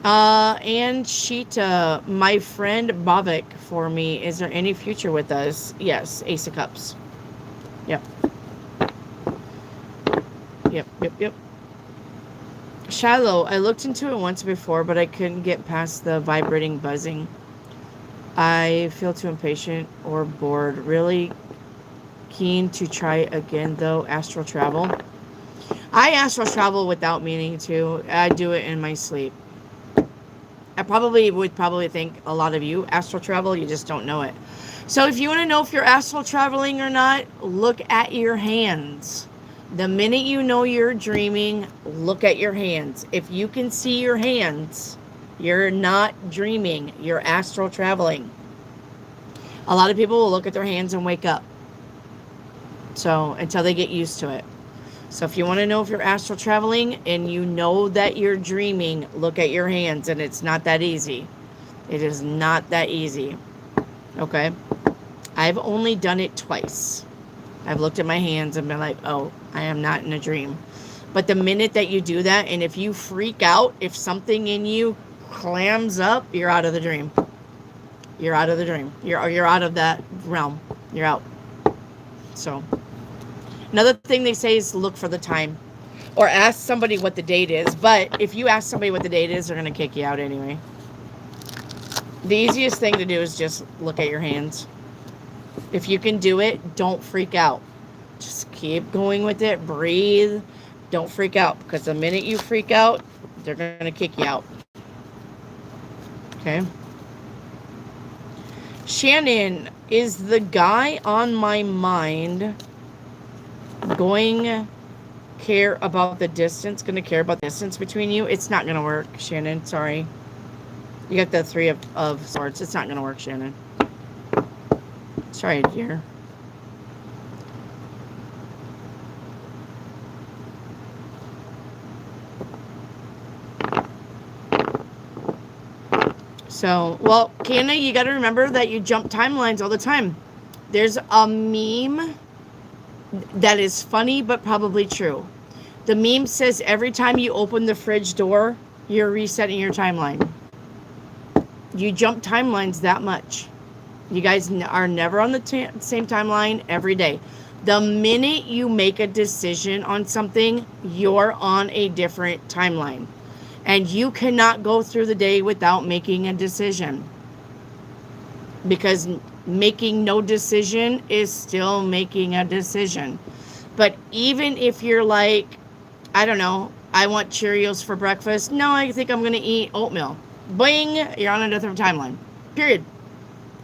And Sheeta, my friend Bavik for me. Is there any future with us? Yes. Ace of Cups. Yep. Yep. Shallow. I looked into it once before, but I couldn't get past the vibrating buzzing. I feel too impatient or bored. Really keen to try again, though. Astral travel. I astral travel without meaning to. I do it in my sleep. I probably would think a lot of you astral travel, you just don't know it. So if you want to know if you're astral traveling or not, look at your hands. The minute you know you're dreaming, look at your hands. If you can see your hands, you're not dreaming, you're astral traveling. A lot of people will look at their hands and wake up. So until they get used to it. So if you want to know if you're astral traveling and you know that you're dreaming, look at your hands, and it's not that easy. It is not that easy. Okay? I've only done it twice. I've looked at my hands and been like, oh, I am not in a dream. But the minute that you do that, and if you freak out, if something in you clams up, you're out of the dream. You're out of the dream. You're out of that realm. You're out. So, another thing they say is look for the time. Or ask somebody what the date is. But if you ask somebody what the date is, they're going to kick you out anyway. The easiest thing to do is just look at your hands. If you can do it, don't freak out. Just keep going with it. Breathe. Don't freak out. Because the minute you freak out, they're going to kick you out. Okay? Shannon, is the guy on my mind going to care about the distance between you? It's not going to work, Shannon. Sorry. You got the 3 of swords. It's not going to work, Shannon. Sorry, dear. So, well, Canna, you got to remember that you jump timelines all the time. There's a meme that is funny but probably true. The meme says every time you open the fridge door, you're resetting your timeline. You jump timelines that much. You guys are never on the same timeline every day. The minute you make a decision on something, you're on a different timeline. And you cannot go through the day without making a decision. Because making no decision is still making a decision. But even if you're like, I don't know, I want Cheerios for breakfast. No, I think I'm going to eat oatmeal. Bing, you're on a different timeline. Period.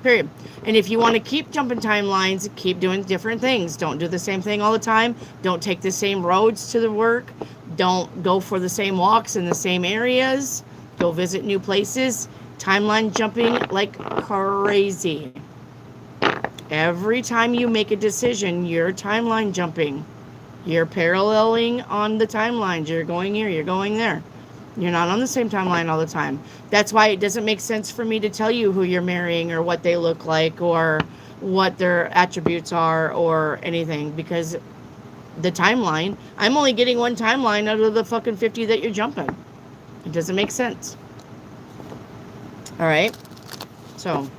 And if you want to keep jumping timelines, keep doing different things. Don't do the same thing all the time. Don't take the same roads to the work. Don't go for the same walks in the same areas. Go visit new places. Timeline jumping like crazy. Every time you make a decision, you're timeline jumping. You're paralleling on the timelines. You're going here, you're going there. You're not on the same timeline all the time. That's why it doesn't make sense for me to tell you who you're marrying or what they look like or what their attributes are or anything, because the timeline, I'm only getting one timeline out of the fucking 50 that you're jumping. It doesn't make sense. All right. So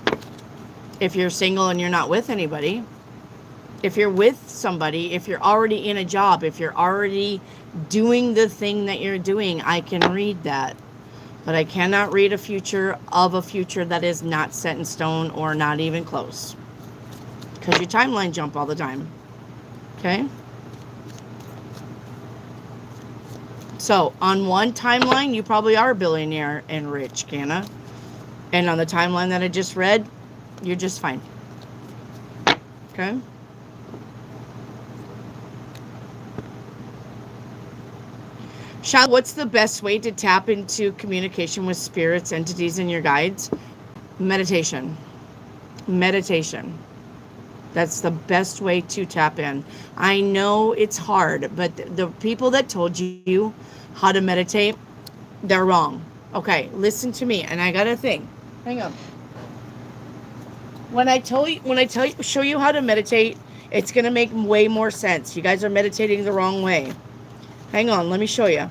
if you're single and you're not with anybody, if you're with somebody, if you're already in a job, if you're already doing the thing that you're doing, I can read that. But I cannot read a future that is not set in stone or not even close. Because you timeline jump all the time. Okay? So, on one timeline, you probably are a billionaire and rich, Canna. And on the timeline that I just read, you're just fine. Okay? Shal, what's the best way to tap into communication with spirits, entities, and your guides? Meditation. Meditation. That's the best way to tap in. I know it's hard, but the people that told you how to meditate, they're wrong. Okay, listen to me, and I got a thing. Hang on. When I show you how to meditate, it's gonna make way more sense. You guys are meditating the wrong way. Hang on, let me show you.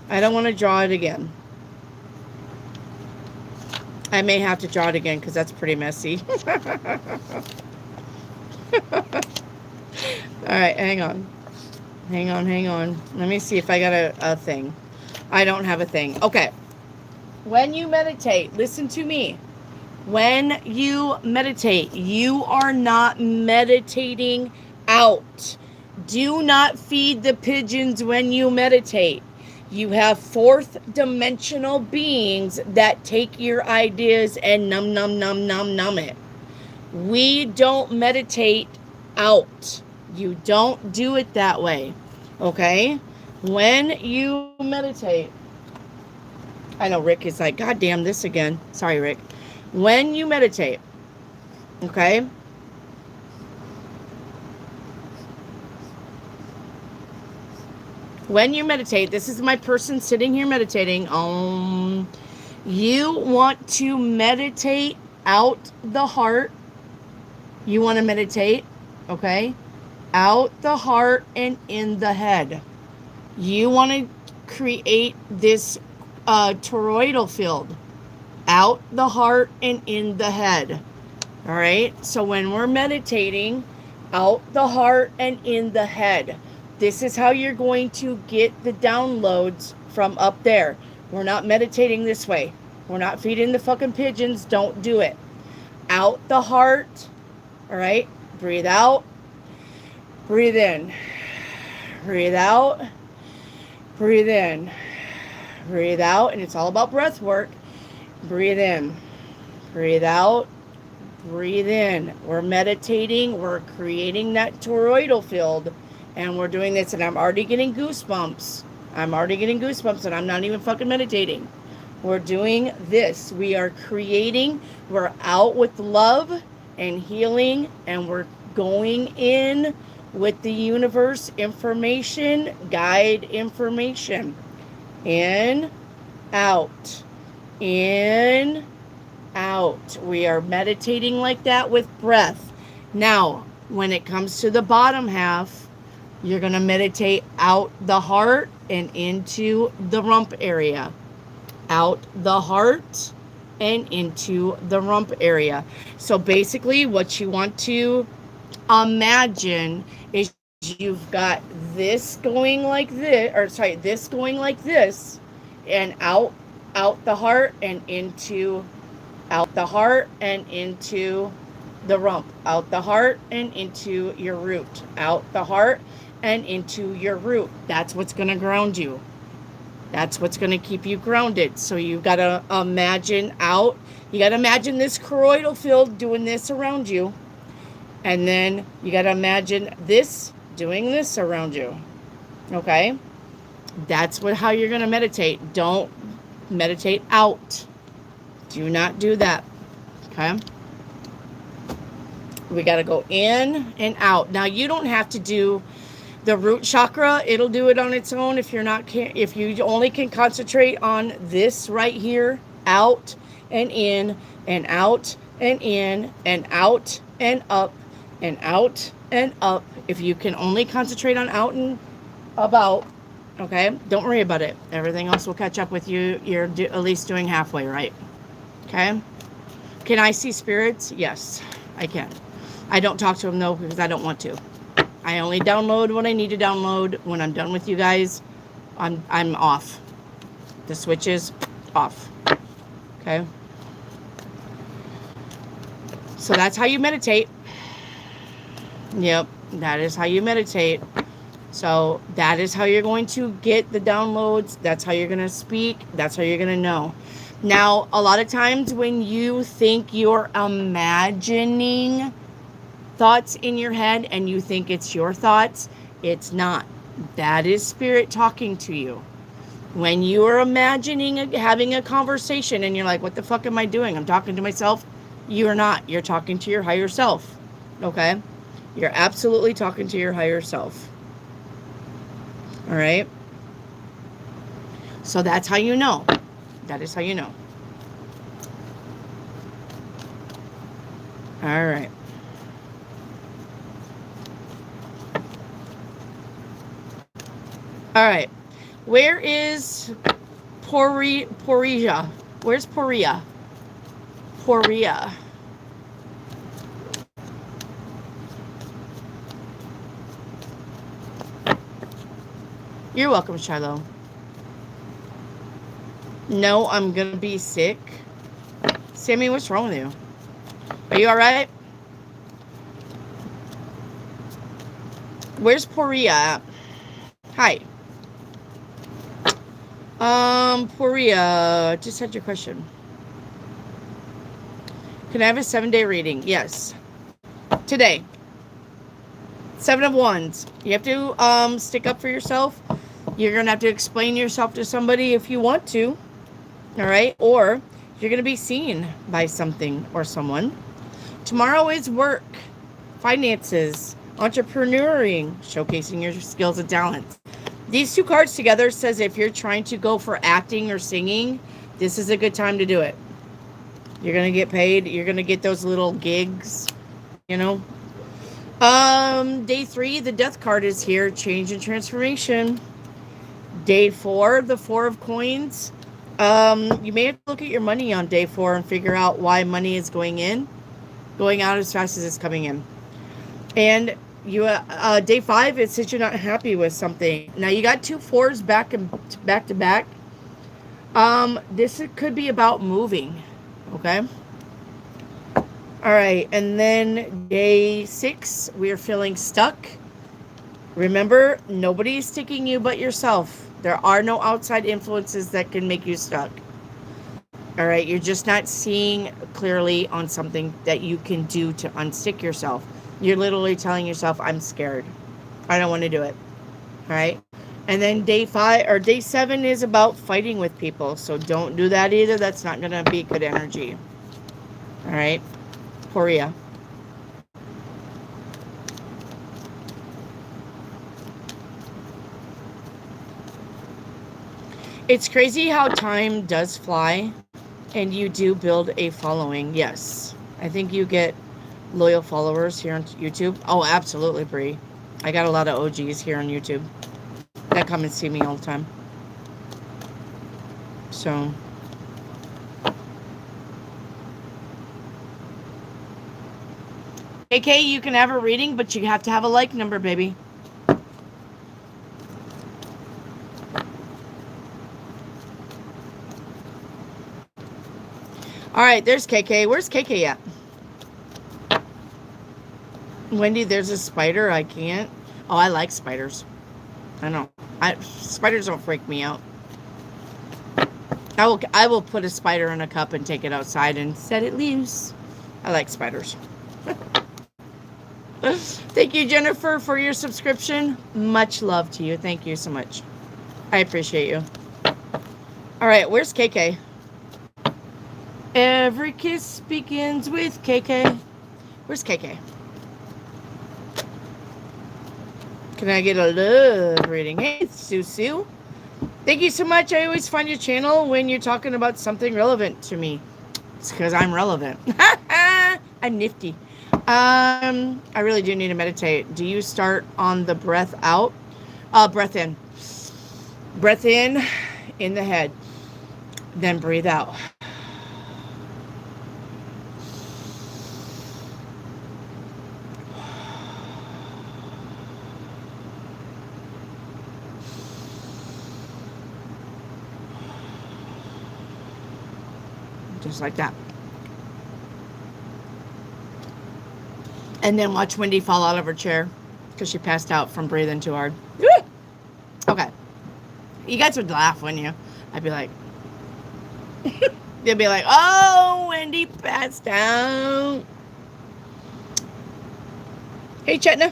I don't want to draw it again. I may have to draw it again because that's pretty messy. Alright, hang on. Hang on. Let me see if I got a thing. I don't have a thing. Okay. When you meditate, listen to me. When you meditate, you are not meditating out. Do not feed the pigeons when you meditate. You have fourth dimensional beings that take your ideas and numb it. We don't meditate out. You don't do it that way. Okay? When you meditate, I know Rick is like, God damn this again. Sorry, Rick. When you meditate, okay? When you meditate, this is my person sitting here meditating. You want to meditate out the heart. You want to meditate, okay? Out the heart and in the head. You want to create this toroidal field. Out the heart and in the head. All right? So when we're meditating, out the heart and in the head. This is how you're going to get the downloads from up there. We're not meditating this way. We're not feeding the fucking pigeons. Don't do it. Out the heart. All right? Breathe out. Breathe in. Breathe out. Breathe in. Breathe out. And it's all about breath work. Breathe in. Breathe out. Breathe in. We're meditating. We're creating that toroidal field. And we're doing this, and I'm already getting goosebumps. I'm already getting goosebumps, and I'm not even fucking meditating. We're doing this. We are creating. We're out with love and healing, and we're going in with the universe information, guide information. In, out. In, out. We are meditating like that with breath. Now, when it comes to the bottom half, you're going to meditate out the heart and into the rump area. Out the heart and into the rump area. So basically what you want to imagine is you've got this going like this, this going like this, and out the heart and into, out the heart and into the rump, out the heart and into your root, out the heart and into your root. That's what's going to ground you. That's what's going to keep you grounded. So you've got to imagine out. You got to imagine this choroidal field doing this around you. And then you got to imagine this doing this around you. Okay? That's how you're going to meditate. Don't meditate out. Do not do that. Okay? We got to go in and out. Now, you don't have to do the root chakra. It'll do it on its own if you only can concentrate on this right here, out and in and out and in and out and up and out and up. If you can only concentrate on out and about, okay, don't worry about it. Everything else will catch up with you. You're at least doing halfway right. Okay? Can I see spirits? Yes, I can. I don't talk to them though because I don't want to. I only download what I need to download. When I'm done with you guys, I'm off. The switch is off. Okay? So that's how you meditate. Yep, that is how you meditate. So that is how you're going to get the downloads. That's how you're going to speak. That's how you're going to know. Now, a lot of times when you think you're imagining thoughts in your head and you think it's your thoughts, it's not. That is spirit talking to you. When you are imagining having a conversation and you're like, what the fuck am I doing? I'm talking to myself. You're not. You're talking to your higher self. Okay? You're absolutely talking to your higher self. All right? So that's how you know. That is how you know. All right. All right. Where is Poria? Where's Poria? Poria. You're welcome, Shiloh. No, I'm going to be sick. Sammy, what's wrong with you? Are you all right? Where's Poria at? Hi. Poria, just had your question. Can I have a 7-day reading? Yes. Today. 7 of Wands. You have to stick up for yourself. You're going to have to explain yourself to somebody if you want to. All right? Or you're going to be seen by something or someone. Tomorrow is work, finances, entrepreneuring, showcasing your skills and talents. These two cards together says if you're trying to go for acting or singing, this is a good time to do it. You're going to get paid. You're going to get those little gigs, you know. Day 3, the death card is here. Change and transformation. Day 4, the 4 of coins. You may have to look at your money on day 4 and figure out why money is going out as fast as it's coming in. And you, day 5, it says you're not happy with something. Now you got 2 4s back to back. This could be about moving. Okay. All right, and then day 6, we are feeling stuck. Remember, nobody's sticking you but yourself. There are no outside influences that can make you stuck. All right, you're just not seeing clearly on something that you can do to unstick yourself. You're literally telling yourself, I'm scared. I don't want to do it. All right. And then day 7 is about fighting with people. So don't do that either. That's not going to be good energy. All right. Poria. It's crazy how time does fly and you do build a following. Yes. I think you get loyal followers here on YouTube. Oh, absolutely, Bree. I got a lot of OGs here on YouTube that come and see me all the time. So... KK, you can have a reading, but you have to have a like number, baby. All right, there's KK. Where's KK at? Wendy, there's a spider. I can't. Oh, I like spiders. I know. Spiders don't freak me out. I will put a spider in a cup and take it outside and set it loose. I like spiders. Thank you, Jennifer, for your subscription. Much love to you. Thank you so much. I appreciate you. All right, where's KK? Every kiss begins with KK. Where's KK? Can I get a love reading? Hey, Susu. Thank you so much. I always find your channel when you're talking about something relevant to me. It's because I'm relevant. I'm nifty. I really do need to meditate. Do you start on the breath out? Breath in. Breath in the head. Then breathe out. Just like that. And then watch Wendy fall out of her chair because she passed out from breathing too hard. Okay. You guys would laugh, wouldn't you? I'd be like, they'd be like, oh, Wendy passed out. Hey, Chetna.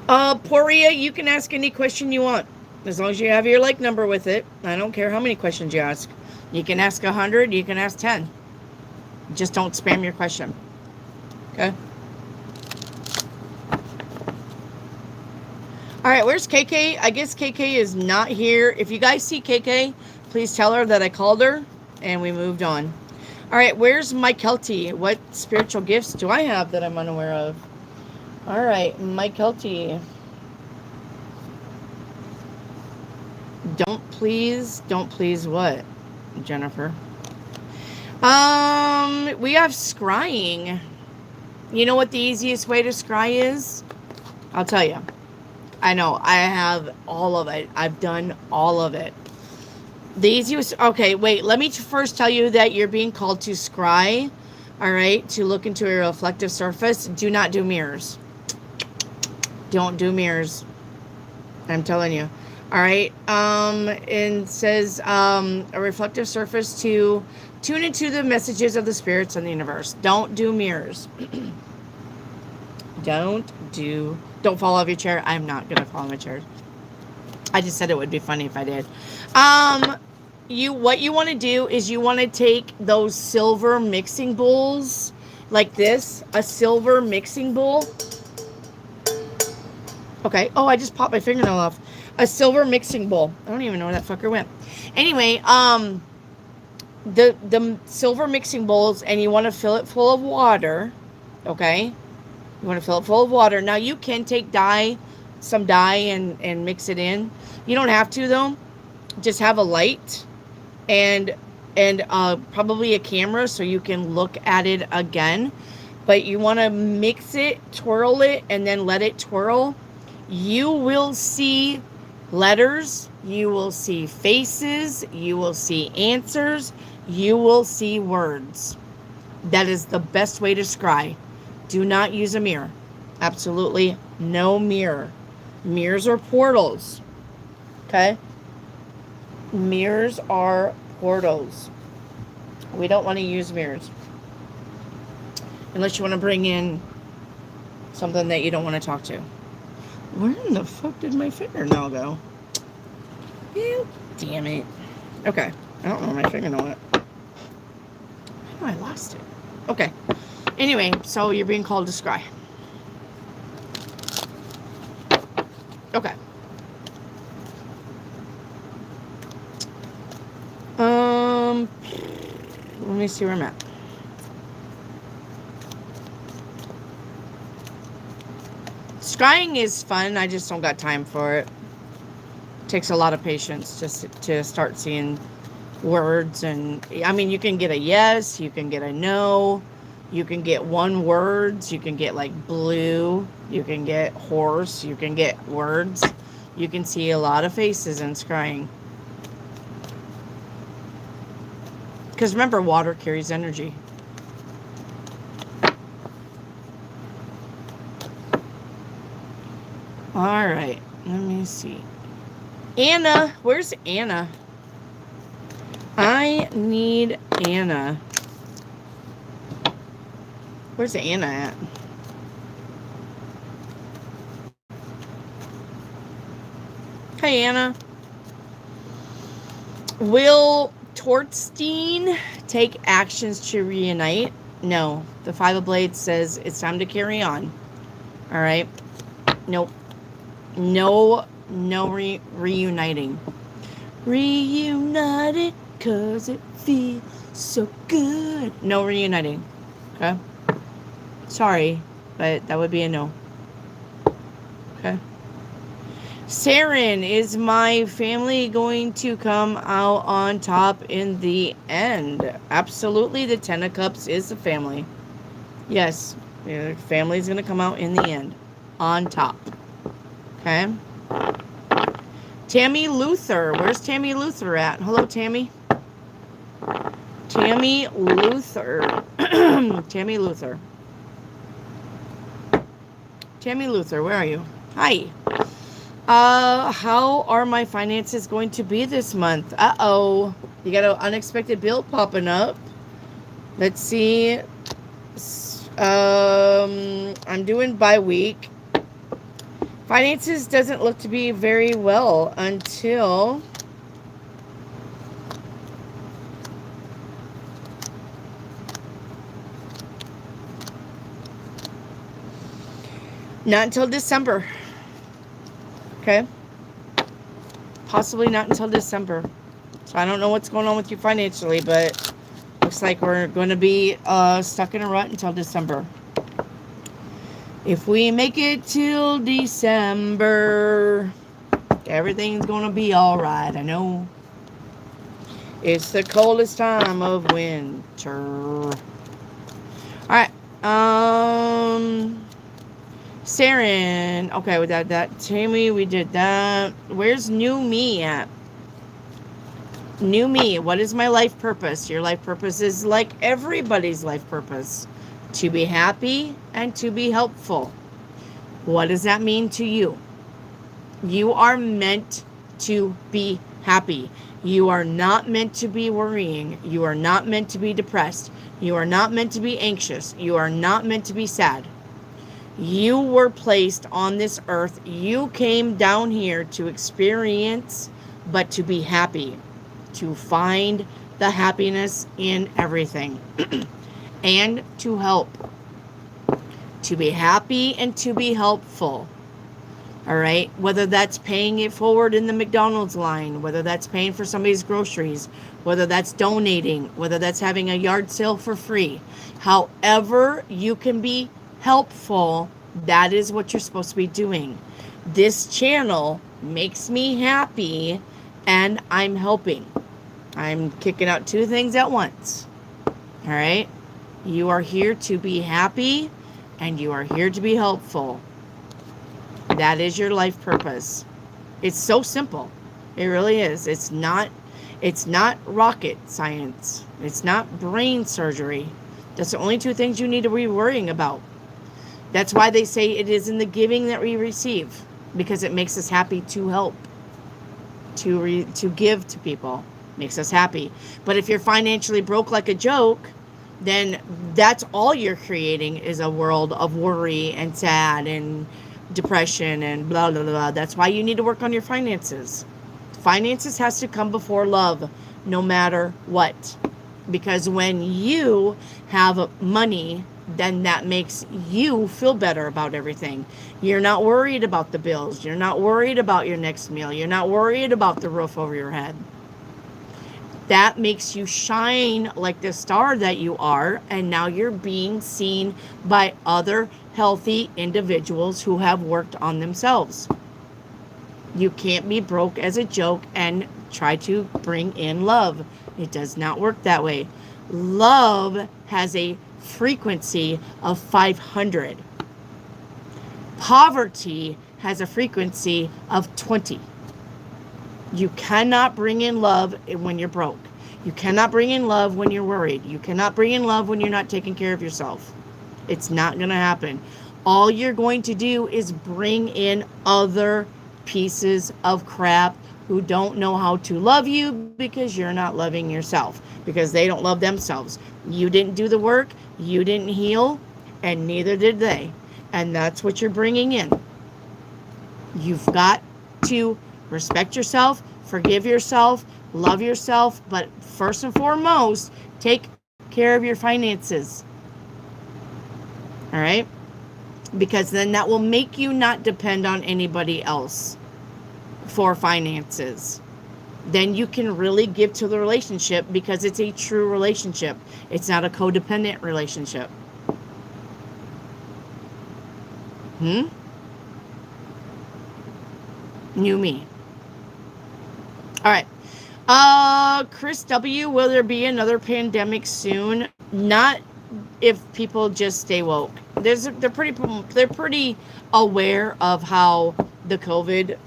Poria, you can ask any question you want. As long as you have your like number with it. I don't care how many questions you ask. You can ask 100, you can ask 10. Just don't spam your question. Okay? All right, where's KK? I guess KK is not here. If you guys see KK, please tell her that I called her and we moved on. All right, where's Mike Kelty? What spiritual gifts do I have that I'm unaware of? All right, Mike Kelty. Don't please what, Jennifer? We have scrying. You know what the easiest way to scry is? I'll tell you. I know, I have all of it. I've done all of it. The easiest, okay, wait, let me first tell you that you're being called to scry, all right, to look into a reflective surface. Do not do mirrors. Don't do mirrors. I'm telling you. All right. And says a reflective surface to tune into the messages of the spirits and the universe. Don't do mirrors. Don't fall off your chair. I'm not gonna fall off my chair. I just said it would be funny if I did. What you want to do is you want to take those silver mixing bowls like this, a silver mixing bowl. Okay. Oh, I just popped my fingernail off. A silver mixing bowl. I don't even know where that fucker went. Anyway, the silver mixing bowls, and you want to fill it full of water. Okay. You want to fill it full of water. Now you can take some dye and mix it in. You don't have to though. Just have a light and probably a camera so you can look at it again. But you want to mix it, twirl it, and then let it twirl. You will see letters. You will see faces. You will see answers. You will see words. That is the best way to scry. Do not use a mirror. Absolutely no mirror. Mirrors are portals. Okay? Mirrors are portals. We don't want to use mirrors. Unless you want to bring in something that you don't want to talk to. Where in the fuck did my fingernail go? Ew, damn it. Okay. I don't know where my fingernail went. Oh, I lost it. Okay. Anyway, so you're being called to scry. Okay. Let me see where I'm at. Scrying is fun. I just don't got time for it. It takes a lot of patience just to start seeing words. And I mean, you can get a yes, you can get a no, you can get one words, you can get like blue, you can get horse, you can get words. You can see a lot of faces in scrying. Because remember, water carries energy. All right, let me see. Anna, where's Anna? I need Anna. Where's Anna at? Hey, Anna. Will Tortstein take actions to reunite? No. The Five of Blades says it's time to carry on. All right. Nope. No reuniting. Reunited because it feels so good. No reuniting. Okay? Sorry, but that would be a no. Okay? Saren, is my family going to come out on top in the end? Absolutely, the Ten of Cups is the family. Yes, your family's going to come out in the end. On top. Okay? Tammy Luther. Where's Tammy Luther at? Hello, Tammy. Tammy Luther. Tammy Luther. Tammy Luther, where are you? Hi. How are my finances going to be this month? Uh-oh. You got an unexpected bill popping up. Let's see. I'm doing bi-week. Finances doesn't look to be very well until... not until December. Okay? Possibly not until December. So I don't know what's going on with you financially, but looks like we're going to be stuck in a rut until December. If we make it till December, everything's going to be all right. I know. It's the coldest time of winter. All right. Saren. Okay, we did that. Tammy, we did that. Where's New Me at? New Me. What is my life purpose? Your life purpose is like everybody's life purpose. To be happy and to be helpful. What does that mean to you? You are meant to be happy. You are not meant to be worrying. You are not meant to be depressed. You are not meant to be anxious. You are not meant to be sad. You were placed on this earth. You came down here to experience, but to be happy, to find the happiness in everything, and to help, to be happy and to be helpful. All right, whether that's paying it forward in the McDonald's line, whether that's paying for somebody's groceries, whether that's donating, whether that's having a yard sale for free, however you can be helpful, that is what you're supposed to be doing. This channel makes me happy and I'm helping. I'm kicking out two things at once. All right, you are here to be happy and you are here to be helpful. That is your life purpose. It's so simple. It really is. It's not rocket science. It's not brain surgery. That's the only two things you need to be worrying about. That's why they say it is in the giving that we receive, because it makes us happy to help, to give to people. Makes us happy. But if you're financially broke like a joke, then that's all you're creating is a world of worry and sad and depression and blah, blah, blah. That's why you need to work on your finances. Finances has to come before love, no matter what. Because when you have money, then that makes you feel better about everything. You're not worried about the bills. You're not worried about your next meal. You're not worried about the roof over your head. That makes you shine like the star that you are, and now you're being seen by other healthy individuals who have worked on themselves. You can't be broke as a joke and try to bring in love. It does not work that way. Love has a frequency of 500. Poverty has a frequency of 20. You cannot bring in love when you're broke. You cannot bring in love when you're worried. You cannot bring in love when you're not taking care of yourself. It's not going to happen. All you're going to do is bring in other pieces of crap who don't know how to love you because you're not loving yourself, because they don't love themselves. You didn't do the work. You didn't heal, and neither did they. And that's what you're bringing in. You've got to respect yourself, forgive yourself, love yourself, but first and foremost, take care of your finances. All right? Because then that will make you not depend on anybody else for finances. Then you can really give to the relationship because it's a true relationship. It's not a codependent relationship. New me. All right. Chris W., will there be another pandemic soon? Not if people just stay woke. They're pretty aware of how the COVID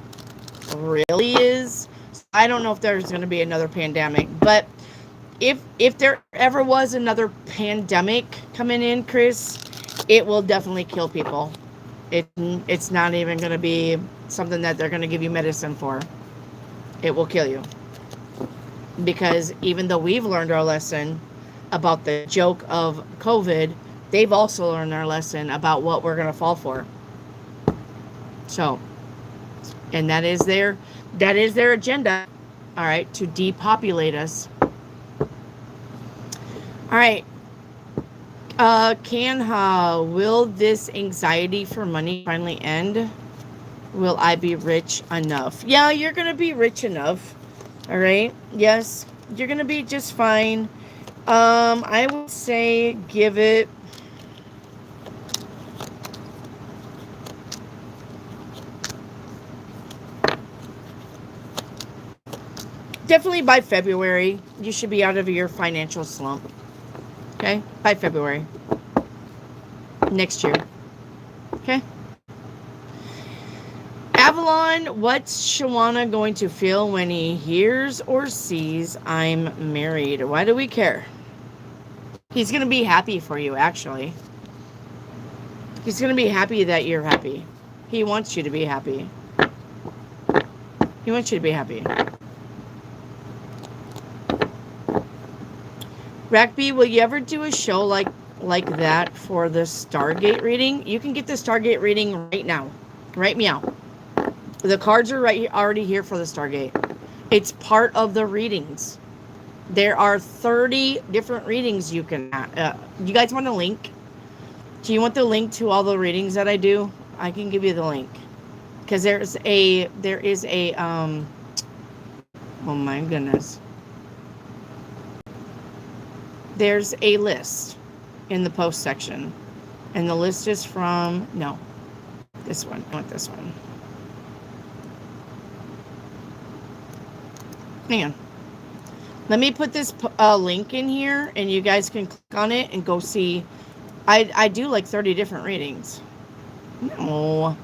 really is. I don't know if there's going to be another pandemic, but if there ever was another pandemic coming in, Chris, it will definitely kill people. It's not even going to be something that they're going to give you medicine for. It will kill you. Because even though we've learned our lesson about the joke of COVID, they've also learned their lesson about what we're going to fall for. So, and that is their agenda, all right, to depopulate us. All right. Will this anxiety for money finally end? Will I be rich enough? Yeah, you're going to be rich enough. All right. Yes, you're going to be just fine. I would say give it definitely by February. You should be out of your financial slump. Okay? By February. Next year. Okay? Avalon, what's Shawana going to feel when he hears or sees I'm married? Why do we care? He's going to be happy for you, actually. He's going to be happy that you're happy. He wants you to be happy. He wants you to be happy. Rackby, will you ever do a show like that for the Stargate reading? You can get the Stargate reading right now. Write me out. The cards are already here for the Stargate. It's part of the readings. There are 30 different readings you can. You guys want a link? Do you want the link to all the readings that I do? I can give you the link. Because there is a oh my goodness. There's a list in the post section. And the list is from, no, this one. I want this one. Hang on. Let me put this link in here, and you guys can click on it and go see. I do like 30 different readings. No,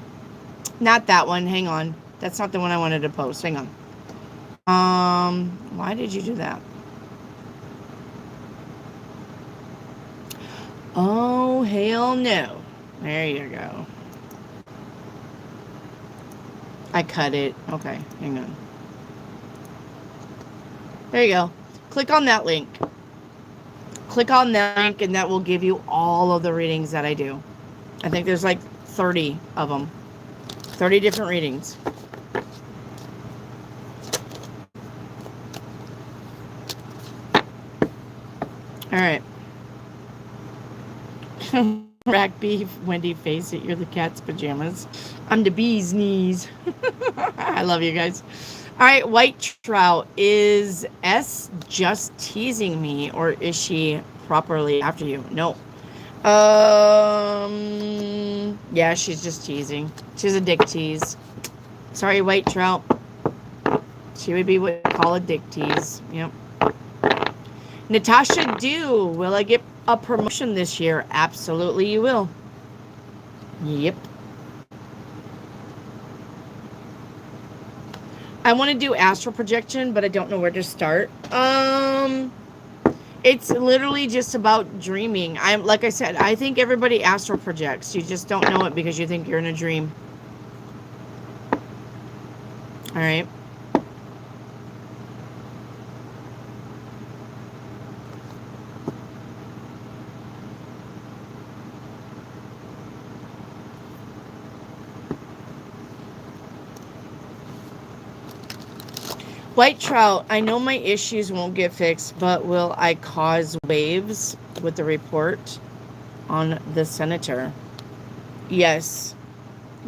not that one. Hang on. That's not the one I wanted to post. Hang on. Why did you do that? Oh, hell no. There you go. I cut it. Okay, hang on. There you go. Click on that link. Click on that link, and that will give you all of the readings that I do. I think there's like 30 of them. 30 different readings. All right. Rack beef, Wendy, face it. You're the cat's pajamas. I'm the bee's knees. I love you guys. All right, White Trout. Is S just teasing me, or is she properly after you? No. Yeah, she's just teasing. She's a dick tease. Sorry, White Trout. She would be what you call a dick tease. Yep. Natasha Dew, will I get a promotion this year? Absolutely, you will. Yep. I want to do astral projection, but I don't know where to start. It's literally just about dreaming. Like I said, I think everybody astral projects. You just don't know it because you think you're in a dream. All right. White Trout, I know my issues won't get fixed, but will I cause waves with the report on the senator? Yes,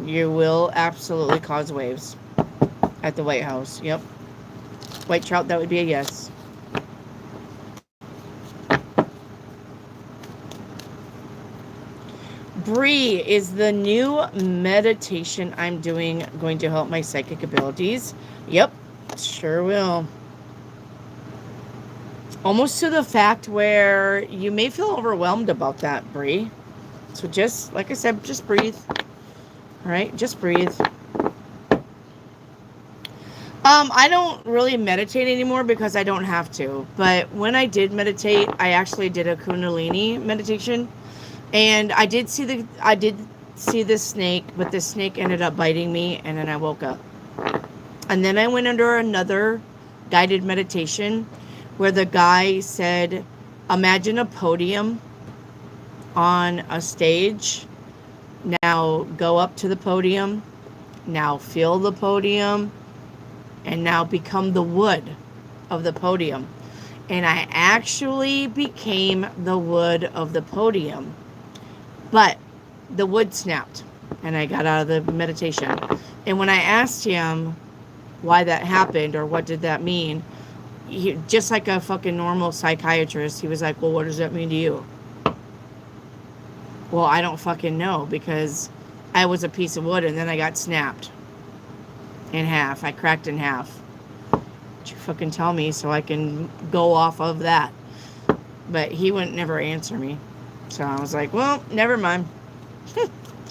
you will absolutely cause waves at the White House. Yep. White Trout, that would be a yes. Bree, is the new meditation I'm doing going to help my psychic abilities? Yep. Sure will. Almost to the fact where you may feel overwhelmed about that, Bree. So just, like I said, just breathe. All right, just breathe. I don't really meditate anymore because I don't have to. But when I did meditate, I actually did a Kundalini meditation, and I did see the snake, but the snake ended up biting me, and then I woke up. And then I went under another guided meditation where the guy said, imagine a podium on a stage. Now go up to the podium. Now feel the podium. And now become the wood of the podium. And I actually became the wood of the podium. But the wood snapped. And I got out of the meditation. And when I asked him why that happened or what did that mean, he, just like a fucking normal psychiatrist, he was like, well, what does that mean to you? Well, I don't fucking know, because I was a piece of wood and then I got snapped in half. I cracked in half. Why don't you fucking tell me so I can go off of that? But he wouldn't never answer me. So I was like, well, never mind.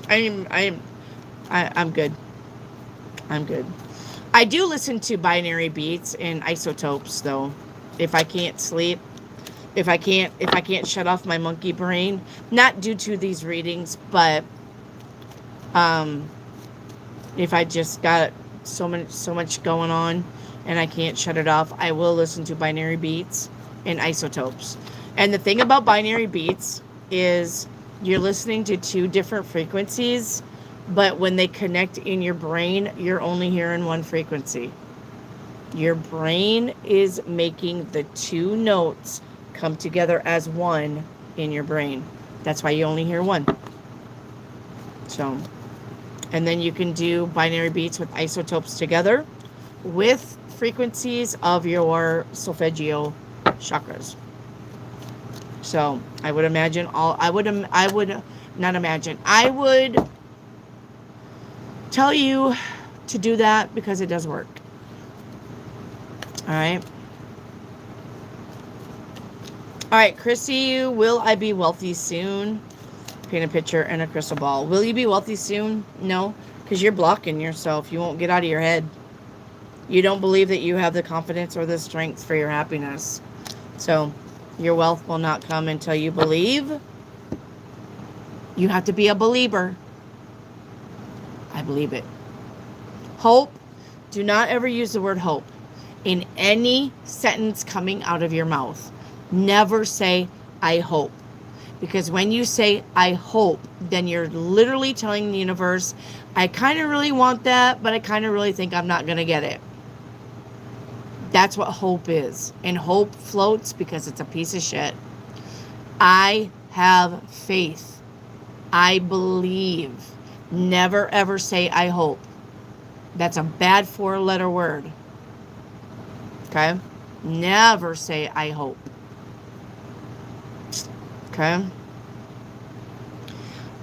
I'm good. I'm good. I do listen to binary beats and isotopes though. If I can't sleep, if I can't shut off my monkey brain, not due to these readings, but if I just got so much going on, and I can't shut it off. I will listen to binary beats and isotopes. And the thing about binary beats is you're listening to two different frequencies, but when they connect in your brain, you're only hearing one frequency. Your brain is making the two notes come together as one in your brain. That's why you only hear one. So, and then you can do binary beats with isotopes together with frequencies of your solfeggio chakras. So I would imagine I would tell you to do that because it does work. All right. All right, Chrissy, will I be wealthy soon? Paint a picture and a crystal ball. Will you be wealthy soon? No, because you're blocking yourself. You won't get out of your head. You don't believe that you have the confidence or the strength for your happiness. So your wealth will not come until you believe. You have to be a believer. I believe it. Hope. Do not ever use the word hope in any sentence coming out of your mouth. Never say, I hope. Because when you say, I hope, then you're literally telling the universe, I kind of really want that, but I kind of really think I'm not going to get it. That's what hope is. And hope floats because it's a piece of shit. I have faith. I believe. Never ever say, I hope. That's a bad 4-letter word. Okay? Never say, I hope. Okay?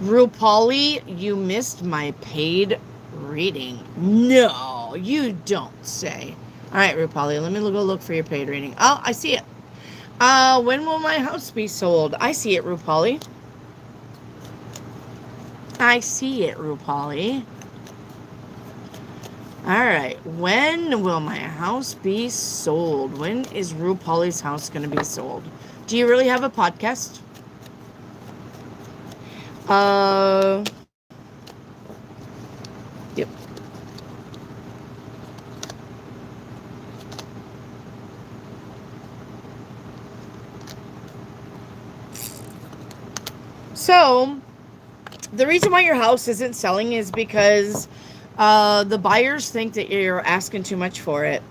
Rupali, you missed my paid reading. No, you don't say. All right, Rupali, let me go look for your paid reading. Oh, I see it. When will my house be sold? I see it, Rupali. I see it, Rupali. All right. When will my house be sold? When is Rupali's house going to be sold? Do you really have a podcast? Yep. So, the reason why your house isn't selling is because the buyers think that you're asking too much for it.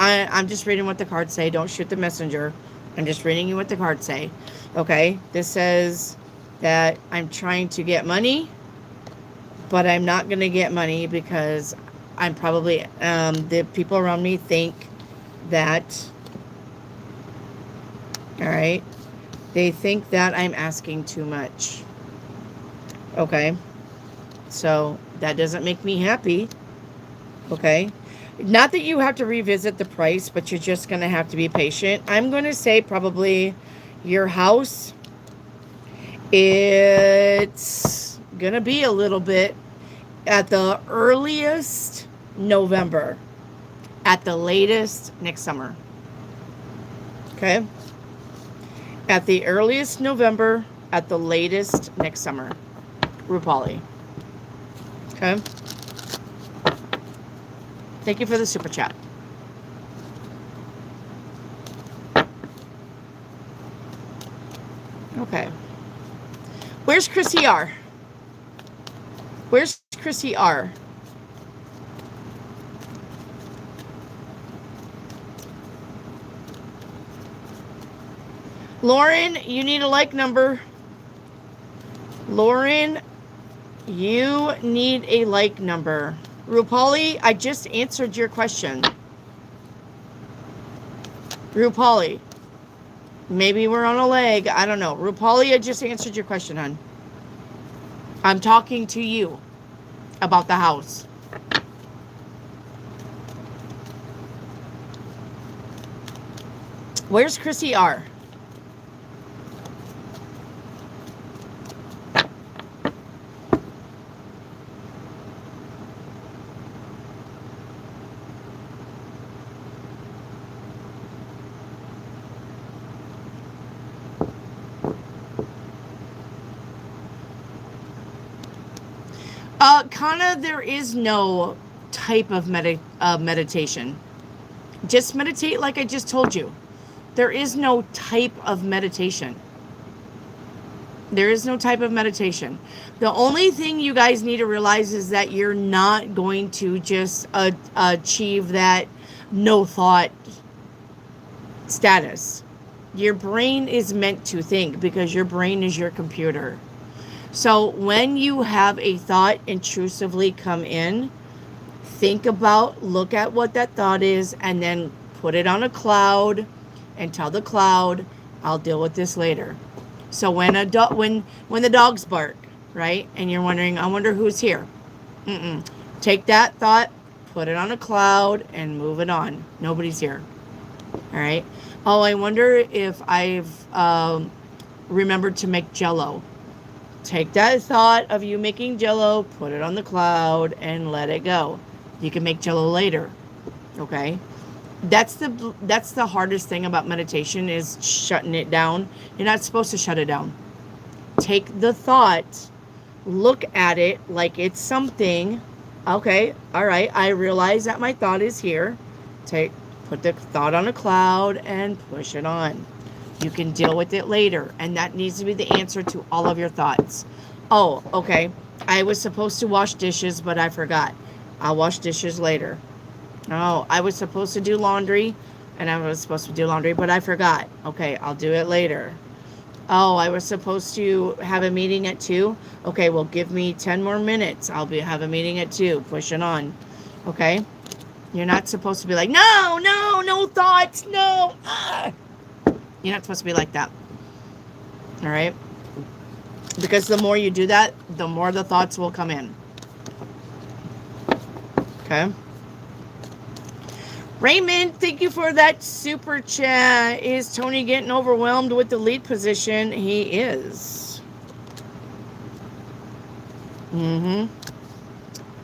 I'm just reading what the cards say. Don't shoot the messenger. I'm just reading you what the cards say. Okay? This says that I'm trying to get money, but I'm not going to get money because I'm probably, the people around me think that, all right, they think that I'm asking too much. Okay? So that doesn't make me happy. Okay? Not that you have to revisit the price, but you're just going to have to be patient. I'm going to say probably your house, it's going to be a little bit at the earliest November, at the latest next summer. Okay? At the earliest November, at the latest next summer. Rupali. Okay? Thank you for the super chat. Okay. Where's Chrissy R? Where's Chrissy R? Lauren, you need a like number. Lauren, you need a like number. Rupali, I just answered your question. Rupali. Maybe we're on a lag. I don't know. Rupali, I just answered your question, hon. I'm talking to you about the house. Where's Chrissy R? Kana, there is no type of meditation. Just meditate like I just told you. There is no type of meditation. There is no type of meditation. The only thing you guys need to realize is that you're not going to just achieve that no thought status. Your brain is meant to think because your brain is your computer. So when you have a thought intrusively come in, think about, look at what that thought is, and then put it on a cloud and tell the cloud, I'll deal with this later. So when the dogs bark, right, and you're wondering, I wonder who's here. Take that thought, put it on a cloud, and move it on. Nobody's here. All right. Oh, I wonder if I've remembered to make Jell-O. Take that thought of you making Jell-O, put it on the cloud, and let it go. You can make Jell-O later. Okay. That's the hardest thing about meditation is shutting it down. You're not supposed to shut it down. Take the thought, look at it like it's something. Okay, all right, I realize that my thought is here. Put the thought on a cloud and push it on. You can deal with it later, and that needs to be the answer to all of your thoughts. Oh, okay, I was supposed to wash dishes, but I forgot. I'll wash dishes later. Oh, I was supposed to do laundry, and I was supposed to do laundry, but I forgot. Okay, I'll do it later. Oh, I was supposed to have a meeting at 2. Okay, well, give me 10 more minutes. I'll have a meeting at 2. Push it on. Okay? You're not supposed to be like, no thoughts, no. You're not supposed to be like that. All right? Because the more you do that, the more the thoughts will come in. Okay? Raymond, thank you for that super chat. Is Tony getting overwhelmed with the lead position? He is.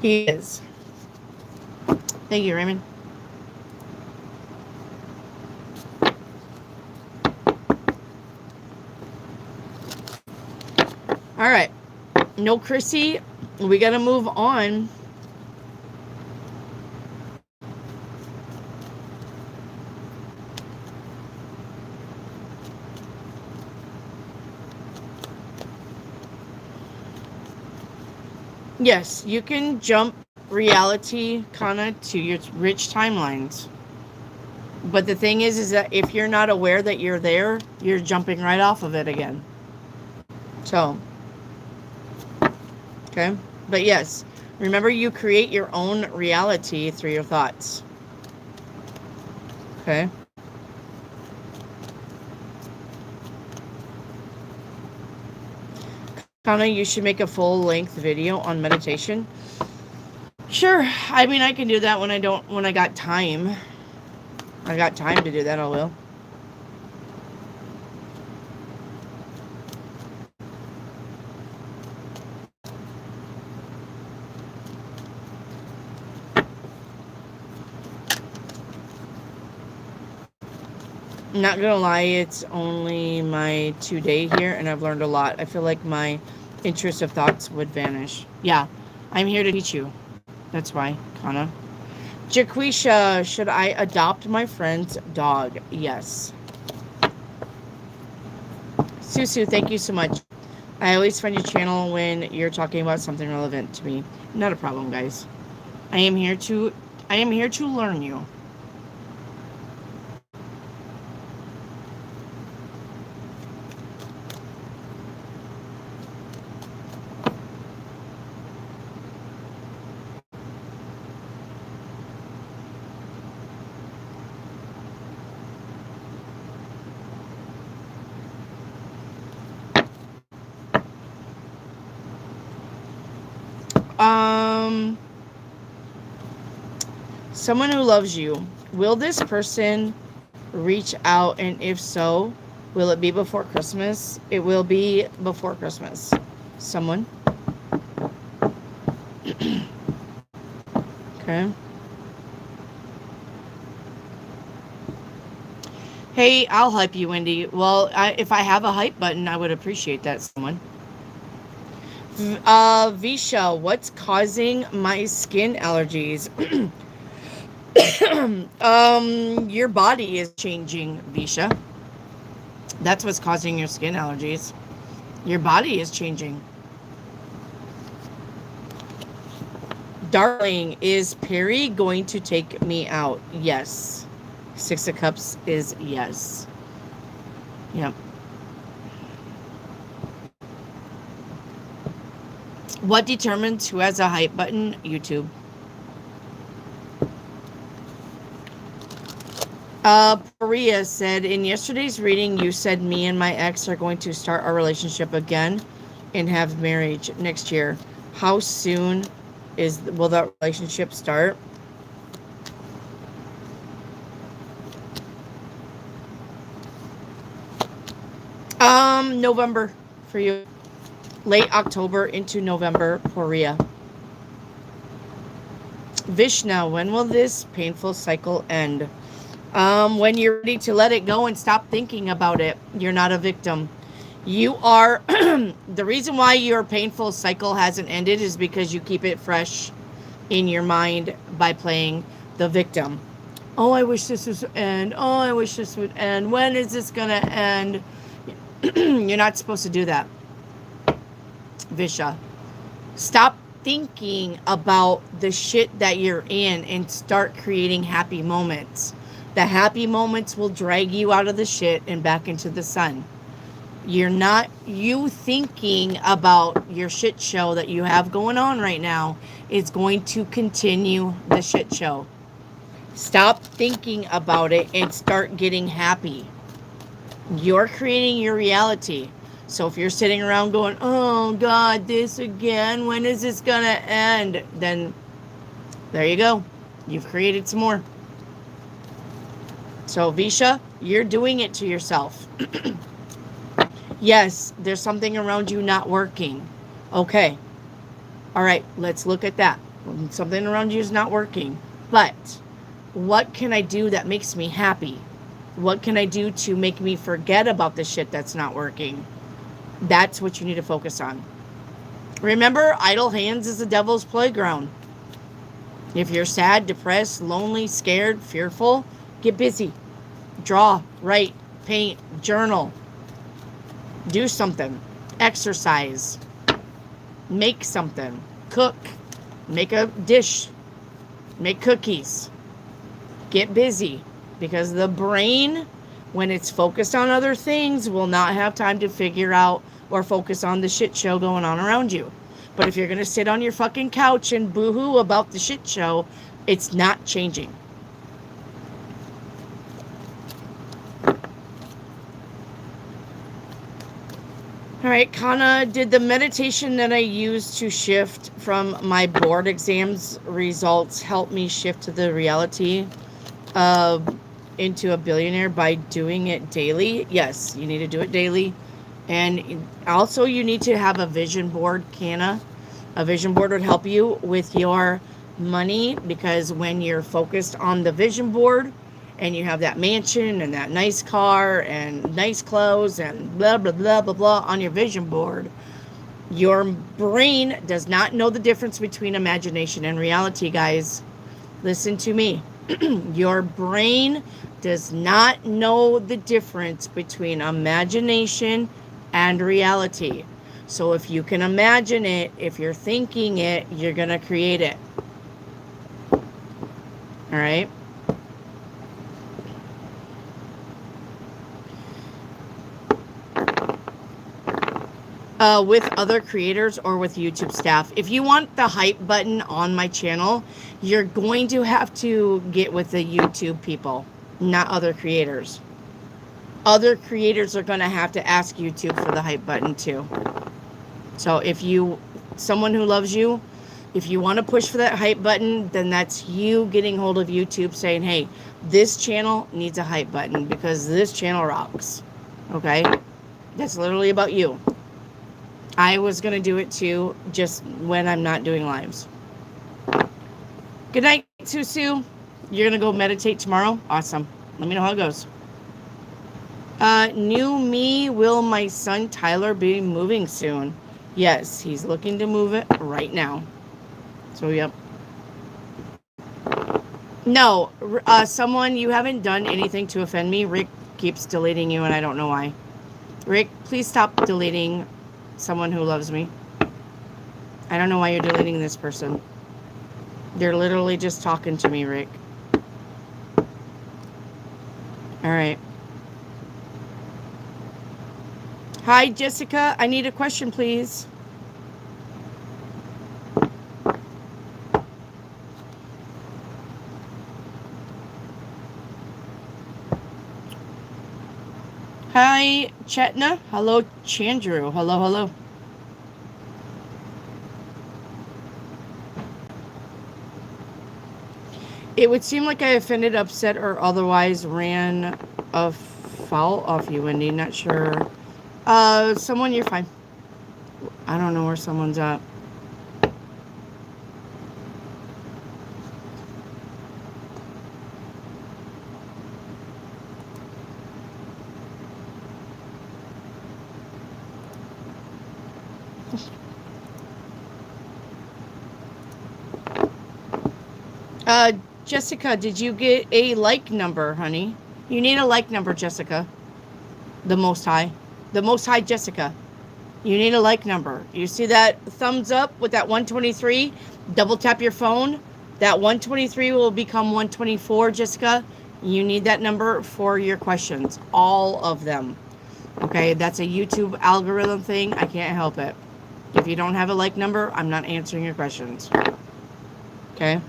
He is. Thank you, Raymond. All right. No, Chrissy, we got to move on. Yes, you can jump reality kind of to your rich timelines. But the thing is that if you're not aware that you're there, you're jumping right off of it again. So, okay. But yes, remember you create your own reality through your thoughts. Okay. Kana, you should make a full-length video on meditation. Sure. I mean, I can do that when I got time. I got time to do that, I will. Not gonna lie, it's only my 2-day here, and I've learned a lot. I feel like my interest of thoughts would vanish. Yeah, I'm here to teach you. That's why, Kana. Jaquisha, should I adopt my friend's dog? Yes. Susu, thank you so much. I always find your channel when you're talking about something relevant to me. Not a problem, guys. I am here to learn you. Someone who loves you. Will this person reach out, and if so, will it be before Christmas? It will be before Christmas. Someone. Okay. Hey, I'll hype you, Wendy. Well, if I have a hype button, I would appreciate that, someone. Visha, what's causing my skin allergies? Your body is changing, Visha. That's what's causing your skin allergies. Your body is changing. Darling, is Perry going to take me out? Yes. Six of Cups is yes. Yep. What determines who has a hype button? YouTube. Maria said, in yesterday's reading, you said me and my ex are going to start our relationship again and have marriage next year. How soon will that relationship start? November for you. Late October into November, Korea. Vishna, when will this painful cycle end? When you're ready to let it go and stop thinking about it. You're not a victim. You are, the reason why your painful cycle hasn't ended is because you keep it fresh in your mind by playing the victim. Oh, I wish this would end. Oh, I wish this would end. When is this going to end? You're not supposed to do that. Visha, stop thinking about the shit that you're in and start creating happy moments. The happy moments will drag you out of the shit and back into the sun. You're not, you thinking about your shit show that you have going on right now is going to continue the shit show. Stop thinking about it and start getting happy. You're creating your reality. So if you're sitting around going, oh God, this again, when is this gonna end? Then there you go. You've created some more. So Visha, you're doing it to yourself. Yes, there's something around you not working. Okay. All right, let's look at that. Something around you is not working. But what can I do that makes me happy? What can I do to make me forget about the shit that's not working? That's what you need to focus on. Remember, idle hands is the devil's playground. If you're sad, depressed, lonely, scared, fearful, get busy. Draw, write, paint, journal. Do something. Exercise. Make something. Cook. Make a dish. Make cookies. Get busy. Because the brain, when it's focused on other things, will not have time to figure out or focus on the shit show going on around you. But if you're going to sit on your fucking couch and boo-hoo about the shit show, it's not changing. All right, Kana, did the meditation that I used to shift from my board exams results help me shift to the reality into a billionaire by doing it daily? Yes, you need to do it daily. And also you need to have a vision board, Kana. A vision board would help you with your money, because when you're focused on the vision board and you have that mansion and that nice car and nice clothes and blah, blah, blah, blah, blah on your vision board, your brain does not know the difference between imagination and reality, guys. Listen to me. Your brain does not know the difference between imagination and reality. So if you can imagine it, if you're thinking it, you're going to create it. All right? With other creators or with YouTube staff. If you want the hype button on my channel, you're going to have to get with the YouTube people, not other creators. Other creators are going to have to ask YouTube for the hype button too. So if someone who loves you, if you want to push for that hype button, then that's you getting hold of YouTube saying, hey, this channel needs a hype button because this channel rocks. Okay? That's literally about you. I was going to do it too, just when I'm not doing lives. Good night, Susu. You're going to go meditate tomorrow? Awesome. Let me know how it goes. New me, will my son Tyler be moving soon? Yes, he's looking to move it right now. So, yep. No, someone, you haven't done anything to offend me. Rick keeps deleting you, and I don't know why. Rick, please stop deleting someone who loves me. I don't know why you're deleting this person. They're literally just talking to me, Rick. All right. Hi, Jessica. I need a question, please. Hi, Chetna. Hello, Chandru. Hello, hello. It would seem like I offended, upset, or otherwise ran afoul of you, Wendy. Not sure. Someone, you're fine. I don't know where someone's at. Jessica, did you get a like number, honey? You need a like number, Jessica. The most high. The most high, Jessica. You need a like number. You see that thumbs up with that 123? Double tap your phone. That 123 will become 124, Jessica. You need that number for your questions. All of them. Okay, that's a YouTube algorithm thing. I can't help it. If you don't have a like number, I'm not answering your questions. Okay?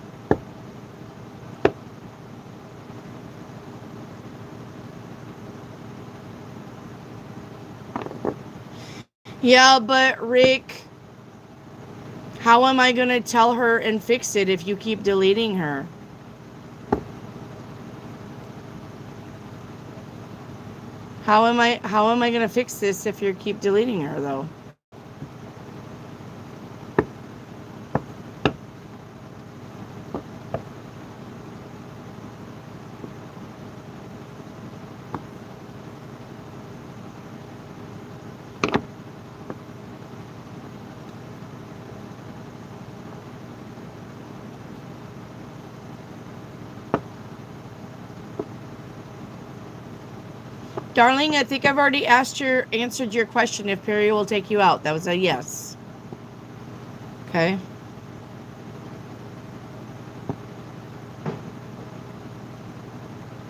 Yeah, but Rick, how am I going to tell her and fix it if you keep deleting her? How am I going to fix this if you keep deleting her though? Darling, I think I've already answered your question if Perry will take you out. That was a yes. Okay.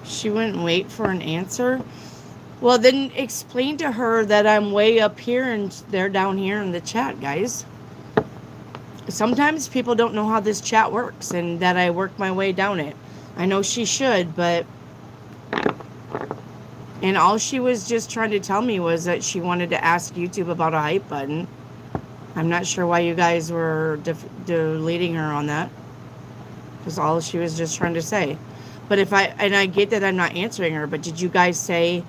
She wouldn't wait for an answer. Well, then explain to her that I'm way up here and they're down here in the chat, guys. Sometimes people don't know how this chat works and that I work my way down it. I know she should, but... And all she was just trying to tell me was that she wanted to ask YouTube about a hype button. I'm not sure why you guys were deleting her on that. Because all she was just trying to say. But and I get that I'm not answering her, but did you guys tell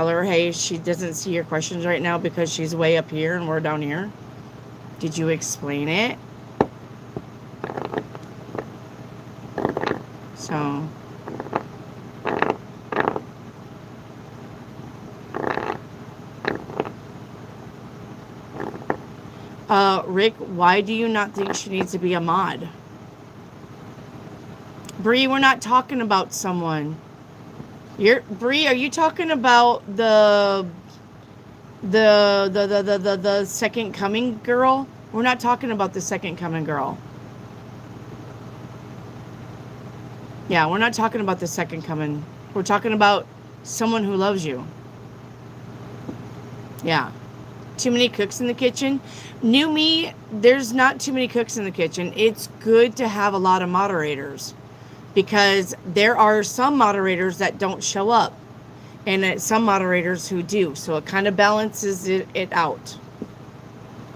her, hey, she doesn't see your questions right now because she's way up here and we're down here? Did you explain it? So... Rick, why do you not think she needs to be a mod? Bree, we're not talking about someone. Bree, are you talking about the second coming girl? We're not talking about the second coming girl. Yeah, we're not talking about the second coming. We're talking about someone who loves you. Yeah. Too many cooks in the kitchen. New me, there's not too many cooks in the kitchen. It's good to have a lot of moderators because there are some moderators that don't show up and some moderators who do. So it kind of balances it out.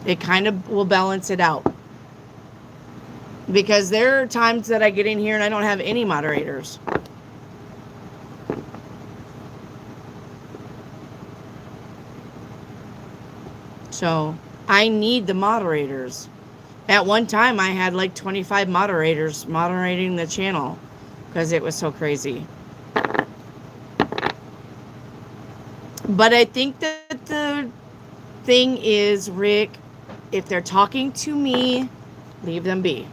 It kind of will balance it out. Because there are times that I get in here and I don't have any moderators. So I need the moderators. At one time, I had like 25 moderators moderating the channel because it was so crazy. But I think that thing is, Rick, if they're talking to me, leave them be.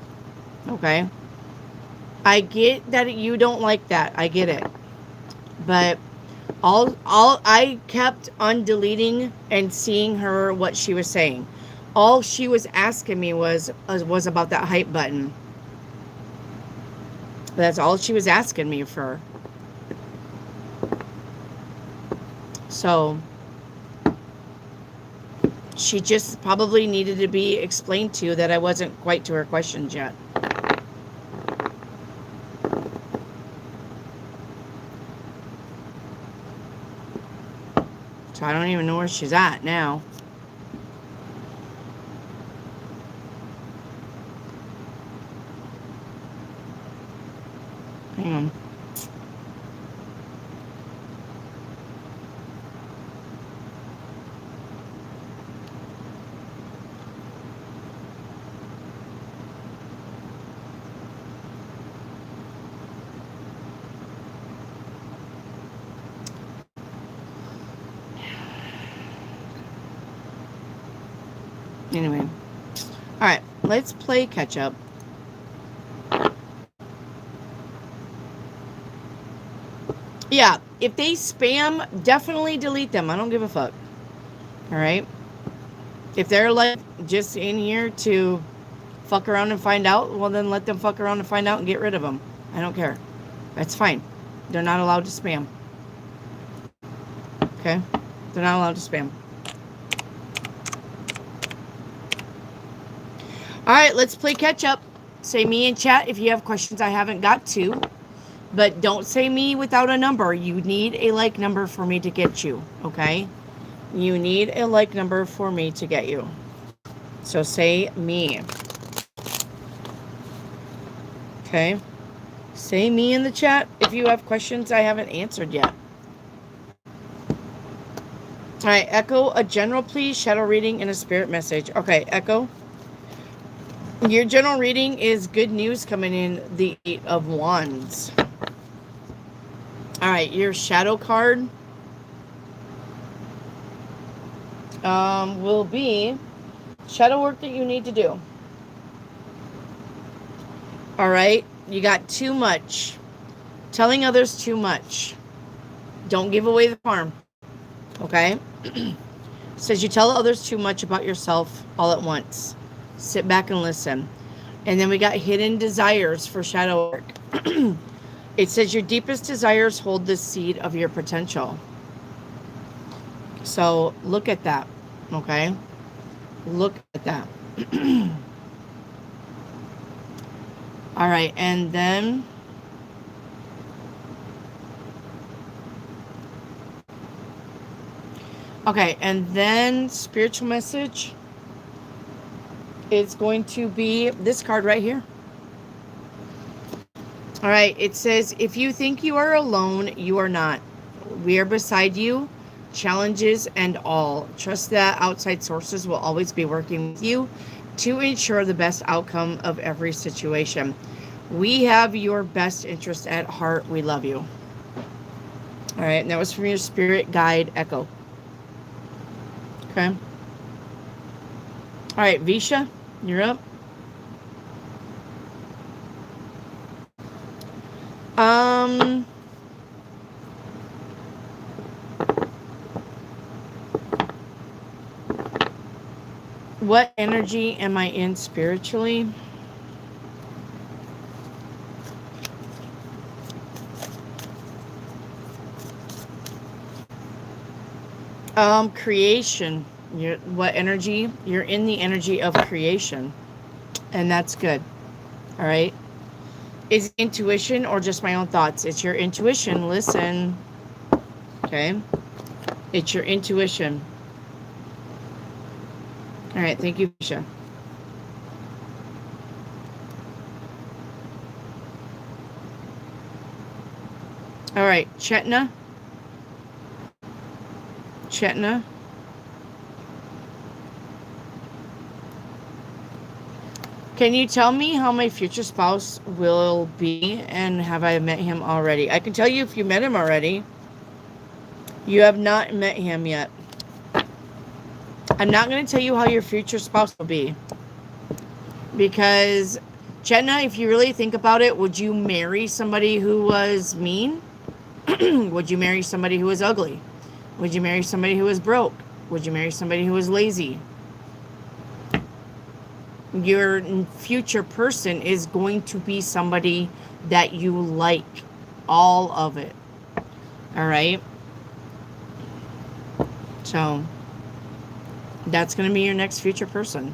Okay? I get that you don't like that. I get it. But all I kept undeleting and seeing her what she was saying. All she was asking me was about that hype button. That's all she was asking me for. So she just probably needed to be explained to that I wasn't quite to her questions yet. So I don't even know where she's at now. Hang on. Anyway. All right, let's play catch up. Yeah, if they spam, definitely delete them. I don't give a fuck. All right? If they're like just in here to fuck around and find out, well, then let them fuck around and find out and get rid of them. I don't care. That's fine. They're not allowed to spam. Okay? They're not allowed to spam. All right, let's play catch up. Say me in chat if you have questions I haven't got to. But don't say me without a number. You need a like number for me to get you. Okay? You need a like number for me to get you. So say me. Okay? Say me in the chat if you have questions I haven't answered yet. All right, Echo, a general please, shadow reading, and a spirit message. Okay, Echo. Your general reading is good news coming in, the 8 of Wands. All right, your shadow card will be shadow work that you need to do. All right, you got too much. Telling others too much. Don't give away the farm. Okay? Says you tell others too much about yourself all at once. Sit back and listen. And then we got hidden desires for shadow work. It says your deepest desires hold the seed of your potential. So look at that. Okay? Look at that. All right. And then okay. And then spiritual message. It's going to be this card right here. All right. It says, if you think you are alone, you are not. We are beside you, challenges and all. Trust that outside sources will always be working with you to ensure the best outcome of every situation. We have your best interest at heart. We love you. All right. And that was from your spirit guide, Echo. Okay. All right. Visha, you're up. What energy am I in spiritually? Creation. What energy? You're in the energy of creation. And that's good. All right. Is it intuition or just my own thoughts? It's your intuition. Listen. Okay. It's your intuition. All right. Thank you, Fisha. All right. Chetna. Chetna. Can you tell me how my future spouse will be, and have I met him already? I can tell you if you met him already. You have not met him yet. I'm not going to tell you how your future spouse will be. Because, Chetna, if you really think about it, would you marry somebody who was mean? Would you marry somebody who was ugly? Would you marry somebody who was broke? Would you marry somebody who was lazy? Your future person is going to be somebody that you like. All of it. All right? So, that's going to be your next future person.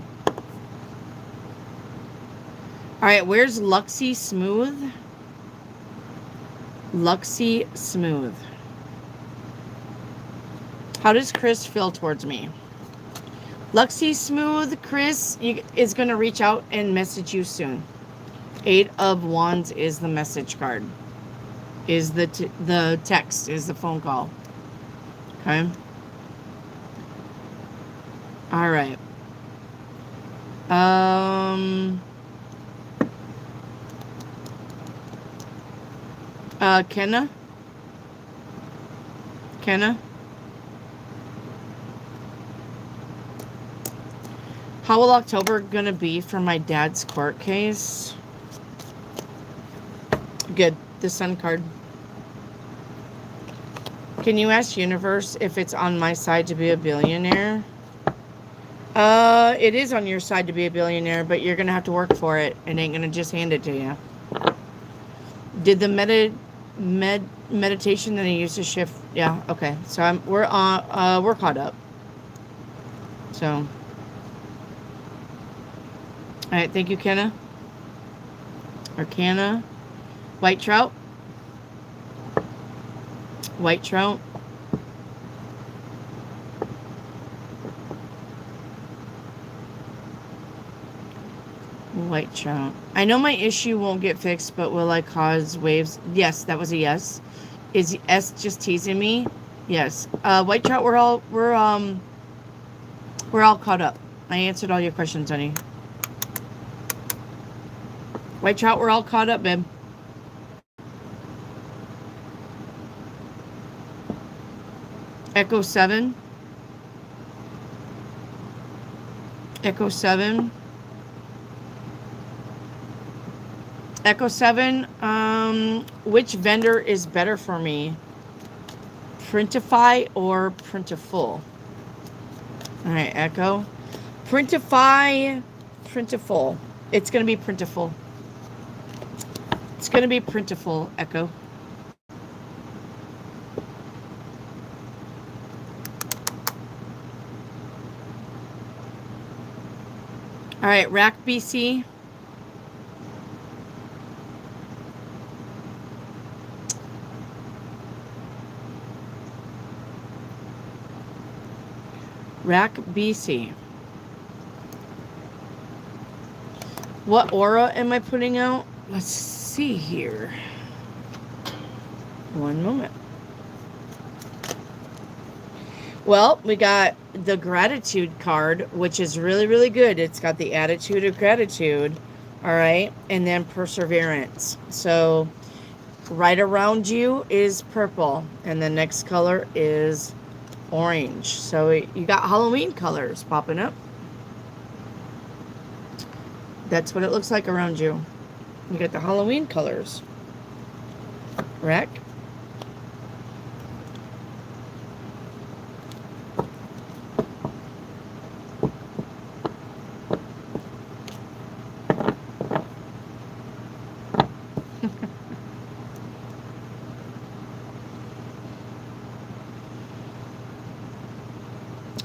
All right, where's Luxie Smooth? Luxie Smooth. How does Chris feel towards me? Luxie Smooth, Chris is going to reach out and message you soon. 8 of Wands is the message card. Is the text, is the phone call. Okay? All right. Kenna? How will October gonna be for my dad's court case? Good. The Sun card. Can you ask Universe if it's on my side to be a billionaire? It is on your side to be a billionaire, but you're gonna have to work for it. It ain't gonna just hand it to you. Did the meditation that I used to shift? Yeah, okay. So we're caught up. So, all right. Thank you, Kenna. Or Canna. White trout. White trout. White trout. I know my issue won't get fixed, but will I cause waves? Yes, that was a yes. Is S just teasing me? Yes. White trout, we're all caught up. I answered all your questions, honey. White trout, we're all caught up, babe. Echo 7. Echo 7. Echo 7, which vendor is better for me? Printify or Printful? All right, Echo. Printify, Printful. It's going to be Printful. It's going to be Printful, Echo. All right, Rack BC. Rack BC. What aura am I putting out? Let's see here. One moment. Well, we got the gratitude card, which is really, really good. It's got the attitude of gratitude. All right. And then perseverance. So right around you is purple. And the next color is orange. So you got Halloween colors popping up. That's what it looks like around you. You got the Halloween colors. Rack.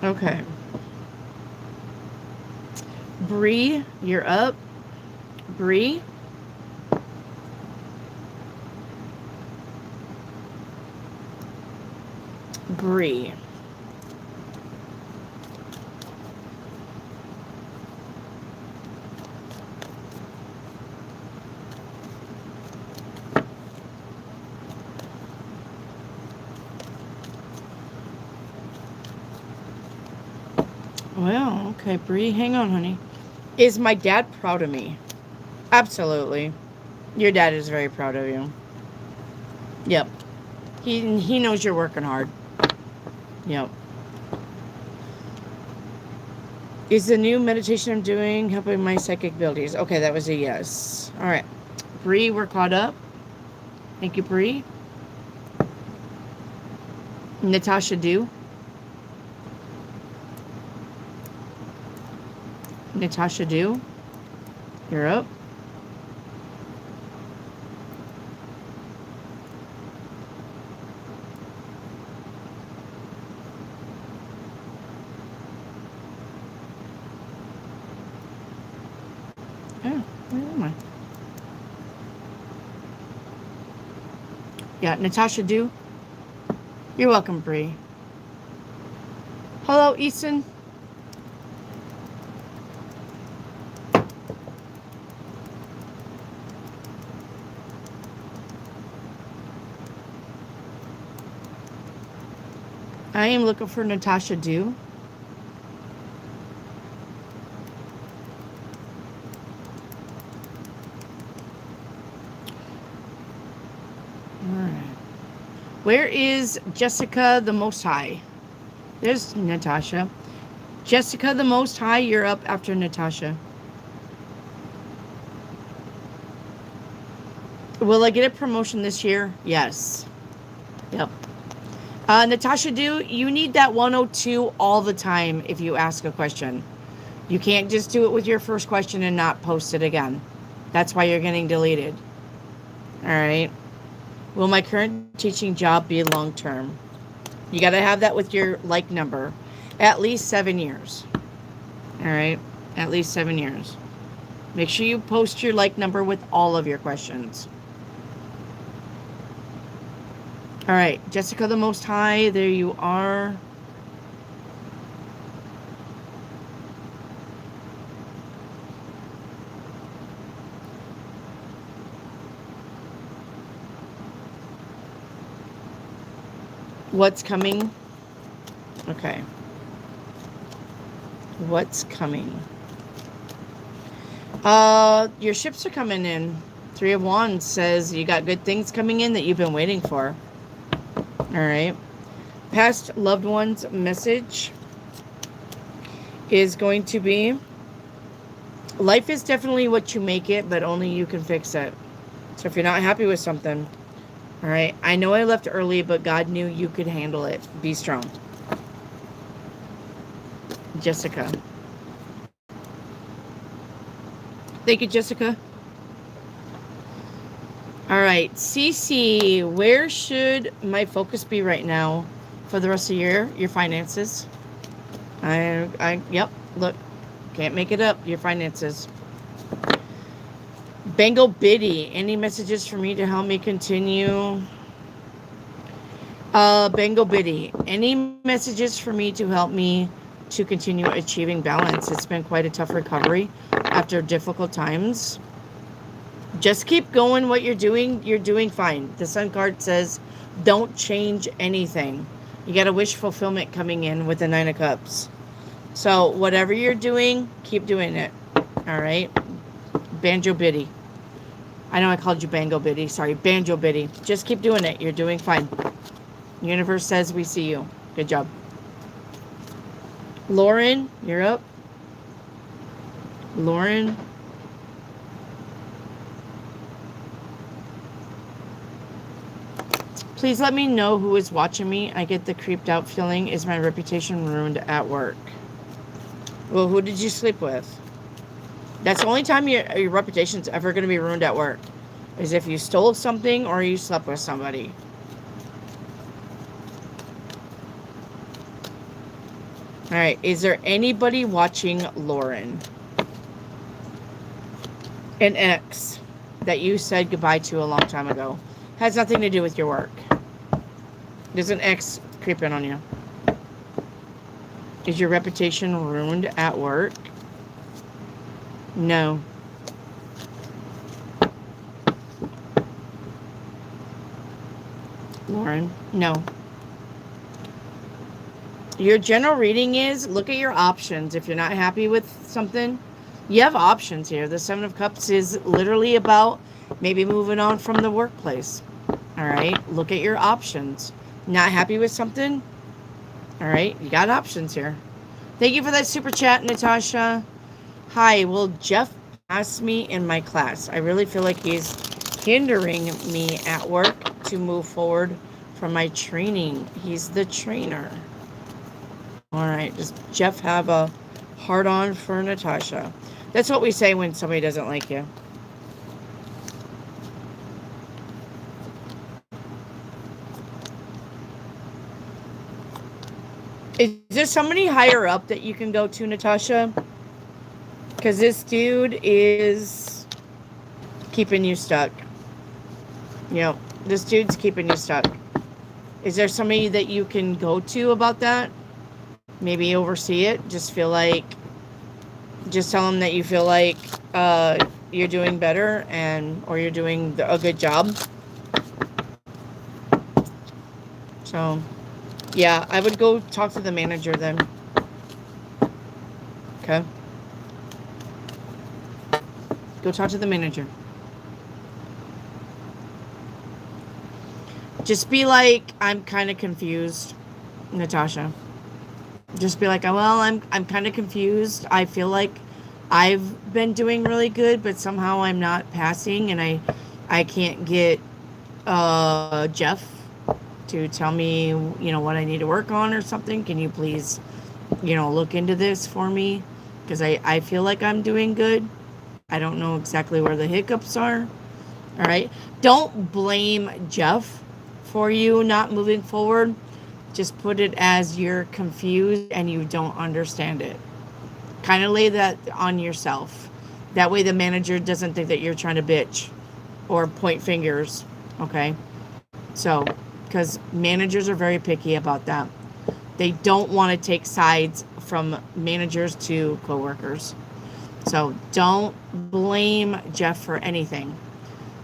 Okay. Bree, you're up. Bree. Bree. Well, okay, Bree, hang on, honey. Is my dad proud of me? Absolutely. Your dad is very proud of you. Yep. He knows you're working hard. Yep. Is the new meditation I'm doing helping my psychic abilities? Okay, that was a yes. All right. Bree, we're caught up. Thank you, Bree. Natasha Do. Natasha Do. You're up. Oh, where am I? Yeah, Natasha Do. You're welcome, Bree. Hello, Easton. I am looking for Natasha Do. Where is Jessica the Most High? There's Natasha. Jessica the Most High, you're up after Natasha. Will I get a promotion this year? Yes. Yep. Natasha Do, you need that 102 all the time if you ask a question. You can't just do it with your first question and not post it again. That's why you're getting deleted. All right. Will my current teaching job be long term? You got to have that with your like number. At least 7 years. All right. At least 7 years. Make sure you post your like number with all of your questions. All right. Jessica the Most High. There you are. What's coming? Okay. What's coming? Your ships are coming in. 3 of Wands says you got good things coming in that you've been waiting for. All right. Past loved ones message is going to be, life is definitely what you make it, but only you can fix it. So if you're not happy with something, all right, I know I left early, but God knew you could handle it. Be strong. Jessica. Thank you, Jessica. All right, Cece, where should my focus be right now for the rest of the year? Your finances. Yep, look, can't make it up. Your finances. Bango Biddy, any messages for me to help me continue? Bango Biddy, any messages for me to help me to continue achieving balance? It's been quite a tough recovery after difficult times. Just keep going what you're doing. You're doing fine. The Sun card says don't change anything. You got a wish fulfillment coming in with the 9 of Cups. So whatever you're doing, keep doing it. All right? Banjo Biddy. I know I called you Bango Biddy. Sorry, Banjo Biddy. Just keep doing it. You're doing fine. Universe says we see you. Good job. Lauren, you're up. Lauren. Please let me know who is watching me. I get the creeped out feeling. Is my reputation ruined at work? Well, who did you sleep with? That's the only time your reputation's ever going to be ruined at work. Is if you stole something or you slept with somebody. Alright, is there anybody watching Lauren? An ex that you said goodbye to a long time ago. Has nothing to do with your work. There's an ex creeping on you. Is your reputation ruined at work? No. Lauren, no. Your general reading is, look at your options. If you're not happy with something, you have options here. The 7 of Cups is literally about maybe moving on from the workplace. All right, look at your options. Not happy with something? All right, you got options here. Thank you for that super chat, Natasha. Hi, will Jeff pass me in my class? I really feel like he's hindering me at work to move forward from my training. He's the trainer. All right, does Jeff have a hard on for Natasha? That's what we say when somebody doesn't like you. Is there somebody higher up that you can go to, Natasha? Because this dude is keeping you stuck. Yep, this dude's keeping you stuck. Is there somebody that you can go to about that? Maybe oversee it. Just tell them that you feel like you're doing better or you're doing a good job. So, yeah, I would go talk to the manager then. Okay. Go talk to the manager. Just be like, I'm kind of confused, Natasha. Just be like, well, I'm kind of confused. I feel like I've been doing really good, but somehow I'm not passing, and I can't get Jeff to tell me, what I need to work on or something. Can you please, look into this for me? Because I feel like I'm doing good. I don't know exactly where the hiccups are. All right. Don't blame Jeff for you not moving forward. Just put it as you're confused and you don't understand it. Kind of lay that on yourself. That way the manager doesn't think that you're trying to bitch or point fingers. Okay? So, because managers are very picky about that. They don't want to take sides from managers to coworkers. So don't blame Jeff for anything.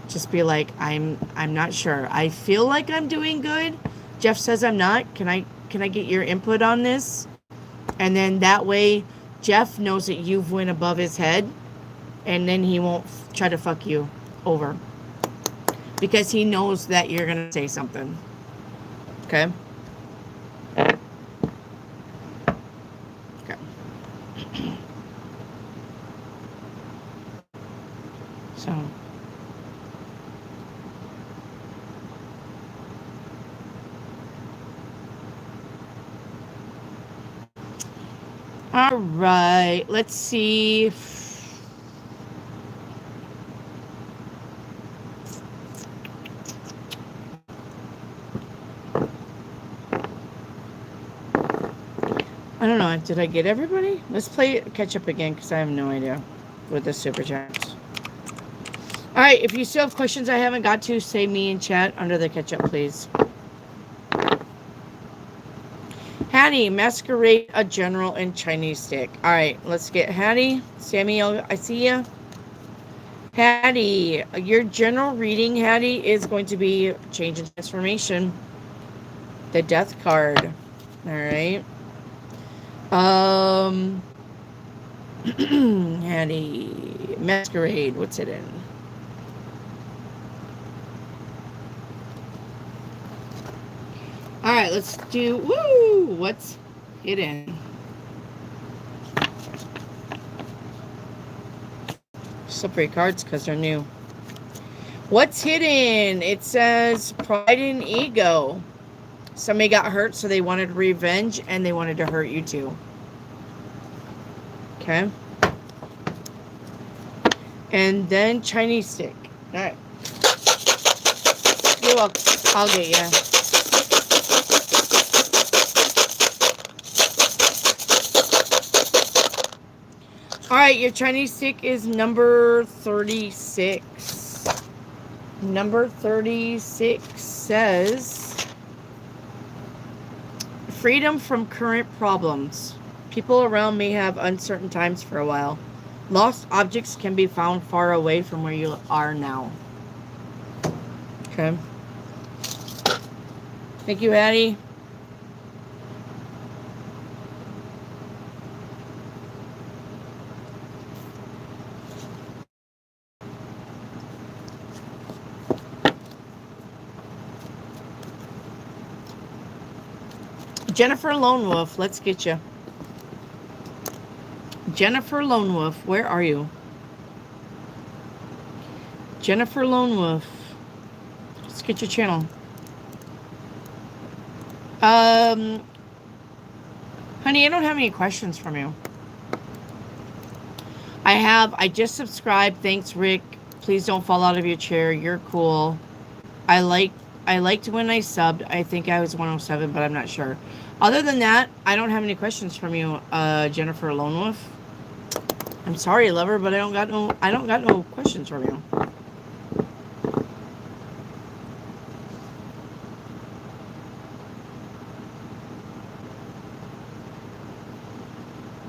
Just be like, I'm not sure. I feel like I'm doing good. Jeff says I'm not. Can I get your input on this? And then that way Jeff knows that you've went above his head, and then he won't try to fuck you over. Because he knows that you're going to say something. Okay? Okay. So. All right. Let's see. I don't know. Did I get everybody? Let's play catch up again because I have no idea with the super chats. All right. If you still have questions I haven't got to, say me in chat under the catch up, please. Hattie, masquerade a general in Chinese stick. All right. Let's get Hattie. Samuel, I see ya. Hattie, your general reading, Hattie, is going to be change and transformation. The death card. All right. Hattie, masquerade. What's it in? All right, let's do. Woo! What's it in? Slippery cards because they're new. What's hidden? It says pride and ego. Somebody got hurt, so they wanted revenge, and they wanted to hurt you too. Okay. And then Chinese stick. All right. You're welcome. I'll get you. All right, your Chinese stick is number 36. Number 36 says freedom from current problems. People around may have uncertain times for a while. Lost objects can be found far away from where you are now. Okay. Thank you, Hattie. Jennifer Lone Wolf, let's get you. Jennifer Lone Wolf, where are you? Jennifer Lone Wolf. Let's get your channel. Honey, I don't have any questions from you. I just subscribed. Thanks, Rick. Please don't fall out of your chair. You're cool. I liked when I subbed. I think I was 107, but I'm not sure. Other than that, I don't have any questions from you, Jennifer Lone Wolf. I'm sorry, lover, but I don't got no questions from you.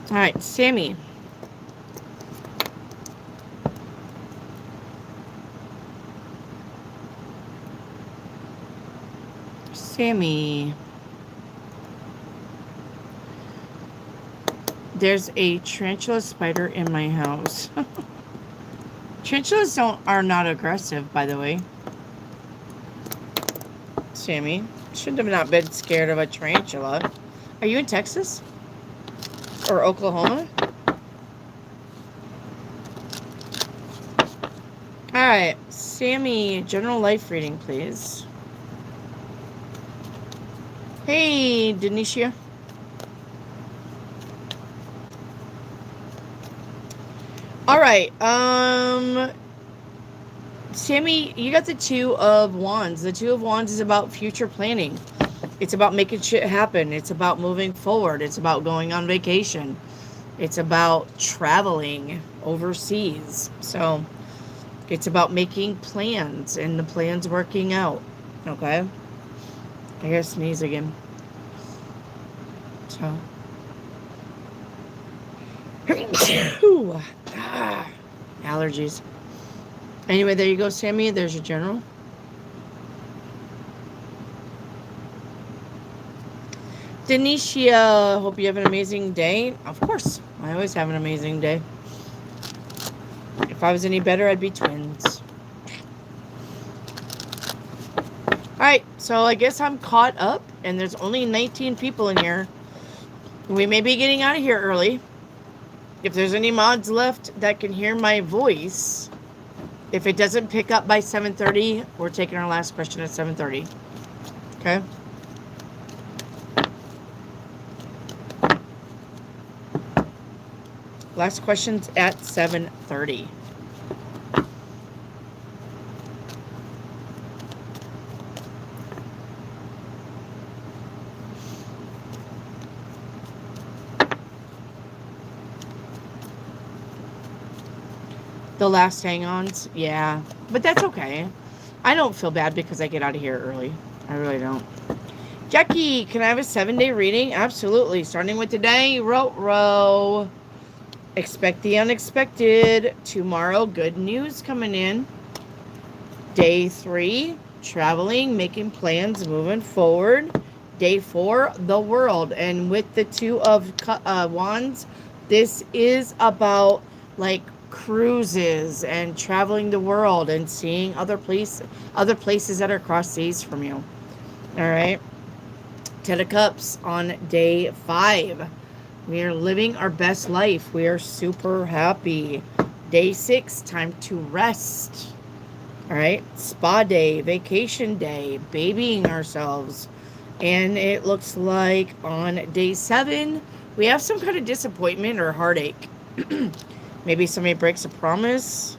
All right, Sammy. Sammy. There's a tarantula spider in my house. Tarantulas are not aggressive, by the way. Sammy, should have not been scared of a tarantula. Are you in Texas? Or Oklahoma? Alright, Sammy, general life reading, please. Hey, Denisha. Alright, Sammy, you got the Two of Wands. The Two of Wands is about future planning. It's about making shit happen. It's about moving forward. It's about going on vacation. It's about traveling overseas. So, it's about making plans and the plans working out. Okay? I gotta sneeze again. So. Allergies. Anyway, there you go, Sammy. There's your general. Denisha, hope you have an amazing day. Of course, I always have an amazing day. If I was any better, I'd be twins. Alright, so I guess I'm caught up, and there's only 19 people in here. We may be getting out of here early. If there's any mods left that can hear my voice, if it doesn't pick up by 7:30, we're taking our last question at 7:30. Okay? Last question's at 7:30. The last hang-ons, yeah. But that's okay. I don't feel bad because I get out of here early. I really don't. Jackie, can I have a 7-day reading? Absolutely. Starting with today, row. Expect the unexpected. Tomorrow, good news coming in. Day 3, traveling, making plans, moving forward. Day 4, the world. And with the Two of Wands, this is about, like, cruises and traveling the world and seeing other places that are across seas from you. All right. 10 of Cups on day 5. We are living our best life. We are super happy. Day 6, time to rest. All right. Spa day, vacation day, babying ourselves. And it looks like on day 7, we have some kind of disappointment or heartache. Maybe somebody breaks a promise.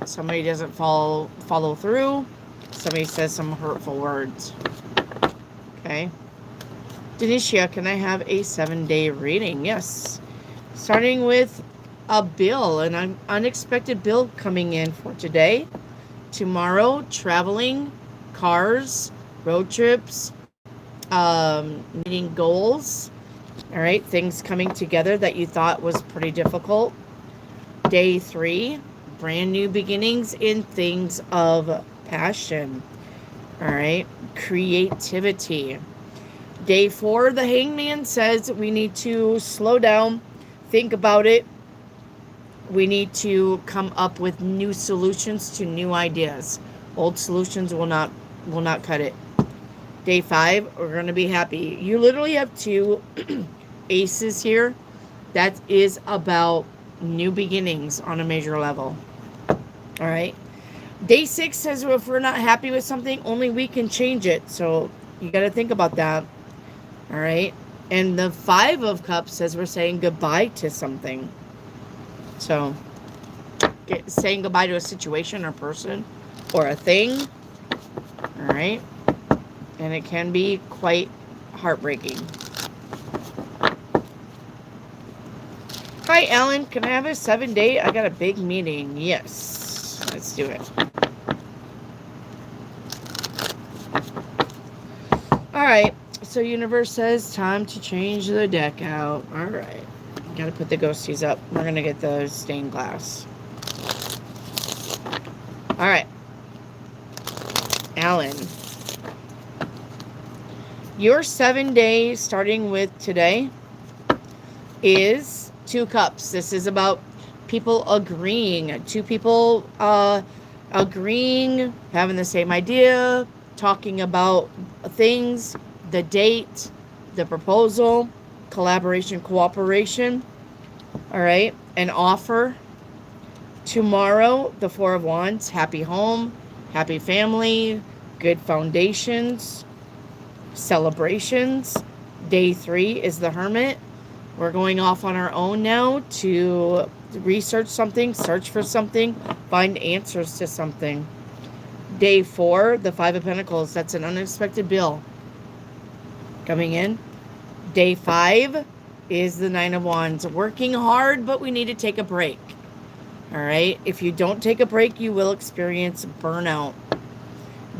Somebody doesn't follow through. Somebody says some hurtful words. Okay. Denisha, can I have a 7-day reading? Yes. Starting with a bill, an unexpected bill coming in for today. Tomorrow, traveling, cars, road trips, meeting goals. All right. Things coming together that you thought was pretty difficult. Day 3, brand new beginnings in things of passion. All right, creativity. Day 4, the Hangman says we need to slow down, think about it. We need to come up with new solutions to new ideas. Old solutions will not cut it. Day 5, we're going to be happy. You literally have 2 aces here That is about new beginnings on a major level. All right. Day 6 says, well, if we're not happy with something, only we can change it. So you got to think about that. All right. And the 5 of Cups says we're saying goodbye to something. So saying goodbye to a situation or person or a thing. All right. And it can be quite heartbreaking. Hi, Alan. Can I have a 7-day? I got a big meeting. Yes. Let's do it. All right. So universe says time to change the deck out. All right. Got to put the ghosties up. We're going to get the stained glass. All right. Alan. Your 7 days starting with today is 2 cups. This is about people agreeing. 2 people agreeing, having the same idea, talking about things, the date, the proposal, collaboration, cooperation. All right. An offer. Tomorrow, the 4 of Wands, happy home, happy family, good foundations, celebrations. Day 3 is the Hermit. We're going off on our own now to research something, search for something, find answers to something. Day 4, the 5 of Pentacles. That's an unexpected bill coming in. Day 5 is the 9 of Wands. Working hard, but we need to take a break. All right. If you don't take a break, you will experience burnout.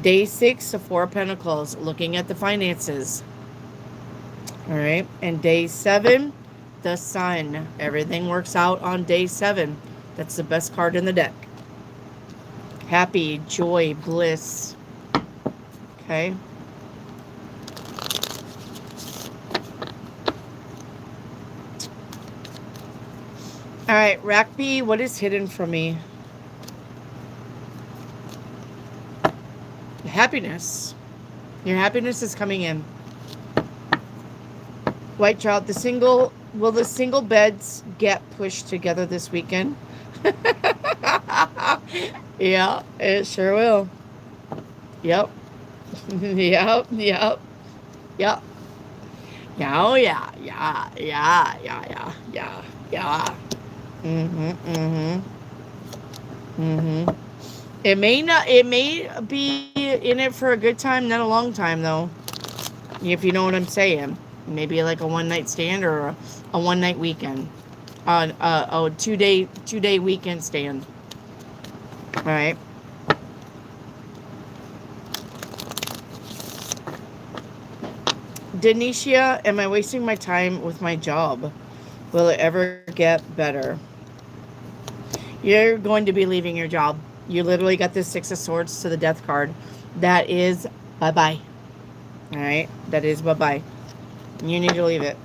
Day 6, the 4 of Pentacles. Looking at the finances. All right. And day 7, the Sun. Everything works out on day 7. That's the best card in the deck. Happy, joy, bliss. Okay. All right, Rackby, what is hidden from me? Happiness. Your happiness is coming in. White Child, will the single beds get pushed together this weekend? Yeah, it sure will. Yep. Yep, yep. Yep. Yeah, oh yeah, yeah, yeah, yeah, yeah, yeah, yeah. It may be in it for a good time, not a long time though. If you know what I'm saying. Maybe like a one-night stand or a one-night weekend. A two-day weekend stand. All right. Denisha, am I wasting my time with my job? Will it ever get better? You're going to be leaving your job. You literally got this 6 of Swords to the Death card. That is bye-bye. All right? That is bye-bye. You need to leave it.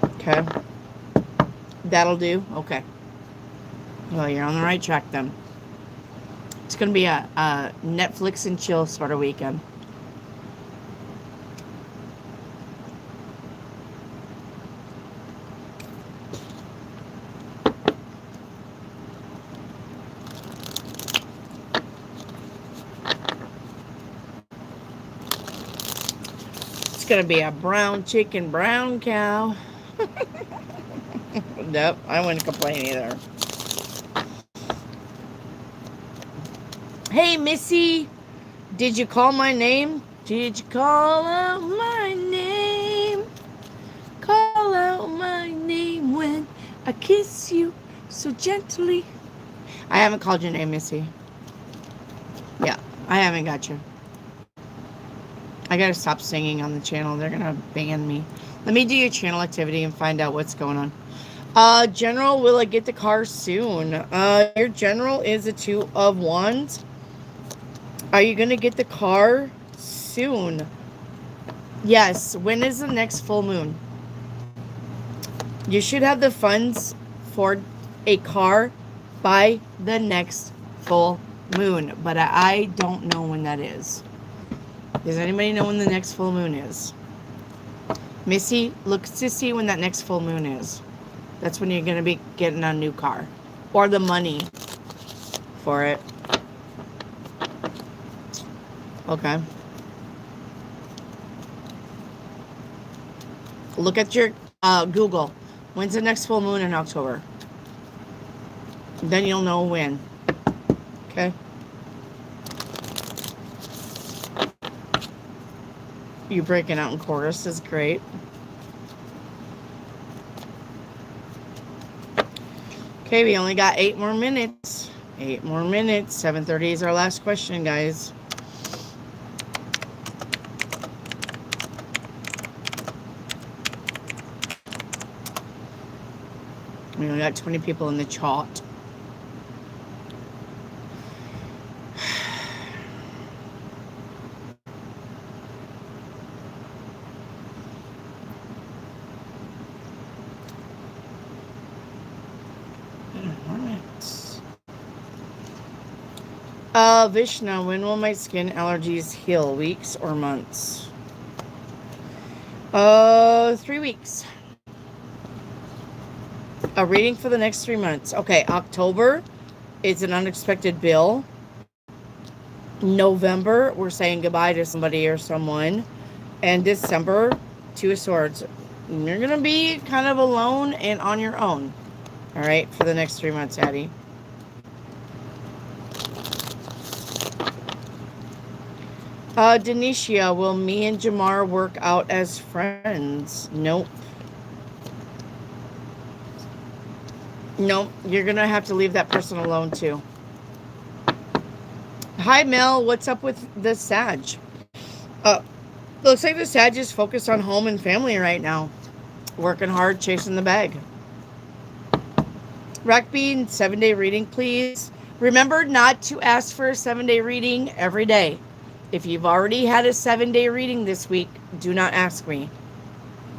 Okay? That'll do? Okay. Well, you're on the right track then. It's going to be a Netflix and chill sort of weekend. It's going to be a brown chicken, brown cow. Nope, I wouldn't complain either. Hey, Missy, did you call my name? Did you call out my name? Call out my name when I kiss you so gently. I haven't called your name, Missy. Yeah, I haven't got you. I gotta stop singing on the channel. They're gonna ban me. Let me do your channel activity and find out what's going on. General, will I get the car soon? Your general is a 2 of Wands. Are you gonna get the car soon? Yes. When is the next full moon? You should have the funds for a car by the next full moon, but I don't know when that is. Does anybody know when the next full moon is? Missy, look to see when that next full moon is. That's when you're going to be getting a new car. Or the money for it. Okay. Look at your Google. When's the next full moon in October? Then you'll know when. Okay. You breaking out in chorus is great. Okay, we only got 8 more minutes. 8 more minutes. 7:30 is our last question, guys. We only got 20 people in the chat. Vishna, when will my skin allergies heal? Weeks or months? 3 weeks. A reading for the next 3 months. Okay, October is an unexpected bill. November, we're saying goodbye to somebody or someone. And December, 2 of Swords. You're going to be kind of alone and on your own. All right, for the next 3 months, Addie. Denisha, will me and Jamar work out as friends? Nope. Nope. You're going to have to leave that person alone, too. Hi, Mel. What's up with the Sag? Looks like the Sag is focused on home and family right now. Working hard, chasing the bag. Rackbean, 7-day reading, please. Remember not to ask for a 7-day reading every day. If you've already had a 7-day reading this week, do not ask me.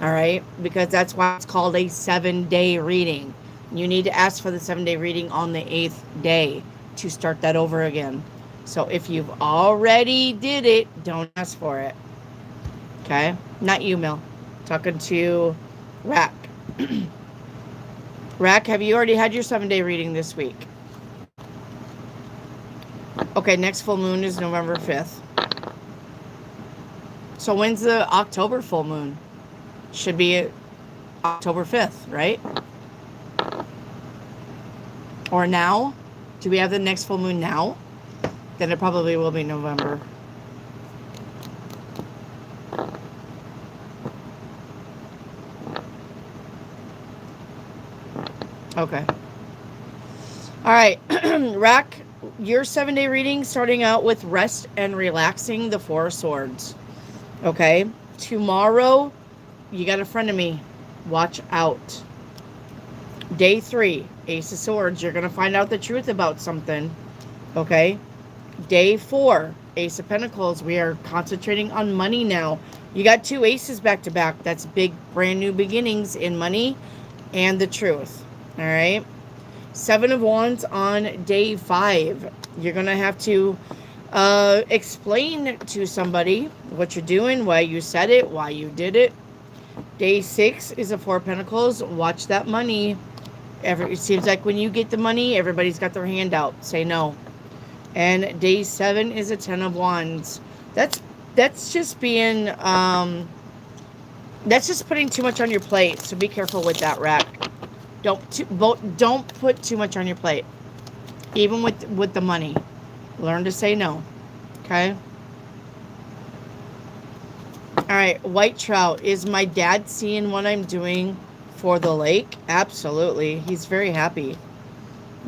All right? Because that's why it's called a 7-day reading. You need to ask for the 7-day reading on the 8th day to start that over again. So if you've already did it, don't ask for it. Okay? Not you, Mel. Talking to Rack. Rack, have you already had your 7-day reading this week? Okay, next full moon is November 5th. So when's the October full moon? Should be October 5th, right? Or now? Do we have the next full moon now? Then it probably will be November. Okay. All right. Rack, your 7-day reading starting out with rest and relaxing, the 4 of Swords. Okay. Tomorrow, you got a friend of me. Watch out. Day 3, Ace of Swords. You're going to find out the truth about something. Okay. Day 4, Ace of Pentacles. We are concentrating on money now. You got 2 aces back to back. That's big, brand new beginnings in money and the truth. All right. 7 of Wands on day 5. You're going to have to explain to somebody what you're doing, why you said it, why you did it. Day 6 is a 4 of Pentacles. Watch that money. It seems like when you get the money, everybody's got their hand out. Say no. And day 7 is a 10 of Wands. That's just being, that's just putting too much on your plate. So be careful with that, Rack. Don't put too much on your plate. Even with the money. Learn to say no. Okay? Alright, White Trout. Is my dad seeing what I'm doing for the lake? Absolutely. He's very happy.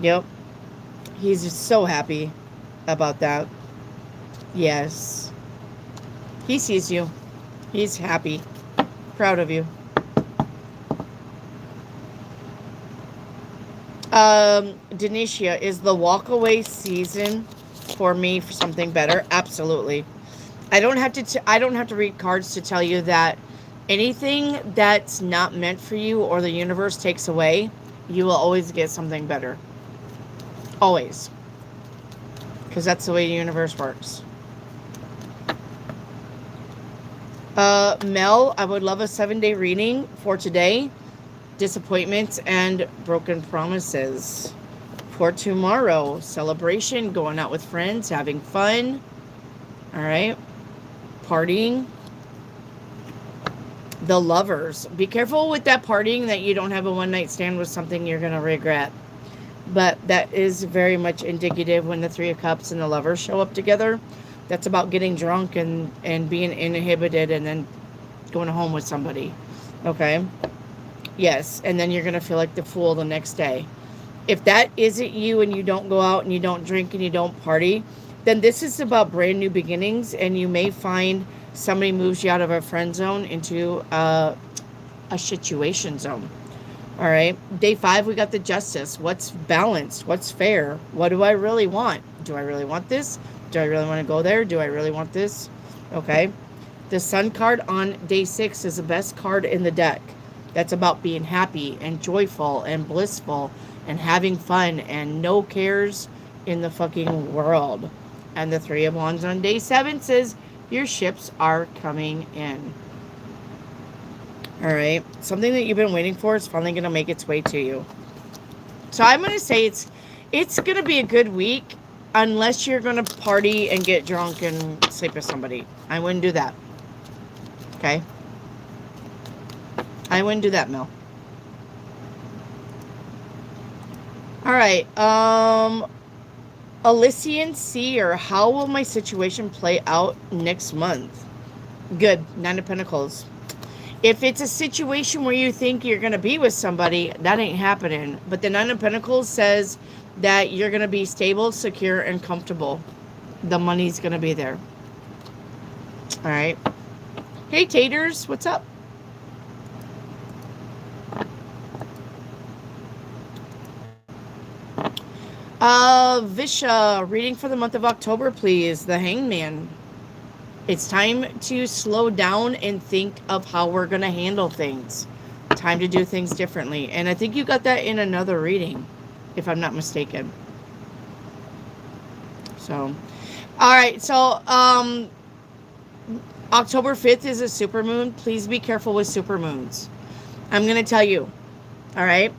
Yep. He's just so happy about that. Yes. He sees you. He's happy. Proud of you. Denisha, is the walkaway season for me for something better? Absolutely. I don't have to read cards to tell you that anything that's not meant for you or the universe takes away, you will always get something better. Always. Because that's the way the universe works. Mel, I would love a 7-day reading for today. Disappointments and broken promises. For tomorrow, celebration, going out with friends, having fun. All right. Partying. The Lovers. Be careful with that partying that you don't have a one-night stand with something you're going to regret. But that is very much indicative when the Three of Cups and the Lovers show up together. That's about getting drunk and being inhibited and then going home with somebody. Okay? Yes. And then you're going to feel like the fool the next day. If that isn't you and you don't go out and you don't drink and you don't party, then this is about brand new beginnings, and you may find somebody moves you out of a friend zone into a situation zone. All right. Day 5, we got the Justice. What's balanced? What's fair? What do I really want? Do I really want this? Do I really want to go there? Do I really want this? Okay. The Sun card on day 6 is the best card in the deck. That's about being happy and joyful and blissful and having fun and no cares in the fucking world. And the Three of Wands on day 7 says your ships are coming in. All right. Something that you've been waiting for is finally going to make its way to you. So I'm going to say it's going to be a good week unless you're going to party and get drunk and sleep with somebody. I wouldn't do that. Okay? I wouldn't do that, Mel. All right. Elysian Seer, how will my situation play out next month? Good. 9 of Pentacles. If it's a situation where you think you're going to be with somebody, that ain't happening. But the 9 of Pentacles says that you're going to be stable, secure, and comfortable. The money's going to be there. All right. Hey, Taters. What's up? Visha, reading for the month of October, please. The Hangman. It's time to slow down and think of how we're going to handle things. Time to do things differently. And I think you got that in another reading, if I'm not mistaken. So, all right. So, October 5th is a supermoon. Please be careful with supermoons. I'm going to tell you. All right.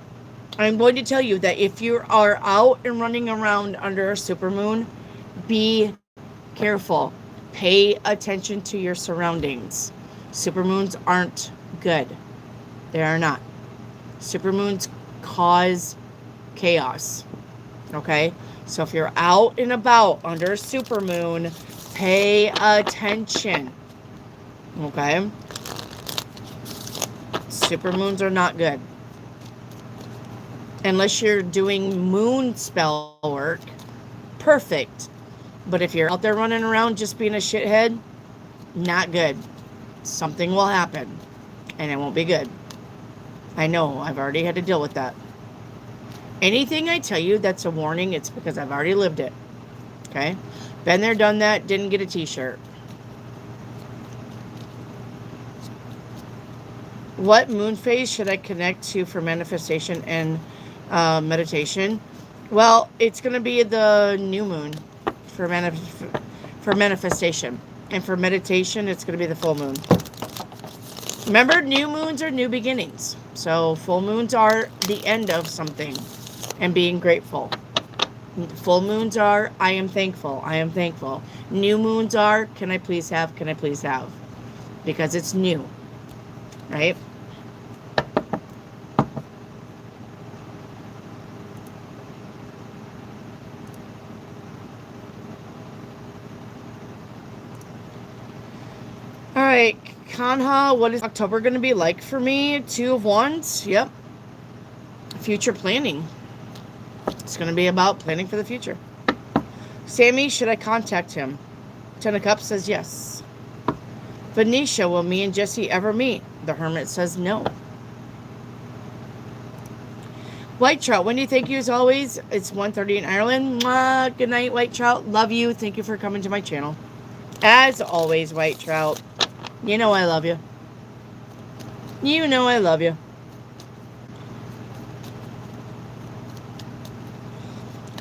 I'm going to tell you that if you are out and running around under a supermoon, be careful. Pay attention to your surroundings. Supermoons aren't good. They are not. Supermoons cause chaos. Okay? So if you're out and about under a supermoon, pay attention. Okay? Supermoons are not good. Unless you're doing moon spell work, perfect. But if you're out there running around just being a shithead, not good. Something will happen, and it won't be good. I know, I've already had to deal with that. Anything I tell you that's a warning, it's because I've already lived it. Okay? Been there, done that, didn't get a t-shirt. What moon phase should I connect to for manifestation and meditation? Well, it's going to be the new moon for manifestation. And for meditation, it's going to be the full moon. Remember, new moons are new beginnings. So full moons are the end of something and being grateful. Full moons are, I am thankful. I am thankful. New moons are, can I please have? Can I please have? Because it's new. Right? All right, Kanha, what is October going to be like for me? 2 of Wands. Yep. Future planning. It's going to be about planning for the future. Sammy, should I contact him? 10 of Cups says yes. Venetia, will me and Jesse ever meet? The Hermit says no. White Trout, Wendy, thank you as always. It's 1:30 in Ireland. Mwah. Good night, White Trout. Love you. Thank you for coming to my channel. As always, White Trout. You know I love you. You know I love you.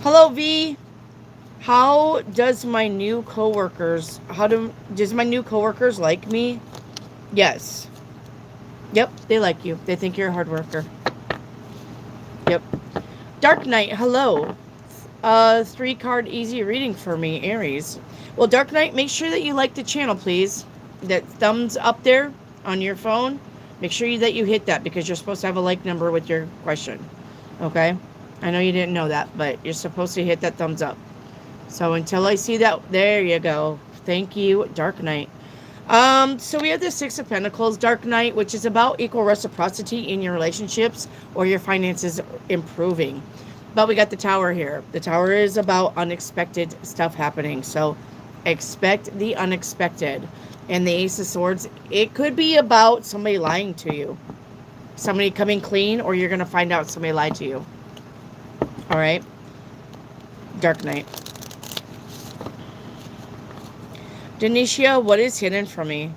Hello, V. How does my new coworkers like me? Yes. Yep, they like you. They think you're a hard worker. Yep. Dark Knight, hello. 3 card easy reading for me, Aries. Well, Dark Knight, make sure that you like the channel, please. That thumbs up there on your phone. Make sure that you hit that because you're supposed to have a like number with your question. Okay? I know you didn't know that, but you're supposed to hit that thumbs up. So until I see that, there you go. Thank you, Dark Knight. So we have the Six of Pentacles, Dark Knight, which is about equal reciprocity in your relationships or your finances improving. But we got the Tower here. The Tower is about unexpected stuff happening. So expect the unexpected. And the Ace of Swords, it could be about somebody lying to you. Somebody coming clean, or you're going to find out somebody lied to you. All right? Dark Knight. Denisha, what is hidden from me?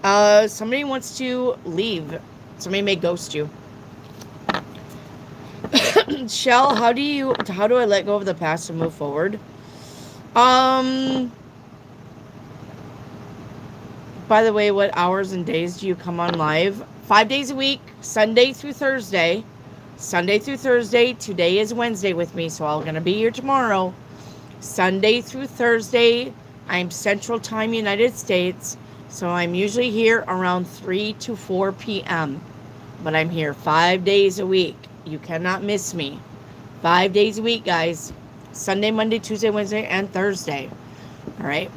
Somebody wants to leave. Somebody may ghost you. Shell, how do I let go of the past and move forward? By the way, what hours and days do you come on live? 5 days a week, Sunday through Thursday. Sunday through Thursday. Today is Wednesday with me, so I'm going to be here tomorrow. Sunday through Thursday. I'm Central Time, United States. So I'm usually here around 3 to 4 p.m. But I'm here 5 days a week. You cannot miss me. 5 days a week, guys. Sunday, Monday, Tuesday, Wednesday, and Thursday. All right.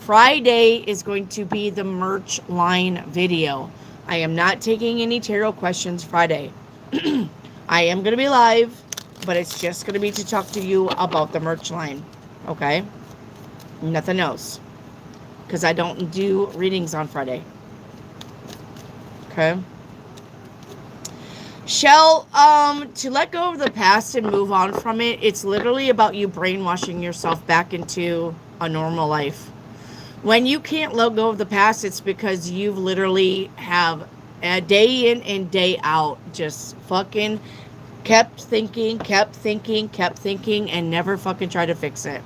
Friday is going to be the merch line video. I am not taking any tarot questions Friday. I am going to be live, but it's just going to be to talk to you about the merch line. Okay? Nothing else. Because I don't do readings on Friday. Okay? Shell, to let go of the past and move on from it, it's literally about you brainwashing yourself back into a normal life. When you can't let go of the past, it's because you've literally have a day in and day out just fucking kept thinking, and never fucking tried to fix it.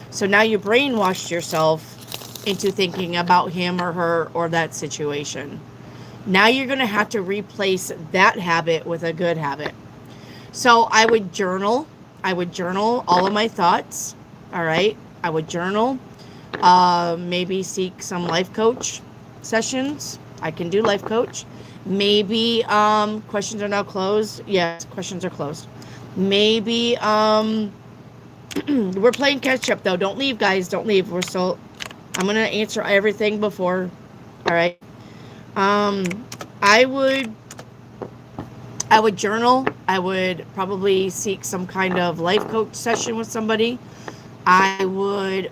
So now you brainwashed yourself into thinking about him or her or that situation. Now you're going to have to replace that habit with a good habit. So I would journal. I would journal all of my thoughts. All right. I would journal. Maybe seek some life coach sessions. I can do life coach. Maybe questions are now closed. Yes, questions are closed. Maybe we're playing catch up though. Don't leave, guys. Don't leave. I'm gonna answer everything before. All right. I would journal. I would probably seek some kind of life coach session with somebody. I would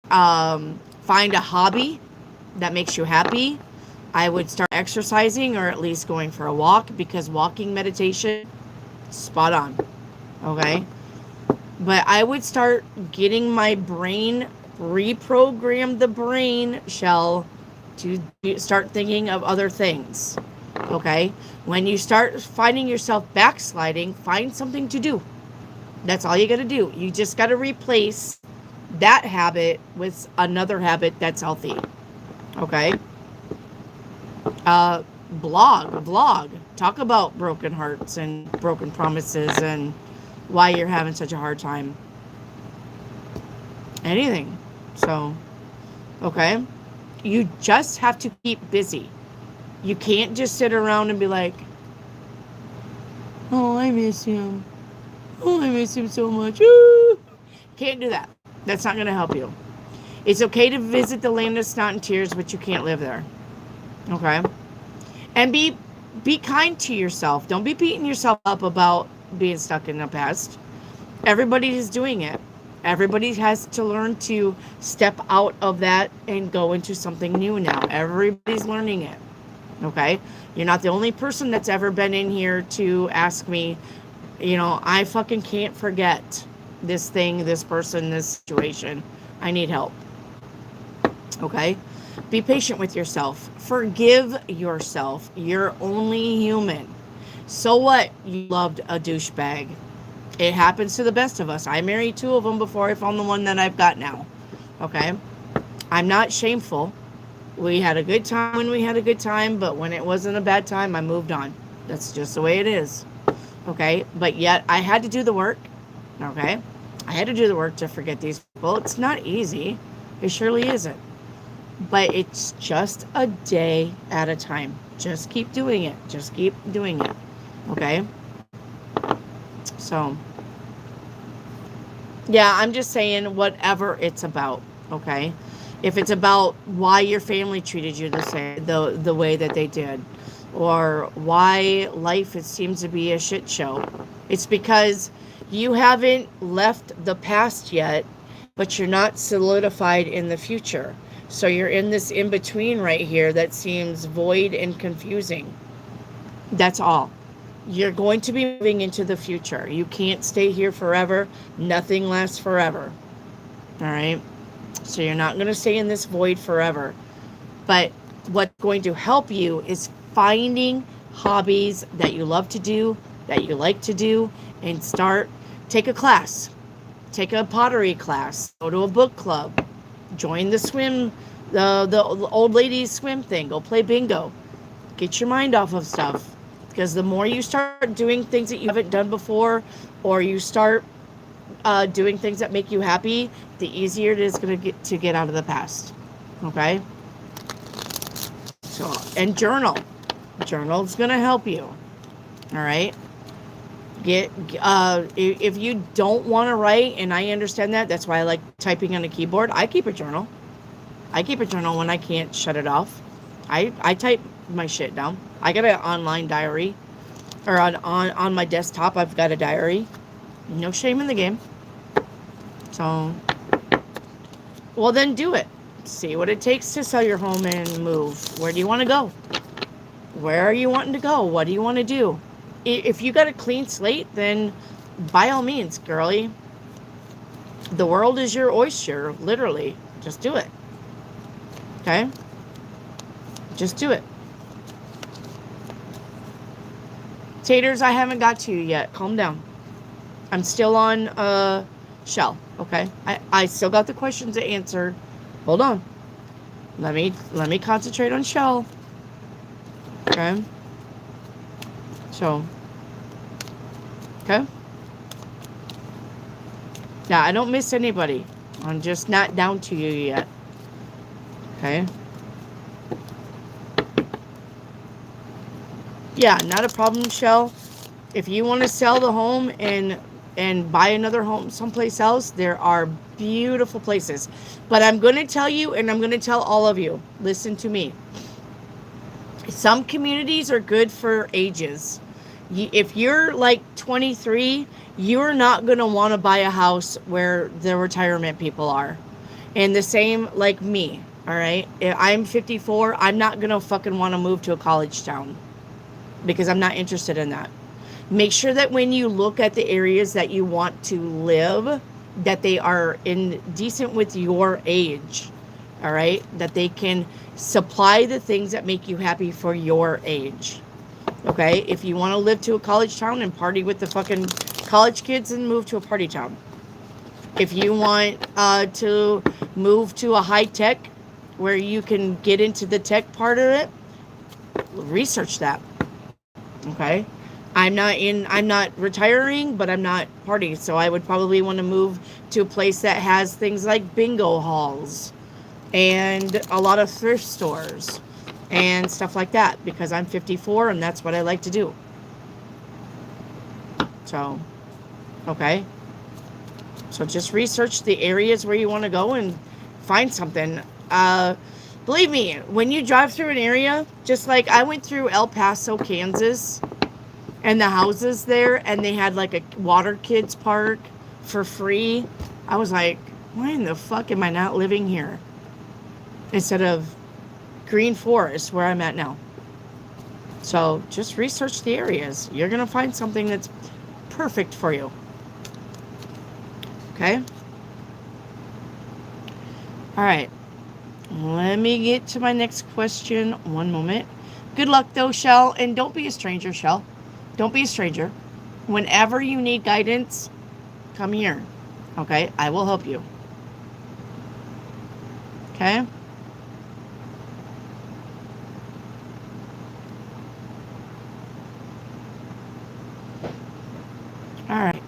find a hobby that makes you happy. I would start exercising or at least going for a walk because walking meditation, spot on. Okay. But I would start getting my brain, reprogram the brain shell to start thinking of other things. Okay? When you start finding yourself backsliding, find something to do. That's all you got to do. You just got to replace that habit with another habit that's healthy. Okay? Vlog. Talk about broken hearts and broken promises and why you're having such a hard time. Anything. So, okay. You just have to keep busy. You can't just sit around and be like, oh, I miss him. Oh, I miss him so much. Ooh. Can't do that. That's not going to help you. It's okay to visit the land of snot and tears, but you can't live there. Okay? And be kind to yourself. Don't be beating yourself up about being stuck in the past. Everybody is doing it. Everybody has to learn to step out of that and go into something new now. Everybody's learning it. Okay? You're not the only person that's ever been in here to ask me, I fucking can't forget this thing, this person, this situation. I need help. Okay? Be patient with yourself. Forgive yourself. You're only human. So what? You loved a douchebag. It happens to the best of us. I married 2 of them before I found the one that I've got now. Okay? I'm not shameful. We had a good time when we had a good time, but when it wasn't a bad time, I moved on. That's just the way it is. Okay? But yet, I had to do the work. Okay? I had to do the work to forget these people. It's not easy. It surely isn't. But it's just a day at a time. Just keep doing it. Just keep doing it. Okay? So, yeah, I'm just saying whatever it's about. Okay? If it's about why your family treated you the way that they did, or why life it seems to be a shit show, it's because you haven't left the past yet, but you're not solidified in the future. So you're in this in between right here that seems void and confusing. That's all. You're going to be moving into the future. You can't stay here forever. Nothing lasts forever. All right? So you're not going to stay in this void forever. But what's going to help you is finding hobbies that you love to do, that you like to do, and take a class. Take a pottery class. Go to a book club. Join the old ladies swim thing. Go play bingo. Get your mind off of stuff. Because the more you start doing things that you haven't done before, or you start doing things that make you happy, the easier it is going to get out of the past. Okay? So, and journal. Journal's going to help you. All right? If you don't want to write, and I understand that, that's why I like typing on a keyboard. I keep a journal. I keep a journal when I can't shut it off. I type my shit down. I got an online diary, or on my desktop I've got a diary. No shame in the game. So, well, then do it. See what it takes to sell your home and move. Where do you want to go? Where are you wanting to go? What do you want to do? If you got a clean slate, then by all means, girly, the world is your oyster, literally. Just do it. Okay? Just do it. Taters, I haven't got to you yet. Calm down. I'm still on Shell, okay? I still got the questions to answer. Hold on. Let me concentrate on Shell. Okay? So, okay? Yeah, I don't miss anybody. I'm just not down to you yet. Okay? Yeah, not a problem, Shell. If you want to sell the home and buy another home someplace else, there are beautiful places. But I'm going to tell you, and I'm going to tell all of you, listen to me. Some communities are good for ages. If you're like 23, you're not going to want to buy a house where the retirement people are. And the same like me, all right? If I'm 54, I'm not going to fucking want to move to a college town because I'm not interested in that. Make sure that when you look at the areas that you want to live, that they are in decent with your age, all right? That they can supply the things that make you happy for your age, okay? If you want to live to a college town and party with the fucking college kids, and move to a party town. If you want to move to a high tech where you can get into the tech part of it, research that, okay? I'm not retiring, but I'm not partying, so I would probably want to move to a place that has things like bingo halls and a lot of thrift stores and stuff like that, because I'm 54 and that's what I like to do. So, okay. So just research the areas where you want to go and find something. Believe me, when you drive through an area, just like I went through El Paso, Kansas, and the houses there, and they had like a water kids park for free. I was like, why in the fuck am I not living here? Instead of Green Forest, where I'm at now. So just research the areas. You're going to find something that's perfect for you. Okay? All right. Let me get to my next question. One moment. Good luck, though, Shell. And don't be a stranger, Shell. Don't be a stranger. Whenever you need guidance, come here. Okay? I will help you. Okay? All right.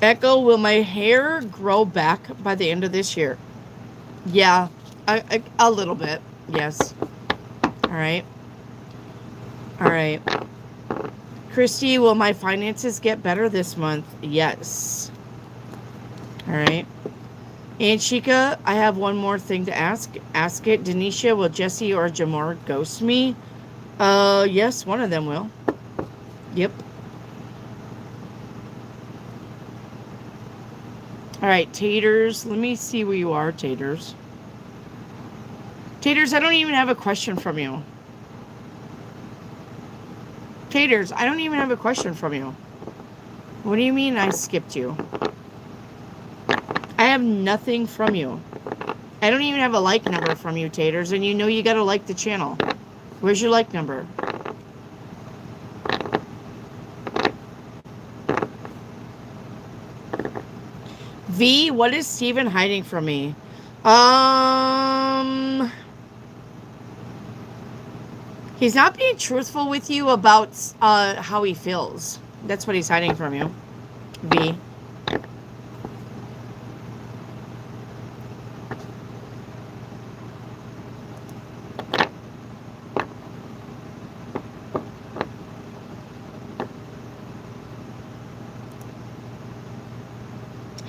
Echo, will my hair grow back by the end of this year? Yeah, a little bit. Yes. All right. All right. Christy, will my finances get better this month? Yes. All right. And Chica, I have one more thing to ask. Ask it. Denisha, will Jesse or Jamar ghost me? Yes, one of them will. Yep. All right, Taters. Let me see where you are, Taters. Taters, I don't even have a question from you. Taters, I don't even have a question from you. What do you mean I skipped you? I have nothing from you. I don't even have a like number from you, Taters, and you know you gotta like the channel. Where's your like number? V, what is Steven hiding from me? He's not being truthful with you about how he feels. That's what he's hiding from you. V.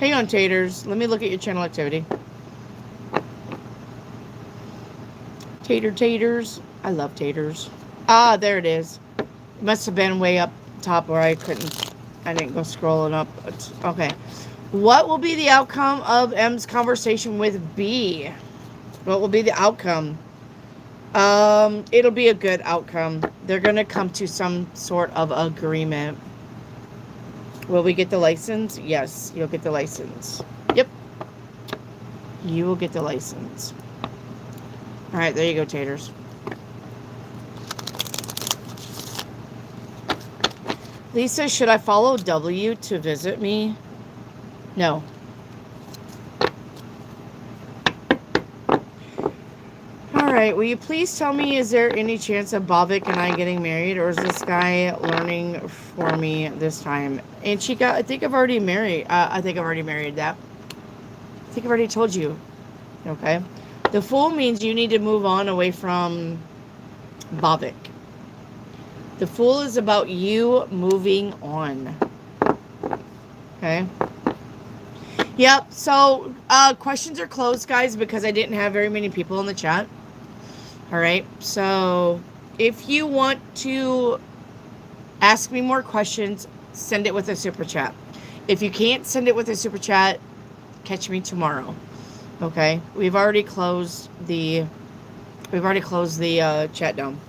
Hang on, Taters. Let me look at your channel activity. Taters. I love Taters. Ah, there it is. It must have been way up top where I didn't go scrolling up. Okay. What will be the outcome of M's conversation with B? What will be the outcome? It'll be a good outcome. They're going to come to some sort of agreement. Will we get the license? Yes, you'll get the license. Yep. You will get the license. All right, there you go, Taters. Lisa, should I follow W to visit me? No. All right, will you please tell me, is there any chance of Bobik and I getting married, or is this guy learning for me this time? And Chica, I think I've already married. I think I've already married that. I think I've already told you. Okay. The Fool means you need to move on away from Bobik. The Fool is about you moving on. Okay. Yep. So questions are closed, guys, because I didn't have very many people in the chat. All right. So if you want to ask me more questions, send it with a super chat. If you can't send it with a super chat, catch me tomorrow. Okay. We've already closed the chat down.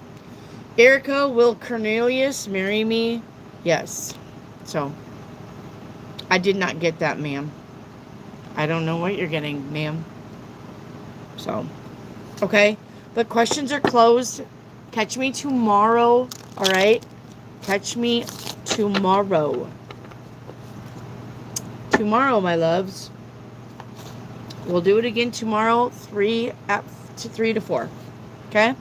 Erica, will Cornelius marry me? Yes. So, I did not get that, ma'am. I don't know what you're getting, ma'am. So, okay. But questions are closed. Catch me tomorrow, all right? Catch me tomorrow. Tomorrow, my loves. We'll do it again tomorrow, 3 to 4. Okay?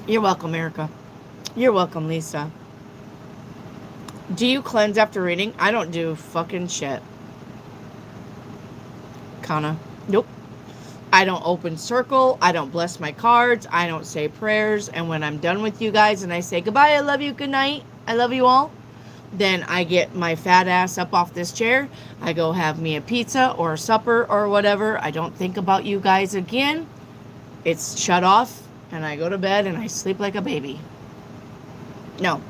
You're welcome, Erica. You're welcome, Lisa. Do you cleanse after reading? I don't do fucking shit. Kana. Nope. I don't open circle. I don't bless my cards. I don't say prayers. And when I'm done with you guys and I say goodbye, I love you, good night, I love you all, then I get my fat ass up off this chair. I go have me a pizza or a supper or whatever. I don't think about you guys again. It's shut off. And I go to bed and I sleep like a baby. No.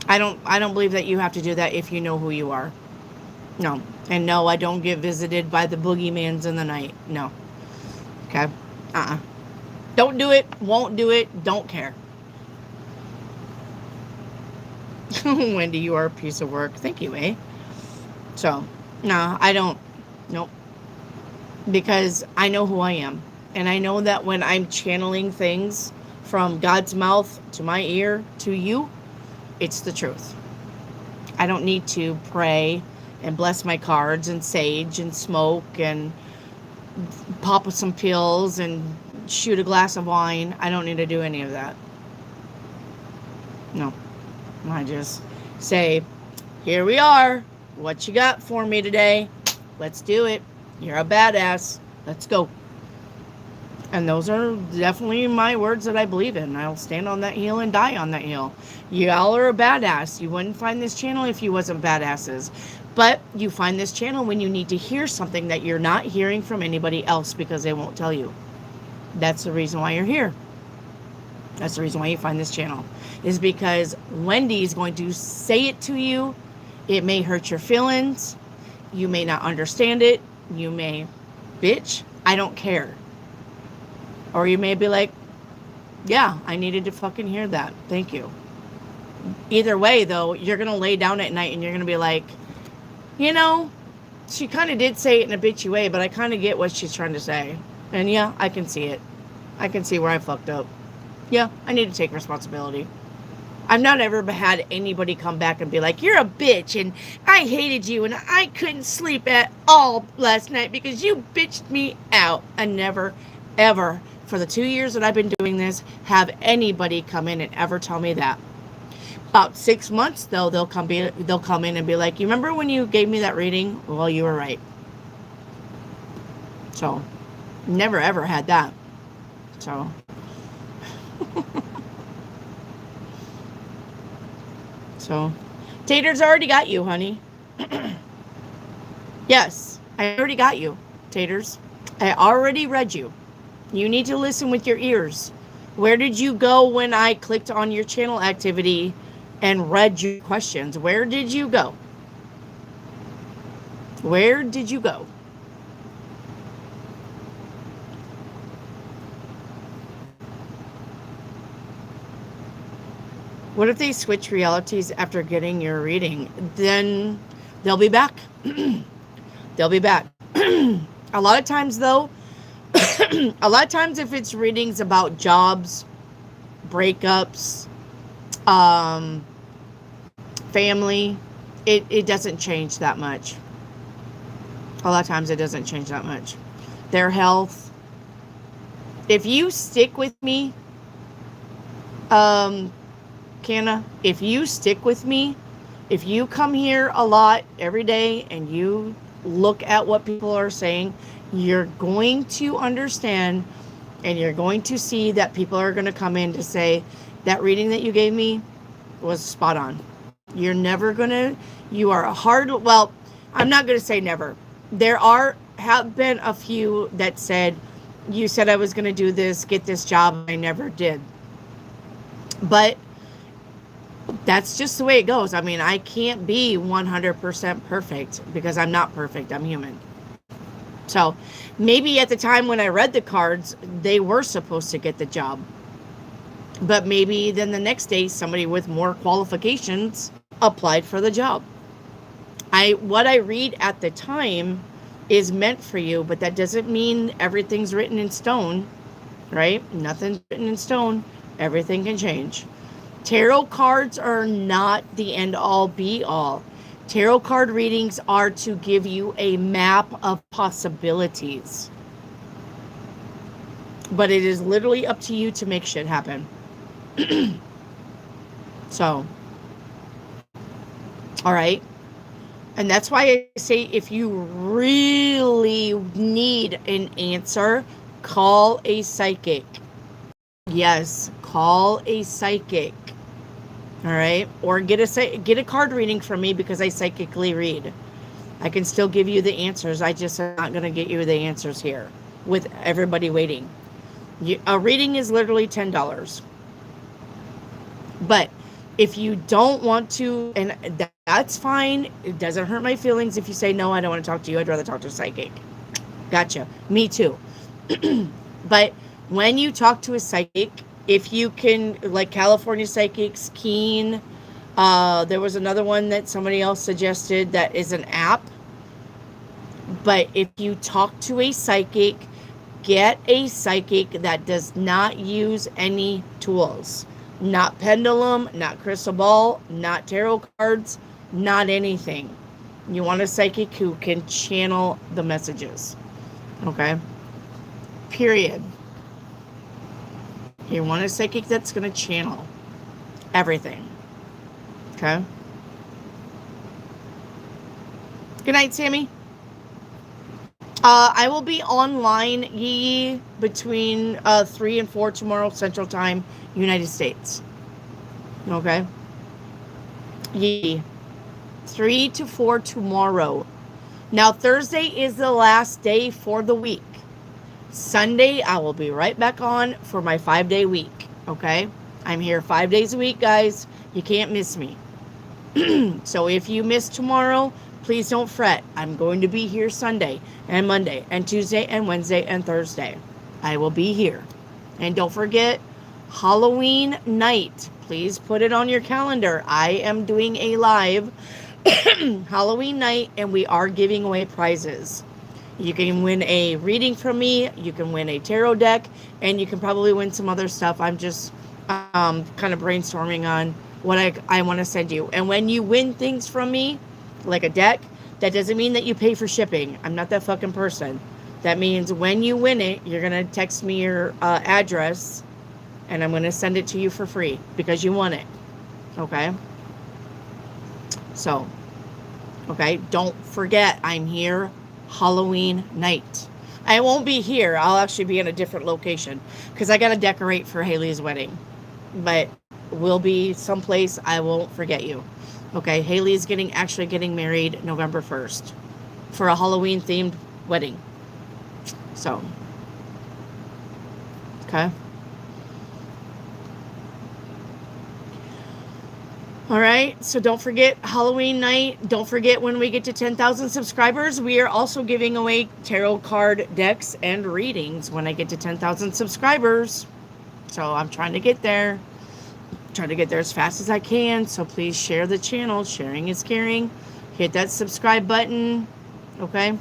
I don't believe that you have to do that if you know who you are. No. And no, I don't get visited by the boogeyman's in the night. No. Okay? Don't do it. Won't do it. Don't care. Wendy, you are a piece of work. Thank you, eh? So, no, I don't. Nope. Because I know who I am. And I know that when I'm channeling things from God's mouth to my ear to you, it's the truth. I don't need to pray and bless my cards and sage and smoke and pop some pills and shoot a glass of wine. I don't need to do any of that. No. I just say, here we are. What you got for me today? Let's do it. You're a badass. Let's go. And those are definitely my words that I believe in. I'll stand on that hill and die on that hill. Y'all are a badass. You wouldn't find this channel if you wasn't badasses. But you find this channel when you need to hear something that you're not hearing from anybody else because they won't tell you. That's the reason why you're here. That's the reason why you find this channel. Is because Wendy's going to say it to you. It may hurt your feelings. You may not understand it. You may, bitch, I don't care. Or you may be like, yeah, I needed to fucking hear that. Thank you. Either way, though, you're going to lay down at night and you're going to be like, you know, she kind of did say it in a bitchy way, but I kind of get what she's trying to say. And yeah, I can see it. I can see where I fucked up. Yeah, I need to take responsibility. I've not ever had anybody come back and be like, you're a bitch and I hated you and I couldn't sleep at all last night because you bitched me out. I never, ever, for the 2 years that I've been doing this, have anybody come in and ever tell me that. About 6 months, though, they'll come in and be like, you remember when you gave me that reading? Well, you were right. So, never ever had that. So, Taters already got you, honey. Yes, I already got you, Taters. I already read you. You need to listen with your ears. Where did you go when I clicked on your channel activity and read your questions? Where did you go? Where did you go? What if they switch realities after getting your reading? Then they'll be back. They'll be back. A lot of times, though, a lot of times if it's readings about jobs, breakups, family, it doesn't change that much. A lot of times it doesn't change that much. Their health. If you stick with me, Canna, if you stick with me, if you come here a lot every day and you look at what people are saying, you're going to understand and you're going to see that people are going to come in to say that reading that you gave me was spot on. You're never going to, you are a hard, well, I'm not going to say never. There have been a few that said, you said I was going to do this, get this job. I never did. But that's just the way it goes. I mean, I can't be 100% perfect because I'm not perfect. I'm human. So maybe at the time when I read the cards, they were supposed to get the job. But maybe then the next day, somebody with more qualifications applied for the job. What I read at the time is meant for you, but that doesn't mean everything's written in stone, right? Nothing's written in stone. Everything can change. Tarot cards are not the end-all, be-all. Tarot card readings are to give you a map of possibilities. But it is literally up to you to make shit happen. So, all right. And that's why I say if you really need an answer, call a psychic. Yes, call a psychic. All right, or get a card reading from me because I psychically read. I can still give you the answers. I just am not going to get you the answers here with everybody waiting. A reading is literally $10. But if you don't want to, and that's fine. It doesn't hurt my feelings if you say, no, I don't want to talk to you. I'd rather talk to a psychic. Gotcha. Me too. But when you talk to a psychic, if you can, like California Psychics, Keen, there was another one that somebody else suggested that is an app. But if you talk to a psychic, get a psychic that does not use any tools. Not pendulum, not crystal ball, not tarot cards, not anything. You want a psychic who can channel the messages. Okay? Period. You want a psychic that's going to channel everything. Okay? Good night, Sammy. I will be online, Yee, between 3 and 4 tomorrow, Central Time, United States. Okay? Yee. 3 to 4 tomorrow. Now, Thursday is the last day for the week. Sunday, I will be right back on for my 5-day week. Okay? I'm here 5 days a week, guys. You can't miss me. So if you miss tomorrow, please don't fret. I'm going to be here Sunday and Monday and Tuesday and Wednesday and Thursday. I will be here. And don't forget, Halloween night. Please put it on your calendar. I am doing a live Halloween night, and we are giving away prizes. You can win a reading from me. You can win a tarot deck. And you can probably win some other stuff. I'm just kind of brainstorming on what I want to send you. And when you win things from me, like a deck, that doesn't mean that you pay for shipping. I'm not that fucking person. That means when you win it, you're going to text me your address, and I'm going to send it to you for free because you won it. Okay? So, okay, don't forget, I'm here Halloween night. I won't be here. I'll actually be in a different location because I got to decorate for Haley's wedding. But we'll be someplace. I won't forget you. Okay, Haley's actually getting married November 1st for a Halloween themed wedding. So, okay. All right, so don't forget Halloween night. Don't forget when we get to 10,000 subscribers, we are also giving away tarot card decks and readings when I get to 10,000 subscribers. So I'm trying to get there. Trying to get there as fast as I can. So please share the channel. Sharing is caring. Hit that subscribe button. Okay?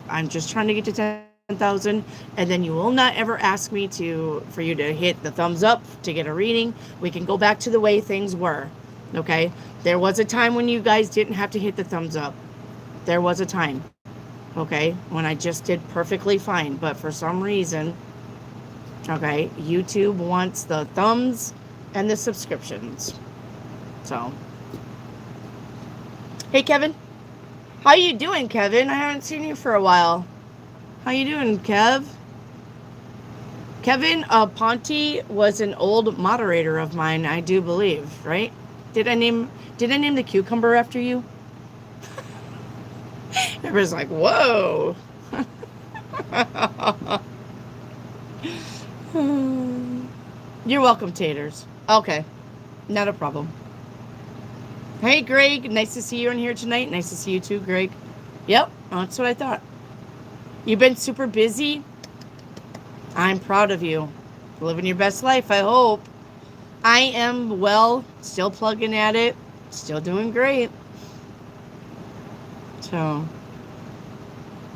I'm just trying to get to 10,000, and then you will not ever ask me for you to hit the thumbs up to get a reading. We can go back to the way things were. Okay? There was a time when you guys didn't have to hit the thumbs up. There was a time. Okay? When I just did perfectly fine, but for some reason, okay, YouTube wants the thumbs and the subscriptions. So, hey Kevin, how you doing, Kevin? I haven't seen you for a while. How you doing, Kev? Kevin Ponte was an old moderator of mine, I do believe, right? Did I name the cucumber after you? Everybody's like, whoa. You're welcome, taters. Okay, not a problem. Hey, Greg, nice to see you in here tonight. Nice to see you too, Greg. Yep, that's what I thought. You've been super busy. I'm proud of you. Living your best life, I hope. I am, well, still plugging at it. Still doing great. So,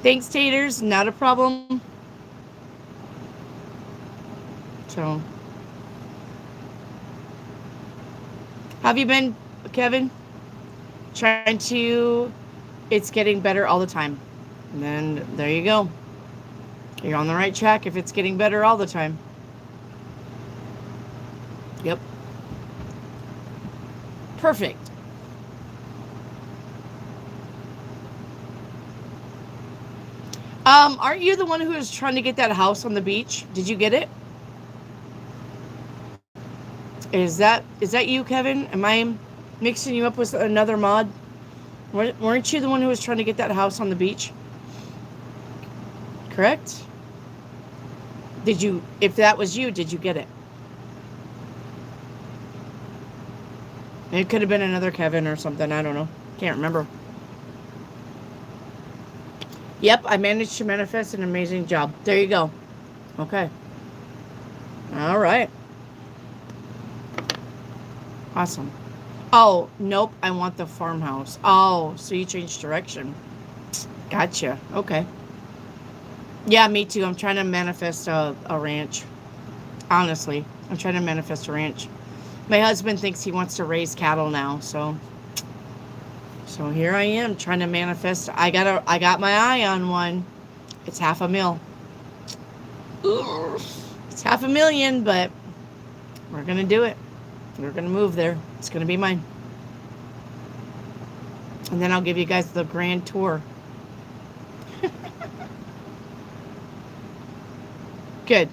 thanks, taters. Not a problem. So, have you been, Kevin? It's getting better all the time. And then there you go. You're on the right track if it's getting better all the time. Yep. Perfect. Aren't you the one who was trying to get that house on the beach? Did you get it? Is that you, Kevin? Am I mixing you up with another mod? Weren't you the one who was trying to get that house on the beach? Correct? If that was you, did you get it? It could have been another Kevin or something. I don't know. Can't remember. Yep, I managed to manifest an amazing job. There you go. Okay. All right. Awesome. Oh, nope. I want the farmhouse. Oh, so you changed direction. Gotcha. Okay. Yeah, me too. I'm trying to manifest a ranch. Honestly, I'm trying to manifest a ranch. My husband thinks he wants to raise cattle now, so So here I am trying to manifest. I got my eye on one. It's $500,000. It's $500,000, but we're gonna do it. We're gonna move there. It's gonna be mine. And then I'll give you guys the grand tour. Good.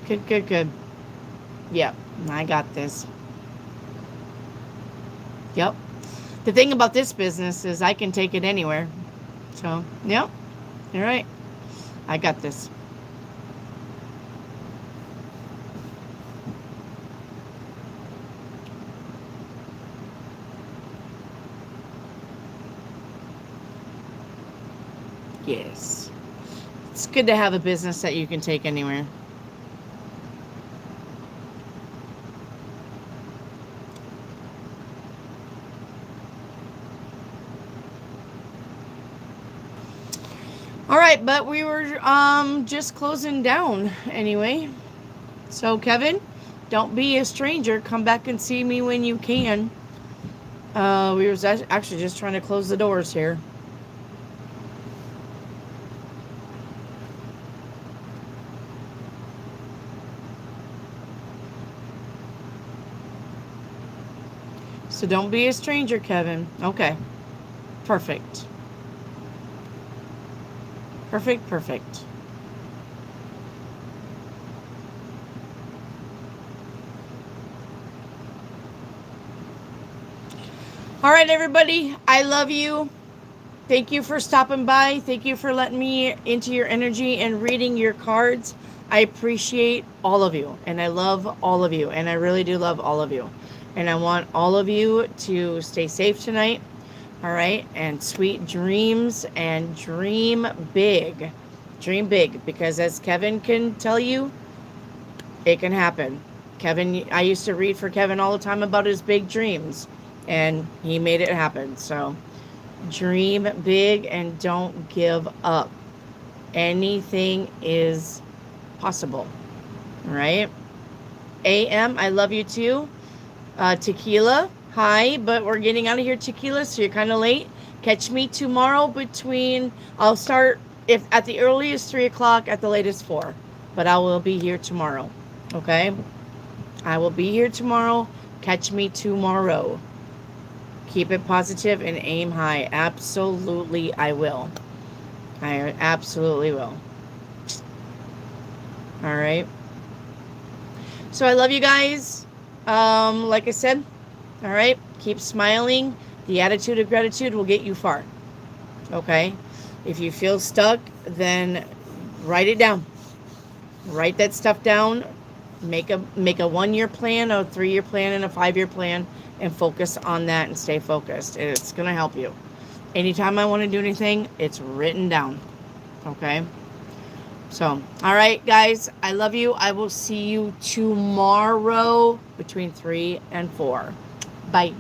Good, good, good. Yep, I got this. Yep. The thing about this business is I can take it anywhere. So, yep. You're right. I got this. Yes. It's good to have a business that you can take anywhere. All right, but we were just closing down anyway. So, Kevin, don't be a stranger. Come back and see me when you can. We were actually just trying to close the doors here. So don't be a stranger, Kevin. Okay. Perfect. Perfect, perfect. All right, everybody. I love you. Thank you for stopping by. Thank you for letting me into your energy and reading your cards. I appreciate all of you, and I love all of you, and I really do love all of you. And I want all of you to stay safe tonight, all right? And sweet dreams, and dream big. Dream big, because as Kevin can tell you, it can happen. Kevin, I used to read for Kevin all the time about his big dreams, and he made it happen. So dream big and don't give up. Anything is possible, right? AM, I love you too. Tequila, hi, but we're getting out of here, Tequila, so you're kind of late. Catch me tomorrow I'll start if at the earliest 3 o'clock, at the latest 4, but I will be here tomorrow, okay? I will be here tomorrow. Catch me tomorrow. Keep it positive and aim high. Absolutely, I will. I absolutely will. All right. So I love you guys. Like I said, all right, keep smiling. The attitude of gratitude will get you far. Okay? If you feel stuck, then write it down. Write that stuff down. Make a 1-year plan, a 3-year plan, and a 5-year plan, and focus on that and stay focused. It's going to help you. Anytime I want to do anything, it's written down. Okay? So, all right, guys, I love you. I will see you tomorrow between 3 and 4. Bye.